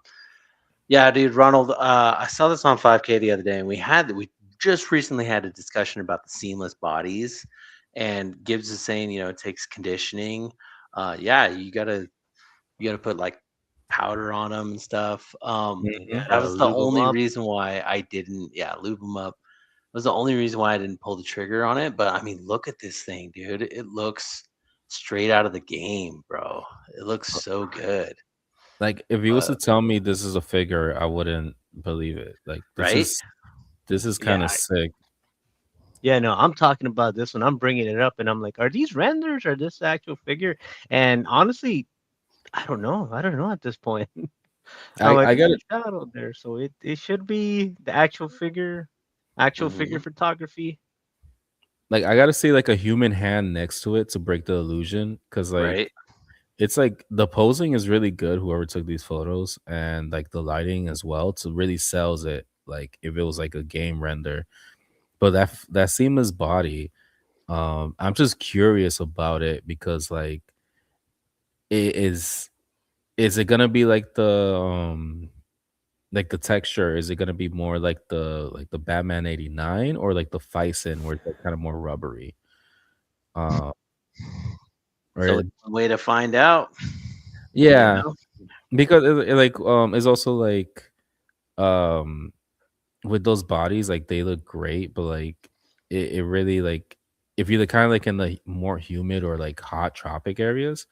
Yeah, dude, Ronald. I saw this on 5K the other day, and we just recently had a discussion about the seamless bodies, and Gibbs is saying, it takes conditioning. Yeah, you gotta put like powder on them and stuff. You That gotta was the lube them only up. reason why I didn't, yeah, lube them up. Was the only reason why I didn't pull the trigger on it. But I mean, look at this thing, dude. It looks straight out of the game, bro. It looks so good. Like if you was to tell me this is a figure, I wouldn't believe it. Like Right? this is kind Yeah. of sick. Yeah, no, I'm talking about this one. I'm bringing it up, and I'm like, are these renders or this actual figure? And honestly, I don't know. I don't know at this point. I'm like, I got there's it. a shadow there, so it should be the actual figure, actual figure Mhm. photography. Like I got to see like a human hand next to it to break the illusion, because Right. like it's like the posing is really good. Whoever took these photos, and like the lighting as well, to really sells it. Like if it was like a game render, but that seamless body, I'm just curious about it because like it is it gonna be like the texture, is it gonna be more like the Batman 89 or like the Fison where it's like kind of more rubbery? Uh, So or one way to find out. yeah, because it's also like um with those bodies, like they look great, but like it really like if you're the kind of like in the more humid or like hot tropic areas,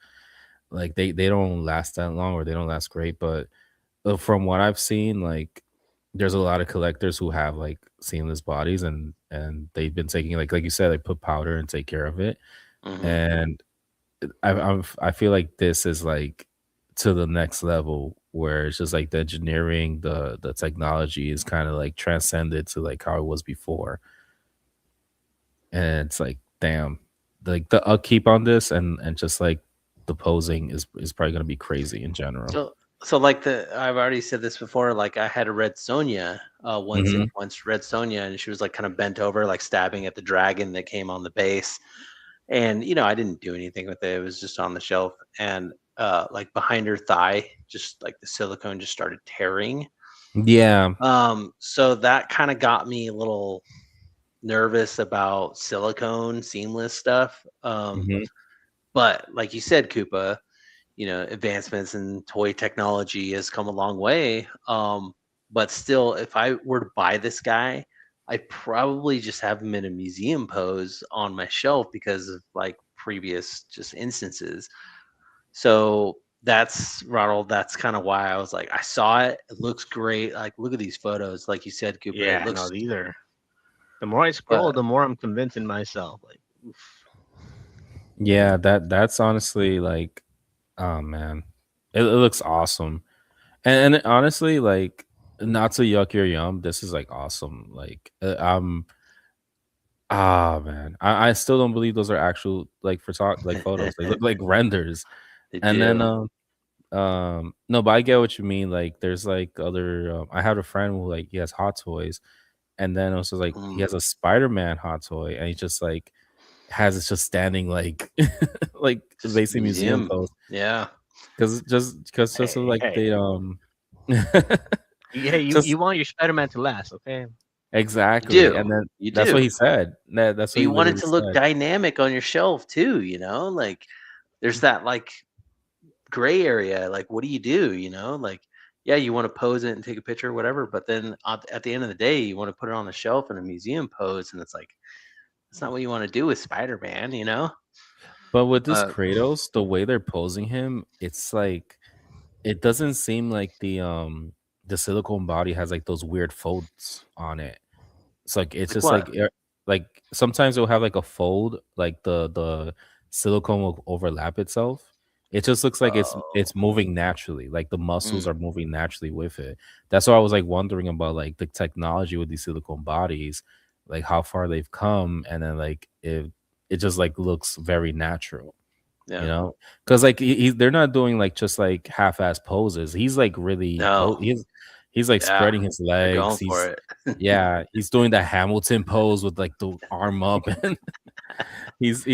like they don't last that long or they don't last great. But from what I've seen, like there's a lot of collectors who have like seamless bodies, and they've been taking like you said, like put powder and take care of it. Mhm. And I feel like this is like to the next level where it's just like the engineering, the technology is kind of like transcended to like how it was before. And it's like, damn, like the upkeep on this and just like the posing is probably gonna be crazy in general. So like I've already said this before. Like I had a red Sonya Hmm. once red Sonya, and she was like kind of bent over, like stabbing at the dragon that came on the base. And I didn't do anything with it. It was just on the shelf, and like behind her thigh, just like the silicone just started tearing. Yeah. So that kind of got me a little nervous about silicone seamless stuff. Hmm. But like you said, Koopa, advancements in toy technology has come a long way. But still, if I were to buy this guy, I probably just have him in a museum pose on my shelf because of like previous just instances. So that's Ronald. That's kind of why I was like, I saw it. It looks great. Like, look at these photos. Like you said, Cooper, it Yeah, no, looks. these are. The more I But scroll, the more I'm convincing myself. Like, oof. Yeah, that's honestly like, oh man, it looks awesome. And honestly, like, not to yuck your yum, this is like awesome. Like, man, I still don't believe those are actual like like photos. They look like renders. they And then do. no, but I get what you mean. Like, there's like other. I have a friend who like he has Hot Toys, and then also like he Mm, has a Spider-Man Hot Toy, and he just like has it just standing like like just basically museum museum. pose, Yeah. because just of Hey, like hey, hey, you just want your Spider-Man to last, okay? You exactly. And do. then You that's what do. he said. That's But what he you want it literally to look said. dynamic on your shelf too, Like there's that like gray area. Like what do you do, Like yeah, you want to pose it and take a picture or whatever, but then at the end of the day, you want to put it on the shelf in a museum pose, and it's like that's not what you want to do with Spider-Man. But with this Uh, Kratos, the way they're posing him, it's like it doesn't seem like the silicone body has like those weird folds on it. It's like it's like just what? like sometimes it'll have like a fold, like the silicone will overlap itself. It just looks like Oh, it's moving naturally, like the muscles mm, are moving naturally with it. That's why I was like wondering about like the technology with these silicone bodies, like how far they've come, and then like it just like looks very natural, you yeah. know, because like they're not doing like just like half-ass poses. He's like really No. He's like spreading his they're going legs. for it. Yeah, he's doing the Hamilton pose with like the arm up, and he's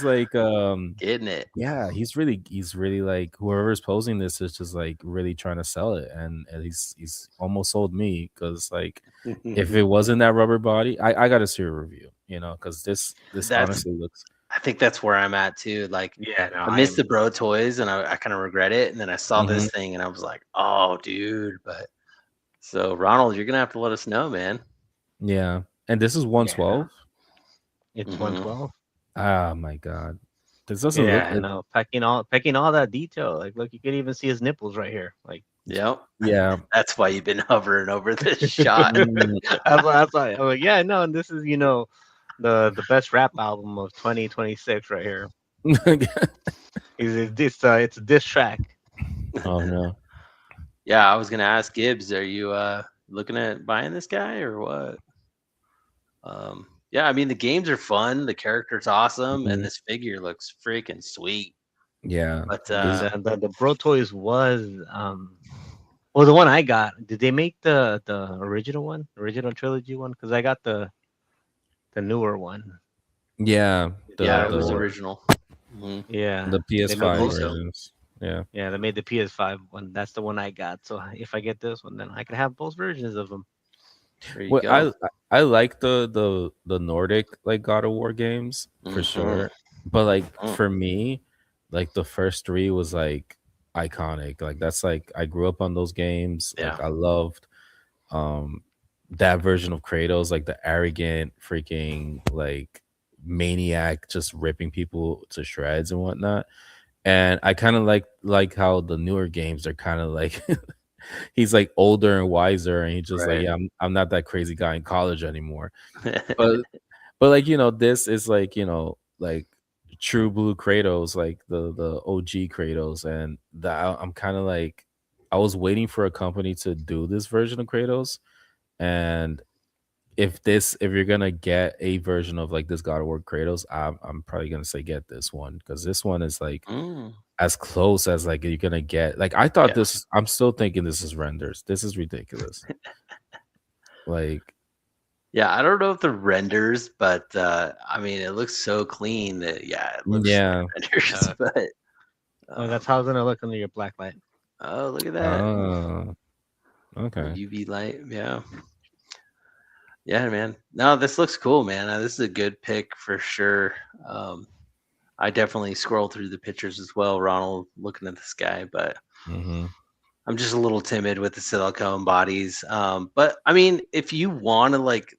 like Getting it. yeah, he's really like whoever's posing this is just like really trying to sell it, and he's almost sold me because like if it wasn't that rubber body, I got to see a review, you know, because this honestly looks. I think that's where I'm at too. Like, Yeah, no, I missed the bro toys, and I kind of regret it. And then I saw this thing, and I was like, oh, dude. But so Ronald, you're gonna have to let us know, man. Yeah, and this is 112. It's 112. Oh my god, this doesn't Yeah, look. I know. Packing all that detail. Like, look, you can even see his nipples right here. Like, Yep. Yeah, That's why you've been hovering over this shot. that's why I'm like, yeah, no, and this is, you know, the best rap album of 2026 right here. It's a diss track. Oh no. Yeah, I was gonna ask Gibbs, are you looking at buying this guy or what? Yeah, I mean the games are fun, the character's awesome, and this figure looks freaking sweet. Yeah, But The Bro Toys was well, the one I got. Did they make the original one, original trilogy one? Because I got the newer one. yeah, it was original. Yeah, the PS5 versions. Yeah, yeah, they made the PS5 one. That's the one I got. So if I get this one, then I can have both versions of them. There you well, go. I like the Nordic like God of War games for sure, but like for me, like the first three was like iconic. Like that's like I grew up on those games. Yeah. Like I loved that version of Kratos, like the arrogant freaking like maniac just ripping people to shreds and whatnot. And I kind of like how the newer games are kind of like he's like older and wiser, and he's just like, yeah, I'm not that crazy guy in college anymore. But like, you know, this is like, you know, like true blue Kratos, like the OG Kratos, and that I'm kind of like I was waiting for a company to do this version of Kratos, and if you're gonna get a version of like this God of War Kratos, I'm probably gonna say get this one because this one is like as close as like you're gonna get. Like I thought this, I'm still thinking this is renders. This is ridiculous. Like, yeah, I don't know if the renders, but I mean it looks so clean that it looks like renders. But that's how it's gonna look under your black light. Oh, look at that! Oh, okay. UV light, yeah, man. No, this looks cool, man. This is a good pick for sure. I definitely scroll through the pictures as well, Ronald, looking at this guy, but I'm just a little timid with the silicone bodies. But I mean, if you want to like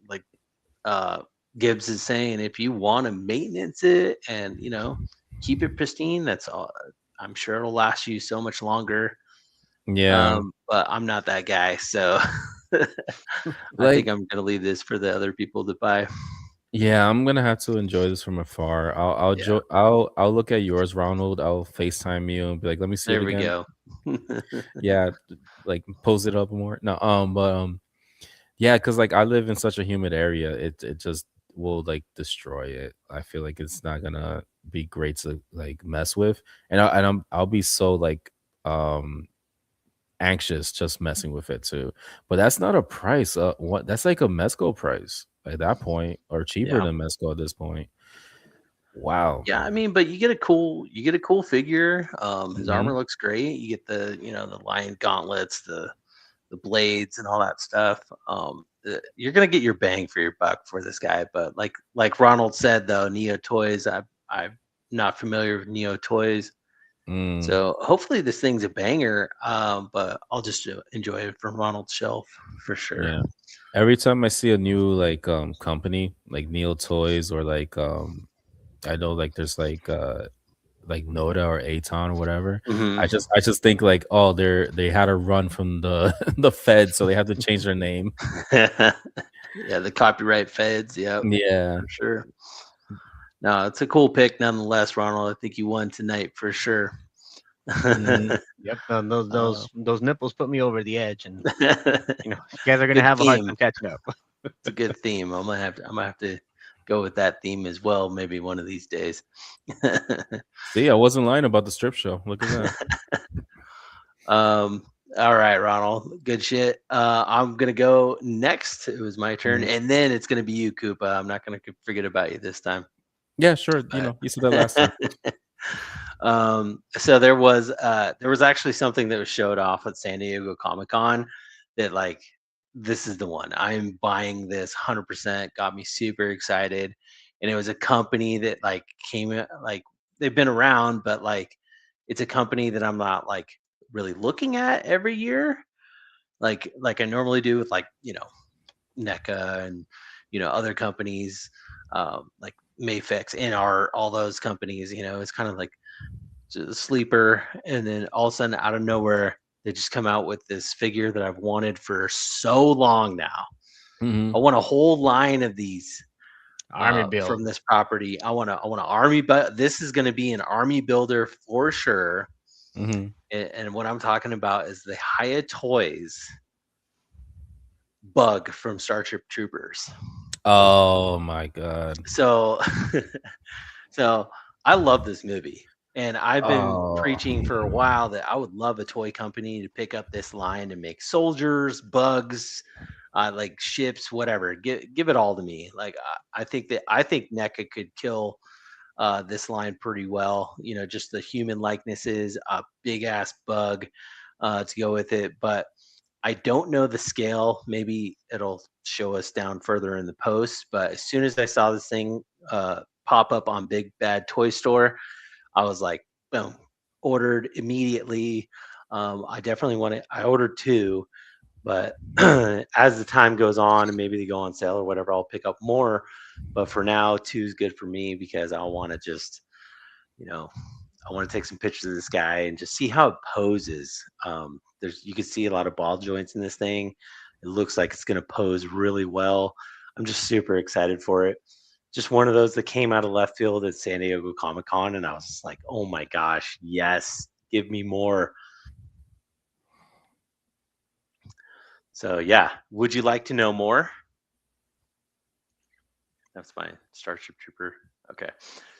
Gibbs is saying, if you want to maintenance it and, you know, keep it pristine, that's all. I'm sure it'll last you so much longer. Yeah. But I'm not that guy, so I think I'm gonna leave this for the other people to buy. Yeah, I'm gonna have to enjoy this from afar. I'll look at yours, Ronald. I'll FaceTime you and be like, let me see it again. There we go. Yeah, like pose it up more. No, but yeah, because like I live in such a humid area, it just will like destroy it. I feel like it's not gonna be great to like mess with, and I'll be so like anxious just messing with it too. But that's not a price. What that's like a Mezco price at that point, or cheaper than Mezco at this point. Wow. Yeah, I mean, but you get a cool figure. His armor looks great. You get the, you know, the lion gauntlets, the blades and all that stuff. You're gonna get your bang for your buck for this guy. But like Ronald said though, Neo Toys, I'm not familiar with Neo Toys. So hopefully this thing's a banger, but I'll just enjoy it from Ronald's shelf for sure. Yeah. Every time I see a new like company like Neo Toys or like I know like there's like Noda or Aton or whatever. I just think like, oh, they had a run from the the feds, so they have to change their name. Yeah, the copyright feds. Yeah, for sure. No, it's a cool pick nonetheless, Ronald. I think you won tonight for sure. Yep, those nipples put me over the edge, and you know, you guys are gonna have a hard time catching up. It's a good theme. I'm gonna have to go with that theme as well, maybe one of these days. See, I wasn't lying about the strip show. Look at that. All right, Ronald. Good shit. I'm gonna go next. It was my turn, and then it's gonna be you, Koopa. I'm not gonna forget about you this time. Yeah, sure. You said that last time. So there was actually something that was showed off at San Diego Comic-Con that like this is the one. I'm buying this 100%, got me super excited. And it was a company that like like they've been around, but like it's a company that I'm not like really looking at every year. Like I normally do with like, NECA and other companies like Mayfix, NR, all those companies, it's kind of like a sleeper, and then all of a sudden out of nowhere they just come out with this figure that I've wanted for so long now. I want a whole line of these Army build from this property. I want an army, but this is going to be an army builder for sure. And what I'm talking about is the Hiya Toys Bug from Starship Troopers. Oh my god. So so I love this movie. And I've been preaching for a while that I would love a toy company to pick up this line and make soldiers, bugs, like ships, whatever. Give it all to me. Like I think NECA could kill this line pretty well. Just the human likenesses, a big ass bug to go with it. But I don't know the scale. Maybe it'll show us down further in the post. But as soon as I saw this thing pop up on Big Bad Toy Store, I was like, boom, ordered immediately. I definitely want it. I ordered 2, but as the time goes on and maybe they go on sale or whatever, I'll pick up more. But for now, 2 is good for me because I want to just, I want to take some pictures of this guy and just see how it poses. You can see a lot of ball joints in this thing. It looks like it's going to pose really well. I'm just super excited for it. Just one of those that came out of left field at San Diego Comic-Con, and I was just like, oh my gosh, yes, give me more. So yeah, would you like to know more? That's fine. Starship Trooper. Okay.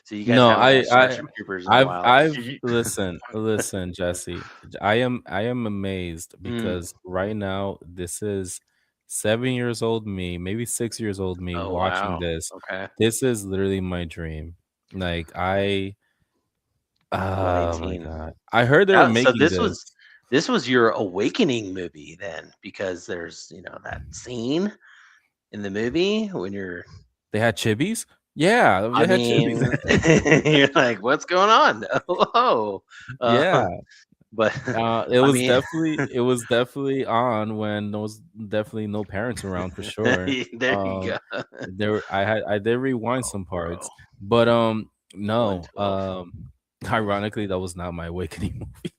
So you guys haven't had Starship Troopers in a while. I've listen, Jesse. I am amazed because right now this is 7 years old me, maybe 6 years old me watching this. Okay. This is literally my dream. Like oh my god. I heard they were making this was your awakening movie then, because there's, that scene in the movie when they had chibis? Yeah, they had chibis. You're like, what's going on? Oh, yeah. But it was definitely on when there was definitely no parents around for sure. There you go. I did rewind some parts, but no. Ironically, that was not my awakening movie.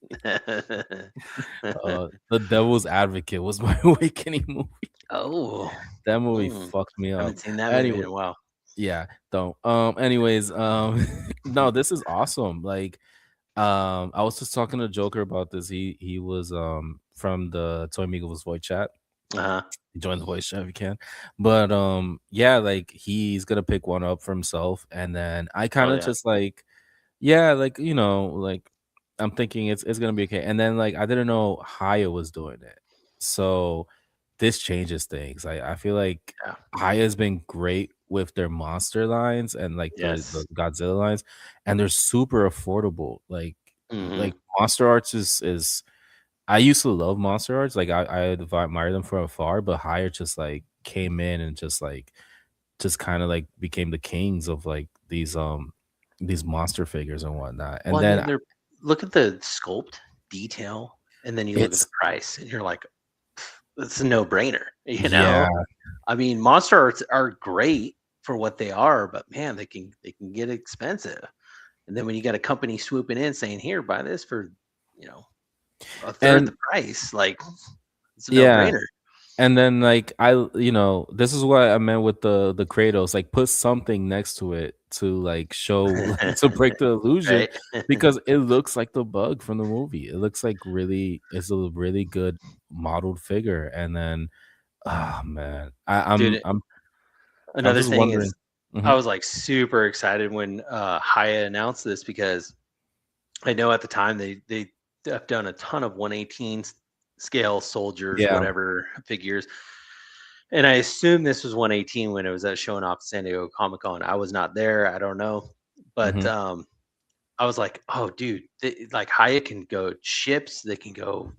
The Devil's Advocate was my awakening movie. Oh, that movie fucked me up. I haven't seen that movie in a while. Yeah, don't. Anyways, no, this is awesome. Like, I was just talking to Joker about this. He was from the Toy Amigos voice chat. Join the voice chat if you can. But yeah, like he's gonna pick one up for himself, and then I kind of just like, yeah, like like I'm thinking it's gonna be okay. And then like I didn't know Hiya was doing it, so this changes things. I feel like Hiya's been great with their monster lines and like the Godzilla lines, and they're super affordable. Like Monster Arts is I used to love Monster Arts. Like I admire them from afar, but Hiya just like came in and just kind of like became the kings of like these monster figures and whatnot. And then look at the sculpt detail, and then you look at the price, and you're like, it's a no-brainer. Yeah. I mean, Monster Arts are great for what they are, but man, they can get expensive. And then when you got a company swooping in saying, "Here, buy this for a third the price," like it's a no-brainer. And then like this is what I meant with the Kratos, like put something next to it to like show to break the illusion, because it looks like the bug from the movie. It looks like it's a really good modeled figure. And then man, I'm another thing wondering. Is I was like super excited when Hiya announced this, because I know at the time they have done a ton of 118s scale soldiers, whatever figures. And I assume this was 118 when it was showing off San Diego Comic-Con. I was not there. I don't know. But I was like, oh, dude, like Haya can go ships. They can go,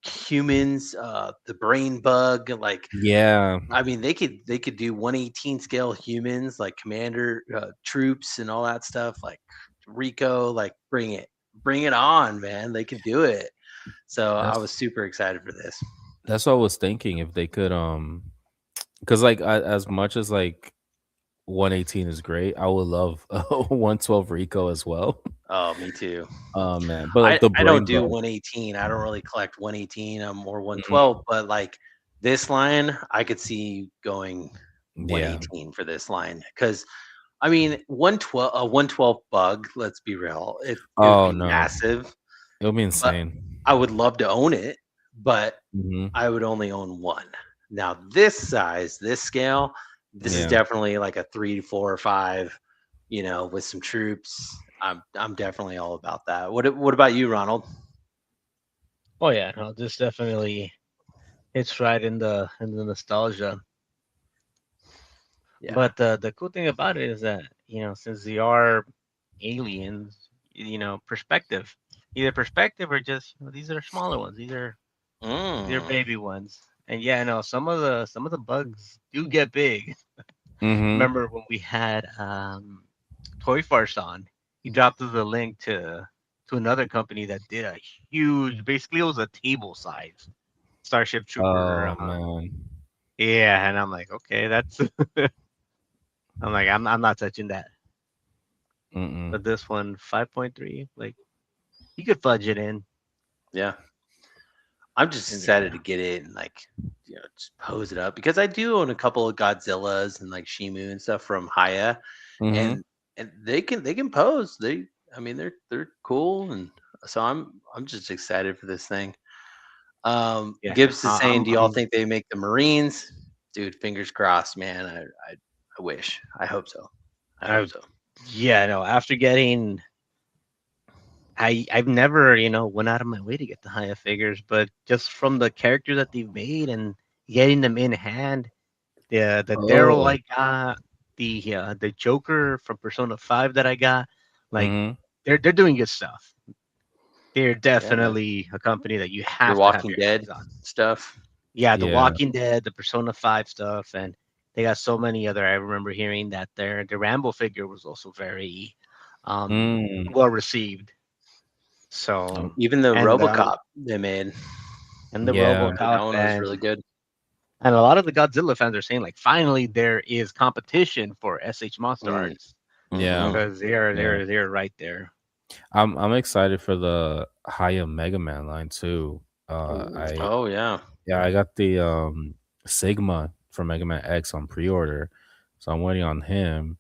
humans, the brain bug. Like, I mean, they could do 118 scale humans, like commander troops and all that stuff. Like Rico, like bring it on, man. They can do it. So I was super excited for this. That's what I was thinking. If they could, because like as much as like 118 is great, I would love 112 Rico as well. Oh, me too. Oh man, but like I don't do 118. I don't really collect 118. I'm more 112. But like this line, I could see going 118 for this line because I mean 112 bug. Let's be real. It would be massive. It'll be insane. I would love to own it, but I would only own one. Now this size, this scale, this is definitely like a 3, 4, or 5. With some troops. I'm definitely all about that. What about you, Ronald? Oh yeah, no, this definitely hits right in the nostalgia. Yeah. But the cool thing about it is that since they are aliens, perspective, either perspective or just these are smaller ones. These are baby ones. And some of the bugs do get big. Remember when we had Toy Farce on? He dropped us a link to another company that did a huge, basically it was a table size Starship Trooper. Man. Yeah, and I'm like, okay, that's. I'm like, I'm not touching that. But this one, 5.3, like, you could fudge it in. Yeah, I'm just excited to get it and like, just pose it up because I do own a couple of Godzillas and like Shimu and stuff from Haya, and they can pose. They're cool, and so I'm just excited for this thing. Gibbs is saying, do y'all think they make the Marines? Dude, fingers crossed, man. I wish. I hope so. I hope so. Yeah, no. After getting, I've never went out of my way to get the Haya figures, but just from the characters that they've made and getting them in hand, the Daryl I got, the Joker from Persona 5 that I got, like they're doing good stuff. They're definitely a company that you have to Walking have your Dead stuff. Yeah, the Walking Dead, the Persona 5 stuff, and they got so many other. I remember hearing that the Rambo figure was also very well received. So even the RoboCop they made, and the RoboCop that one was really good. And a lot of the Godzilla fans are saying, like, finally there is competition for SH Monster Arts. Yeah, because they're right there. I'm excited for the Haya Mega Man line too. I got the Sigma from Mega Man X on pre-order, so I'm waiting on him.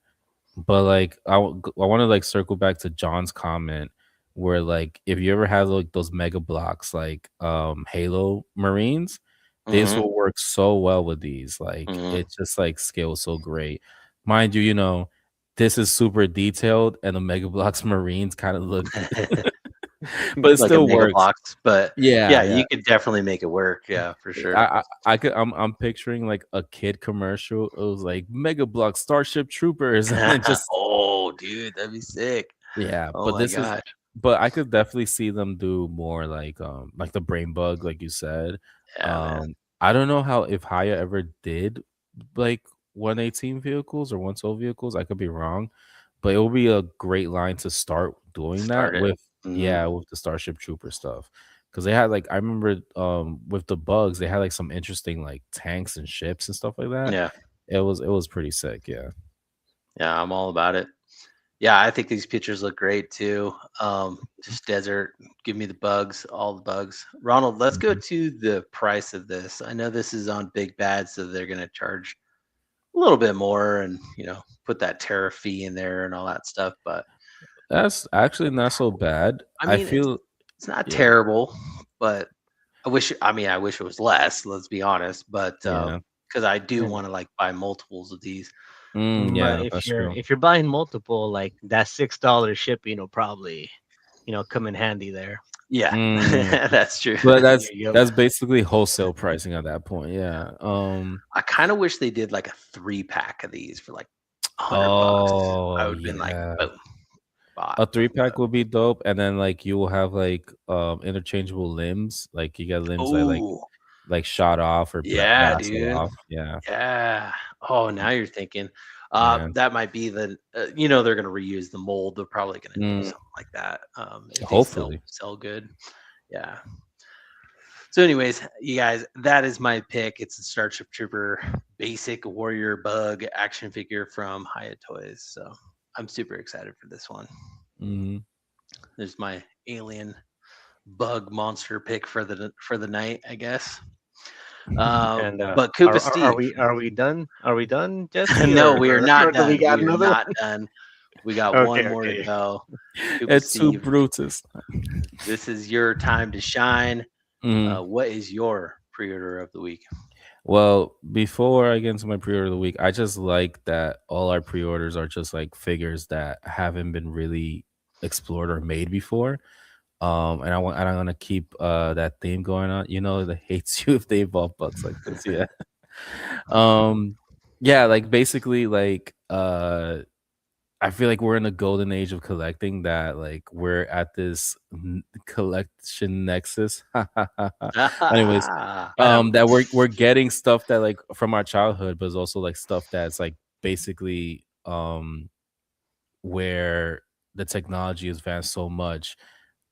But like, I want to like circle back to John's comment where like if you ever have like those Mega Blocks like Halo Marines, this will work so well with these. Like it's just like scales so great. Mind you, this is super detailed and the Mega Blocks Marines kind of look but it like still works. Blocks, but yeah, you could definitely make it work. Yeah, for sure. I'm picturing like a kid commercial. It was like Mega Blocks Starship Troopers and just oh dude, that'd be sick. Yeah, oh but this is but I could definitely see them do more like the brain bug, like you said. I don't know how if Haya ever did like 118 vehicles or 112 vehicles. I could be wrong, but it will be a great line to start doing that with with the Starship Trooper stuff. Because they had like I remember with the bugs, they had like some interesting like tanks and ships and stuff like that. Yeah. It was pretty sick, yeah. Yeah, I'm all about it. Yeah, I think these pictures look great too. Just desert, give me the bugs, all the bugs. Ronald, let's go to the price of this. I know this is on Big Bad, so they're gonna charge a little bit more and put that tariff fee in there and all that stuff, but that's actually not so bad. I feel it's not terrible, but I wish it was less, let's be honest, but because I do want to like buy multiples of these. But if you're buying multiple, like that $6 shipping will probably come in handy there. Yeah, Mm. that's true. But There you go. that's basically wholesale pricing at that point. Yeah. I kind of wish they did like a 3-pack of these for like $100. I Oh would have been like, yeah. boom, bought. A 3-pack But will be dope, and then like you will have like interchangeable limbs. Like you get limbs that oh, like shot off or yeah, blasted dude. off. Yeah. Yeah. Oh, now you're thinking. Yeah. That might be they're gonna reuse the mold. They're probably gonna do Mm, something like that. If they hopefully. sell good. Yeah. So, anyways, you guys, that is my pick. It's a Starship Trooper basic warrior bug action figure from Hyatt Toys. So I'm super excited for this one. Mhm. There's my alien bug monster pick for the night, I guess. And But Koopa are Steve. we done? Are we done, Jesse? No, we are not or do we done. got We are another not one? done. We got one Okay, more to okay. go. Koopa It's too Steve, Brutus. this is your time to shine. Mhm. What is your pre-order of the week? Well, before I get into my pre-order of the week, I just like that all our pre-orders are just like figures that haven't been really explored or made before. And I want to keep that theme going on. You know, that hates you if they evolve bugs like this. Yeah. um, yeah, like basically like I feel like we're in a golden age of collecting that like we're at this collection nexus. Anyways, that we're getting stuff that like from our childhood, but it's also like stuff that's like basically where the technology has advanced so much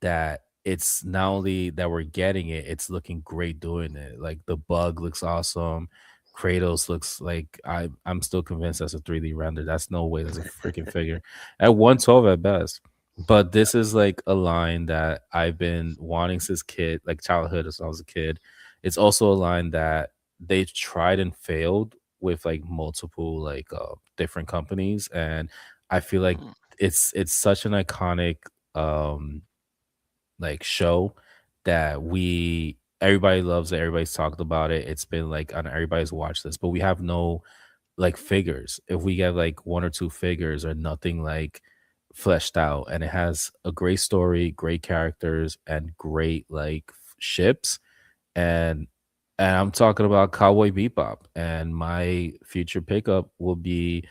that it's not only that we're getting it, it's looking great doing it. Like the bug looks awesome. Kratos looks like I'm still convinced that's a 3D render. That's no way that's a freaking figure. At 112 at best. But this is like a line that I've been wanting since like childhood as I was a kid. It's also a line that they tried and failed with like multiple like different companies. And I feel like it's such an iconic like show that everybody loves it, everybody's talked about it. It's been like on everybody's watch list, but we have no like figures. If we get like one or two figures or nothing like fleshed out, and it has a great story, great characters, and great like ships, and I'm talking about Cowboy Bebop, and my future pickup will be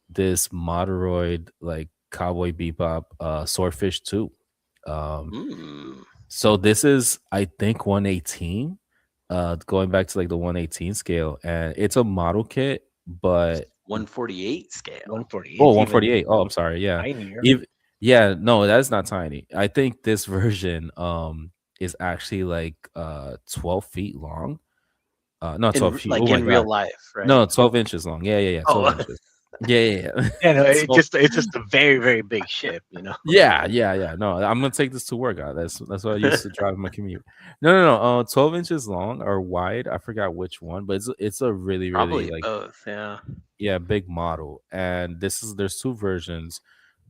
this Moderoid like Cowboy Bebop Swordfish 2. So this is I think 118, going back to like the 118 scale, and it's a model kit, but 148 scale. 148. 148. Oh, I'm sorry. Yeah. Tinier. Yeah, no, that's not tiny. I think this version is actually like 12 feet long. No, 12 feet. Like Oh my in real god. life, right? No, 12 inches long. Yeah, 12 Oh, inches. Yeah. Yeah, no, So- it's just a very, very big ship, you know. yeah. No, I'm gonna take this to work. That's what I used to drive my commute. No. 12 inches long or wide. I forgot which one, but it's a really, really probably like both. Yeah. big model. And there's two versions.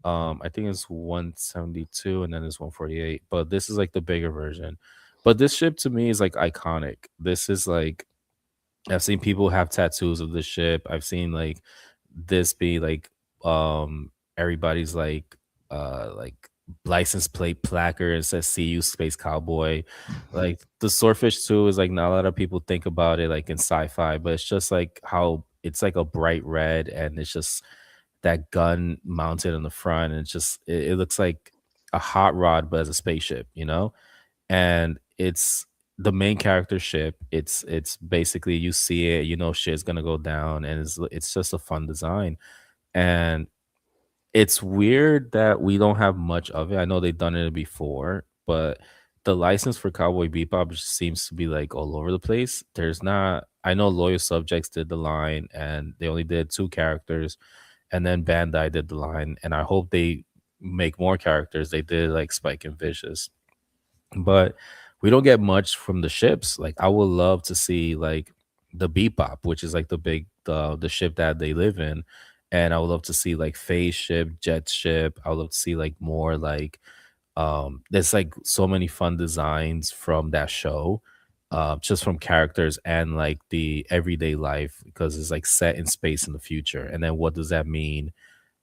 I think it's 172 and then it's 148, but this is like the bigger version. But this ship to me is like iconic. This is like I've seen people have tattoos of this ship. I've seen like this be like everybody's like license plate placard and says "See you, Space Cowboy." Like the Swordfish 2 is like not a lot of people think about it like in sci-fi, but it's just like how it's like a bright red and it's just that gun mounted on the front, and it looks like a hot rod but as a spaceship, you know? And it's the main character ship. It's basically you see it, you know shit's gonna go down, and it's just a fun design. And it's weird that we don't have much of it. I know they've done it before, but the license for Cowboy Bebop just seems to be like all over the place. There's not. I know Loyal Subjects did the line, and they only did 2 characters, and then Bandai did the line, and I hope they make more characters. They did like Spike and Vicious, but we don't get much from the ships. Like I would love to see like the Bebop, which is like the ship that they live in, and I would love to see like Phase ship, Jet ship. I would love to see like more like there's like so many fun designs from that show, just from characters and like the everyday life, because it's like set in space in the future. And then what does that mean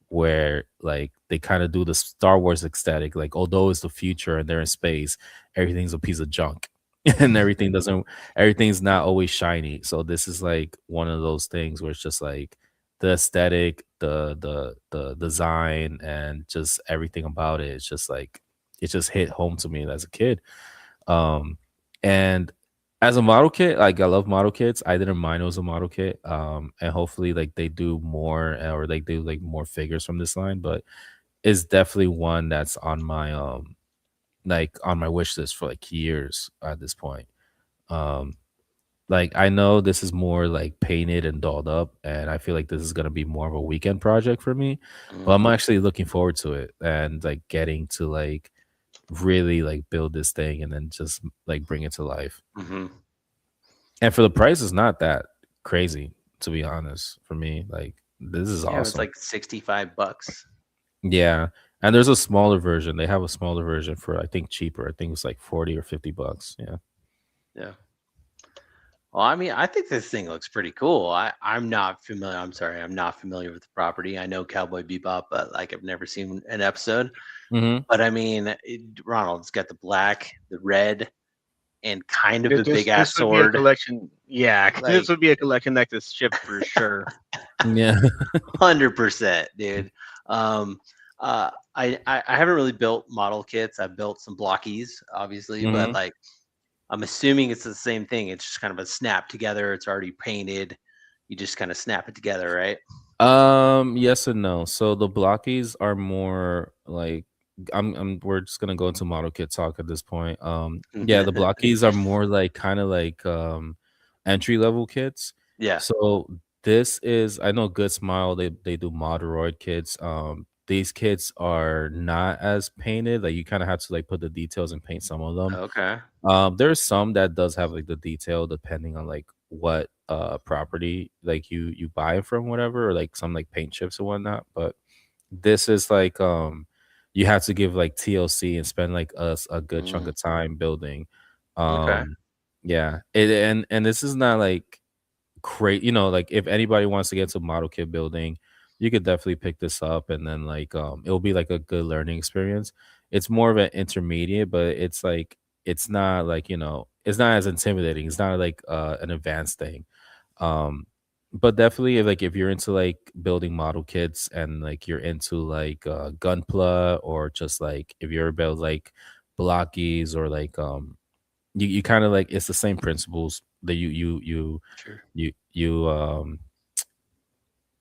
where like they kind of do the Star Wars aesthetic, like although it's the future and they're in space, everything's a piece of junk. And everything's not always shiny. So this is like one of those things where it's just like the aesthetic, the design, and just everything about it. It's just like it just hit home to me as a kid. And as a model kit, like I love model kits. I didn't mind it was a model kit. And hopefully like they do more or like they do like more figures from this line, but it's definitely one that's on my wish list for like years at this point. Like I know this is more like painted and dolled up, and I feel like this is gonna be more of a weekend project for me. But I'm actually looking forward to it and like getting to like really like build this thing and then just like bring it to life. And for the price, it's not that crazy, to be honest. For me, like this is awesome. It's like $65. Yeah, and there's a smaller version. They have a smaller version for I think cheaper. I think it's like $40 or $50. Yeah. Yeah. Well, I mean, I think this thing looks pretty cool. I'm not familiar. I'm sorry, I'm not familiar with the property. I know Cowboy Bebop, but like I've never seen an episode. But I mean, Ronald's got the black, the red, and kind of the big ass sword. Collection, yeah. Like, this would be a collection that could ship for sure. Yeah, 100%, dude. I haven't really built model kits. I've built some blockies, obviously, but like I'm assuming it's the same thing. It's just kind of a snap together. It's already painted. You just kind of snap it together, right? Yes and no. So the blockies are more like we're just gonna go into model kit talk at this point. Yeah, the blockies are more like kind of like entry level kits. Yeah. So this is I know Good Smile, they do Moderoid kits. These kits are not as painted. Like you kind of have to like put the details and paint some of them. Okay. There's some that does have like the detail depending on like what property like you buy it from, whatever, or like some like paint chips and whatnot. But this is like you have to give like TLC and spend like a good chunk of time building. Okay. Yeah. And this is not like great, you know, like if anybody wants to get to model kit building, you could definitely pick this up, and then like it'll be like a good learning experience. It's more of an intermediate, but it's like it's not like, you know, it's not as intimidating. It's not like an advanced thing. But definitely if you're into like building model kits and like you're into like Gunpla, or just like if you're about like blockies, or like you kind of like it's the same principles that you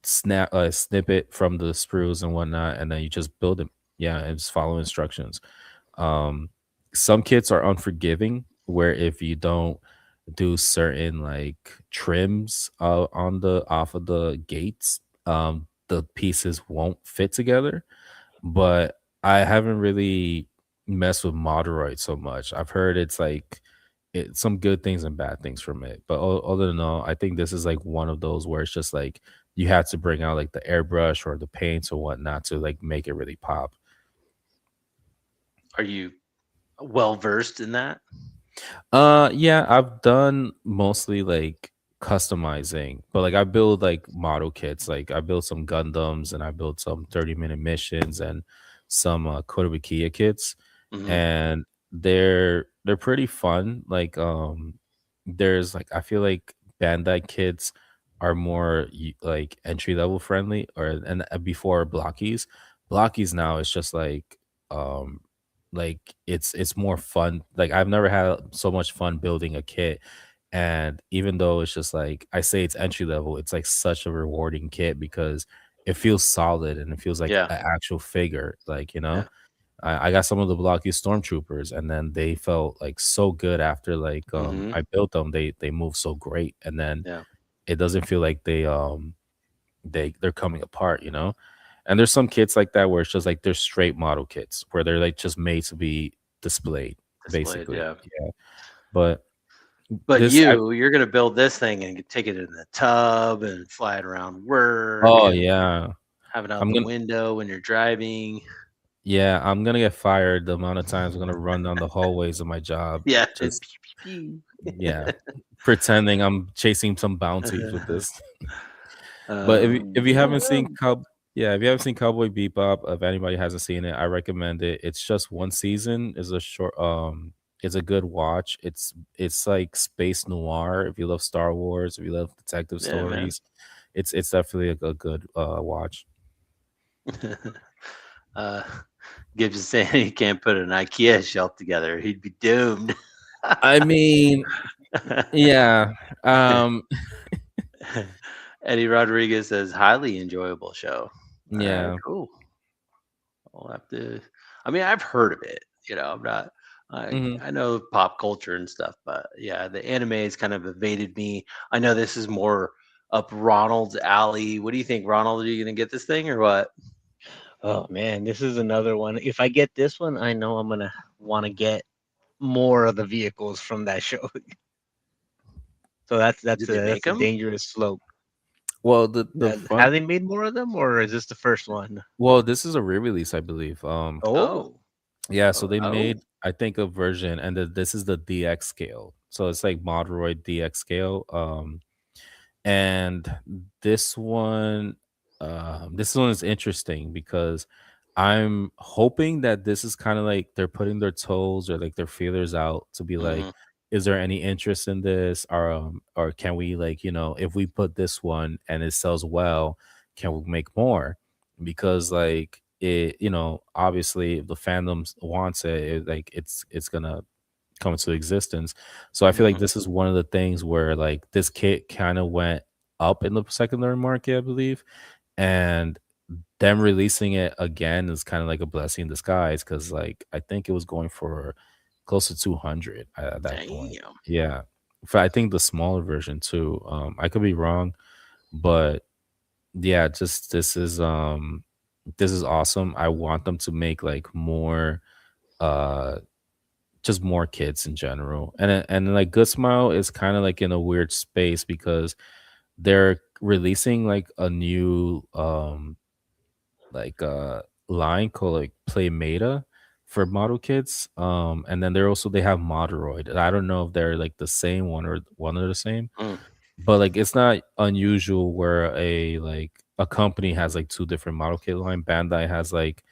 snip it from the sprues and whatnot, and then you just build it. Yeah, and just follow instructions. Some kits are unforgiving, where if you don't do certain like trims off of the gates, the pieces won't fit together. But I haven't really messed with Moderoid so much. I've heard it's like some good things and bad things from it, but other than all, I think this is like one of those where it's just like you have to bring out like the airbrush or the paints or whatnot to like make it really pop. Are you well versed in that? Yeah, I've done mostly like customizing, but like I build like model kits. Like I built some Gundams, and I built some 30-minute missions, and some Kotobukiya kits. And they're pretty fun. Like there's like I feel like Bandai kits are more like entry level friendly, and before blockies now it's just like it's more fun. Like I've never had so much fun building a kit, and even though it's just like I say it's entry level, it's like such a rewarding kit because it feels solid and it feels like an actual figure. Like, you know, I got some of the blocky stormtroopers, and then they felt like so good after like I built them. They move so great, and then it doesn't feel like they're coming apart, you know. And there's some kits like that where it's just like they're straight model kits where they're like just made to be displayed basically. Yeah. But you're gonna build this thing and take it in the tub and fly it around work. Oh yeah, have it out the window when you're driving. Yeah, I'm gonna get fired the amount of times I'm gonna run down the hallways of my job. Yeah, just yeah, pretending I'm chasing some bounties with this. But if you haven't seen Yeah, if you haven't seen Cowboy Bebop, if anybody hasn't seen it, I recommend it. It's just one season. It's a short it's a good watch. It's like space noir. If you love Star Wars, if you love detective Yeah, man. stories, it's definitely a good watch. Gibbs is saying he can't put an IKEA shelf together. He'd be doomed. I mean, yeah. Eddie Rodriguez says highly enjoyable show. All right, Yeah. cool. I'll have to. I mean, I've heard of it. I'm not. Mhm. I know pop culture and stuff, but yeah, the anime has kind of evaded me. I know this is more up Ronald's alley. What do you think, Ronald? Are you gonna get this thing or what? Oh man, this is another one. If I get this one, I know I'm gonna want to get more of the vehicles from that show. So Did they make that's a them? dangerous slope. Well, the Have fun. they made more of them, or is this the first one? Well, this is a re-release, I believe. Oh, Yeah, so Oh, they oh, made, I think, a version, and this is the DX scale. So it's like Modroid DX scale. And this one, this one is interesting because I'm hoping that this is kind of like they're putting their toes or like their feelers out to be like, hmm is there any interest in this, or can we, like, if we put this one and it sells well, can we make more? Because like it, obviously if the fandom wants it, like it's gonna come into existence. So I feel like hmm this is one of the things where like this kit kind of went up in the secondary market, I believe, and them releasing it again is kind of like a blessing in disguise because like I think it was going for close to 200 at that point. Damn. Yeah, I think the smaller version too. I could be wrong, but yeah, just this is awesome. I want them to make like more uh just more kids in general. And like Good Smile is kind of like in a weird space because they're releasing like a new like line called like Play Meta for model kits. And then they have Moderoid. And I don't know if they're like the same one or one of the same, Mm. but like it's not unusual where a company has like two different model kit line. Bandai has like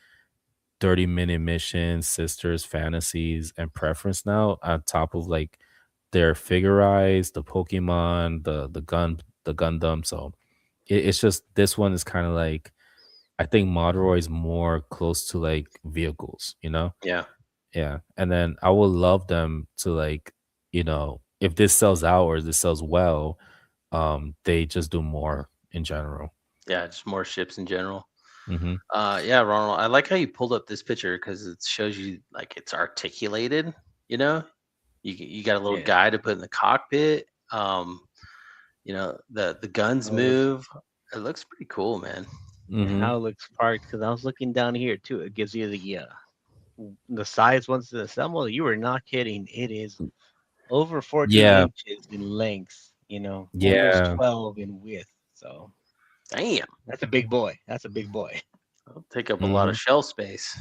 30-minute missions, sisters, fantasies, and preference now on top of like their figurized, the Pokemon, the Gundam. So it's just this one is kind of like I think Moderoy is more close to like vehicles, Yeah. Yeah. And then I would love them to like, if this sells out or this sells well, they just do more in general. Yeah. Just more ships in general. Hmm. Yeah, Ronald. I like how you pulled up this picture because it shows you like it's articulated. You know, you got a little yeah. guy to put in the cockpit. The guns Oh, it looks, move. It looks pretty cool, man. and Hmm. how it looks parked. Because I was looking down here too. It gives you the size once it's assembled. You are not kidding. It is over 14 Yeah. inches in length. Almost Yeah. 12 in width. So Damn, that's a big boy. That's a big boy. that'll take up a lot of Mhm. shelf space.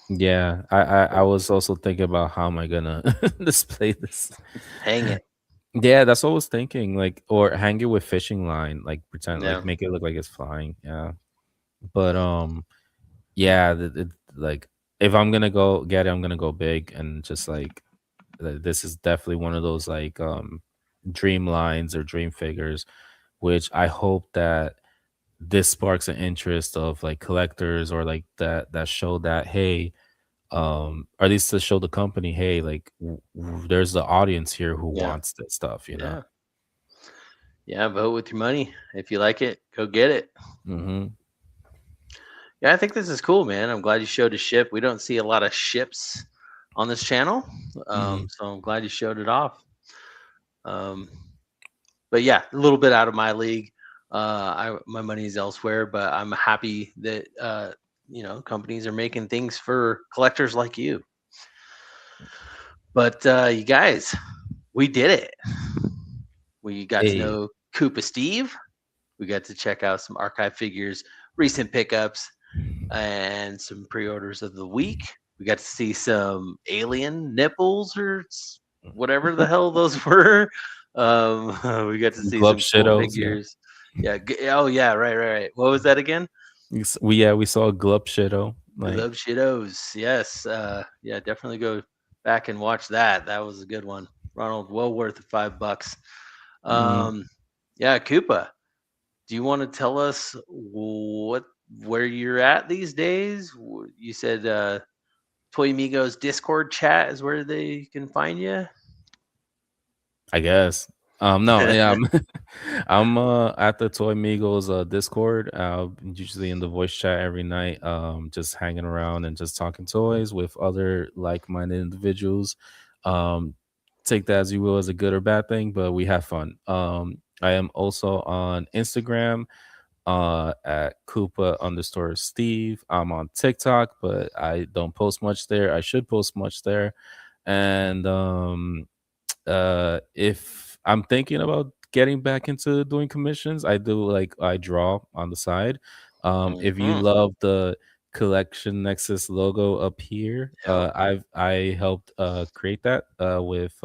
Yeah, I was also thinking about how am I gonna display this. Hang it. Yeah, that's what I was thinking. Like, or hang it with fishing line, like pretend, Yeah. like make it look like it's flying. Yeah, but yeah, like if I'm gonna go get it, I'm gonna go big and just like this is definitely one of those like dream lines or dream figures, which I hope that this sparks an interest of like collectors or like that show that hey or at least to show the company hey like there's the audience here who Yeah. wants this stuff. Yeah. Yeah. Vote with your money. If you like it, go get it. Hmm. Yeah, I think this is cool, man. I'm glad you showed a ship. We don't see a lot of ships on this channel, Mhm. so I'm glad you showed it off. But yeah, a little bit out of my league. My money is elsewhere, but I'm happy that companies are making things for collectors like you. But you guys, we did it. We got to Hey. know Koopa Steve. We got to check out some archive figures, recent pickups, and some pre-orders of the week. We got to see some alien nipples or whatever the hell those were. We got to see Club some cool shitos, yeah. figures. Yeah. Oh yeah. Right. What was that again? We saw Glup Shido. Love Shitos. Yes. Yeah, definitely go back and watch that. That was a good one. Ronald, well worth the $5. Yeah, Koopa. Do you want to tell us where you're at these days? You said Toy Amigos Discord chat is where they can find you. I guess. No, yeah, I'm at the Toy Migos Discord. Usually in the voice chat every night, just hanging around and just talking toys with other like-minded individuals. Take that as you will, as a good or bad thing, but we have fun. I am also on Instagram at Koopa_Steve. I'm on TikTok, but I don't post much there. I should post much there. And if I'm thinking about getting back into doing commissions, I draw on the side. If you love the collection Nexus logo up here, I helped create that with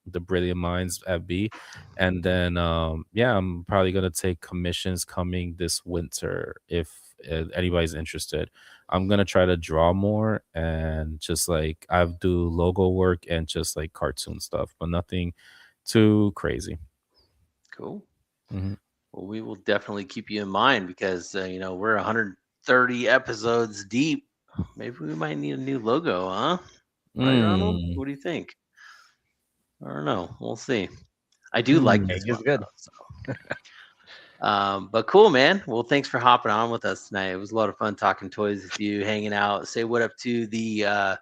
the brilliant minds at B. And then I'm probably gonna take commissions coming this winter if anybody's interested. I'm gonna try to draw more and just like I do logo work and just like cartoon stuff, but nothing too crazy. Cool. Mm-hmm. Well, we will definitely keep you in mind because we're 130 episodes deep. Maybe we might need a new logo, huh? Right, Ronald? What do you think? I don't know. We'll see. I do like this one. Good. Though, so. But cool, man. Well, thanks for hopping on with us tonight. It was a lot of fun talking toys with you, hanging out. Say what up to the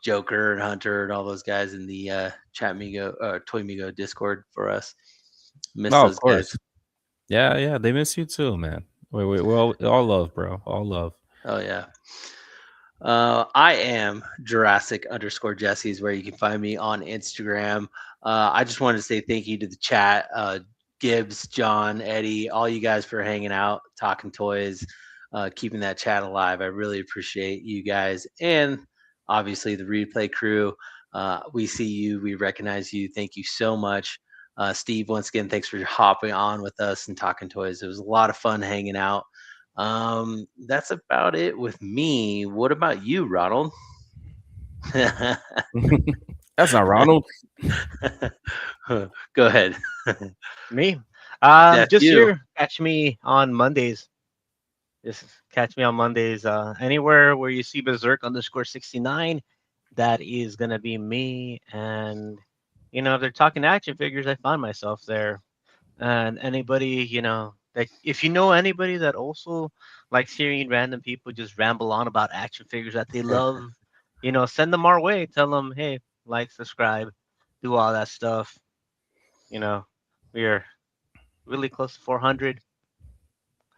Joker and Hunter and all those guys in the Toy Migo Discord for us. Miss those of course. guys. Yeah, they miss you too, man. We're all love, bro. All love. Oh yeah. I am Jurassic_Jesse is where you can find me on Instagram. I just wanted to say thank you to the chat, Gibbs, John, Eddie, all you guys for hanging out, talking toys, keeping that chat alive. I really appreciate you guys, and obviously the replay crew. We see you, we recognize you. Thank you so much. Steve, once again, thanks for hopping on with us and talking toys. It was a lot of fun hanging out. That's about it with me. What about you, Ronald? That's not Ronald. Go ahead. Me? That's just you. here. Catch me on Mondays. Just catch me on Mondays. Anywhere where you see Berserk_69, that is gonna be me. And if they're talking action figures, I find myself there. And anybody, that if you know anybody that also likes hearing random people just ramble on about action figures that they love, send them our way. Tell them, hey, like, subscribe, do all that stuff. We are really close to 400.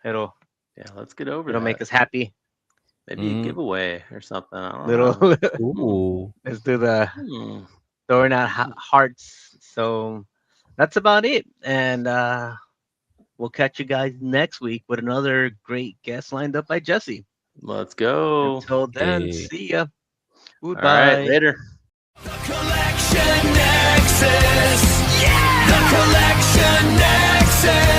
Let's get over. It'll make us happy. Maybe a giveaway or something. I don't know. Ooh. Let's do the throwing out hearts. So that's about it. And we'll catch you guys next week with another great guest lined up by Jesse. Let's go. Until then, see ya. Goodbye. All right, later. The Collection Nexus. Yeah! The Collection Nexus.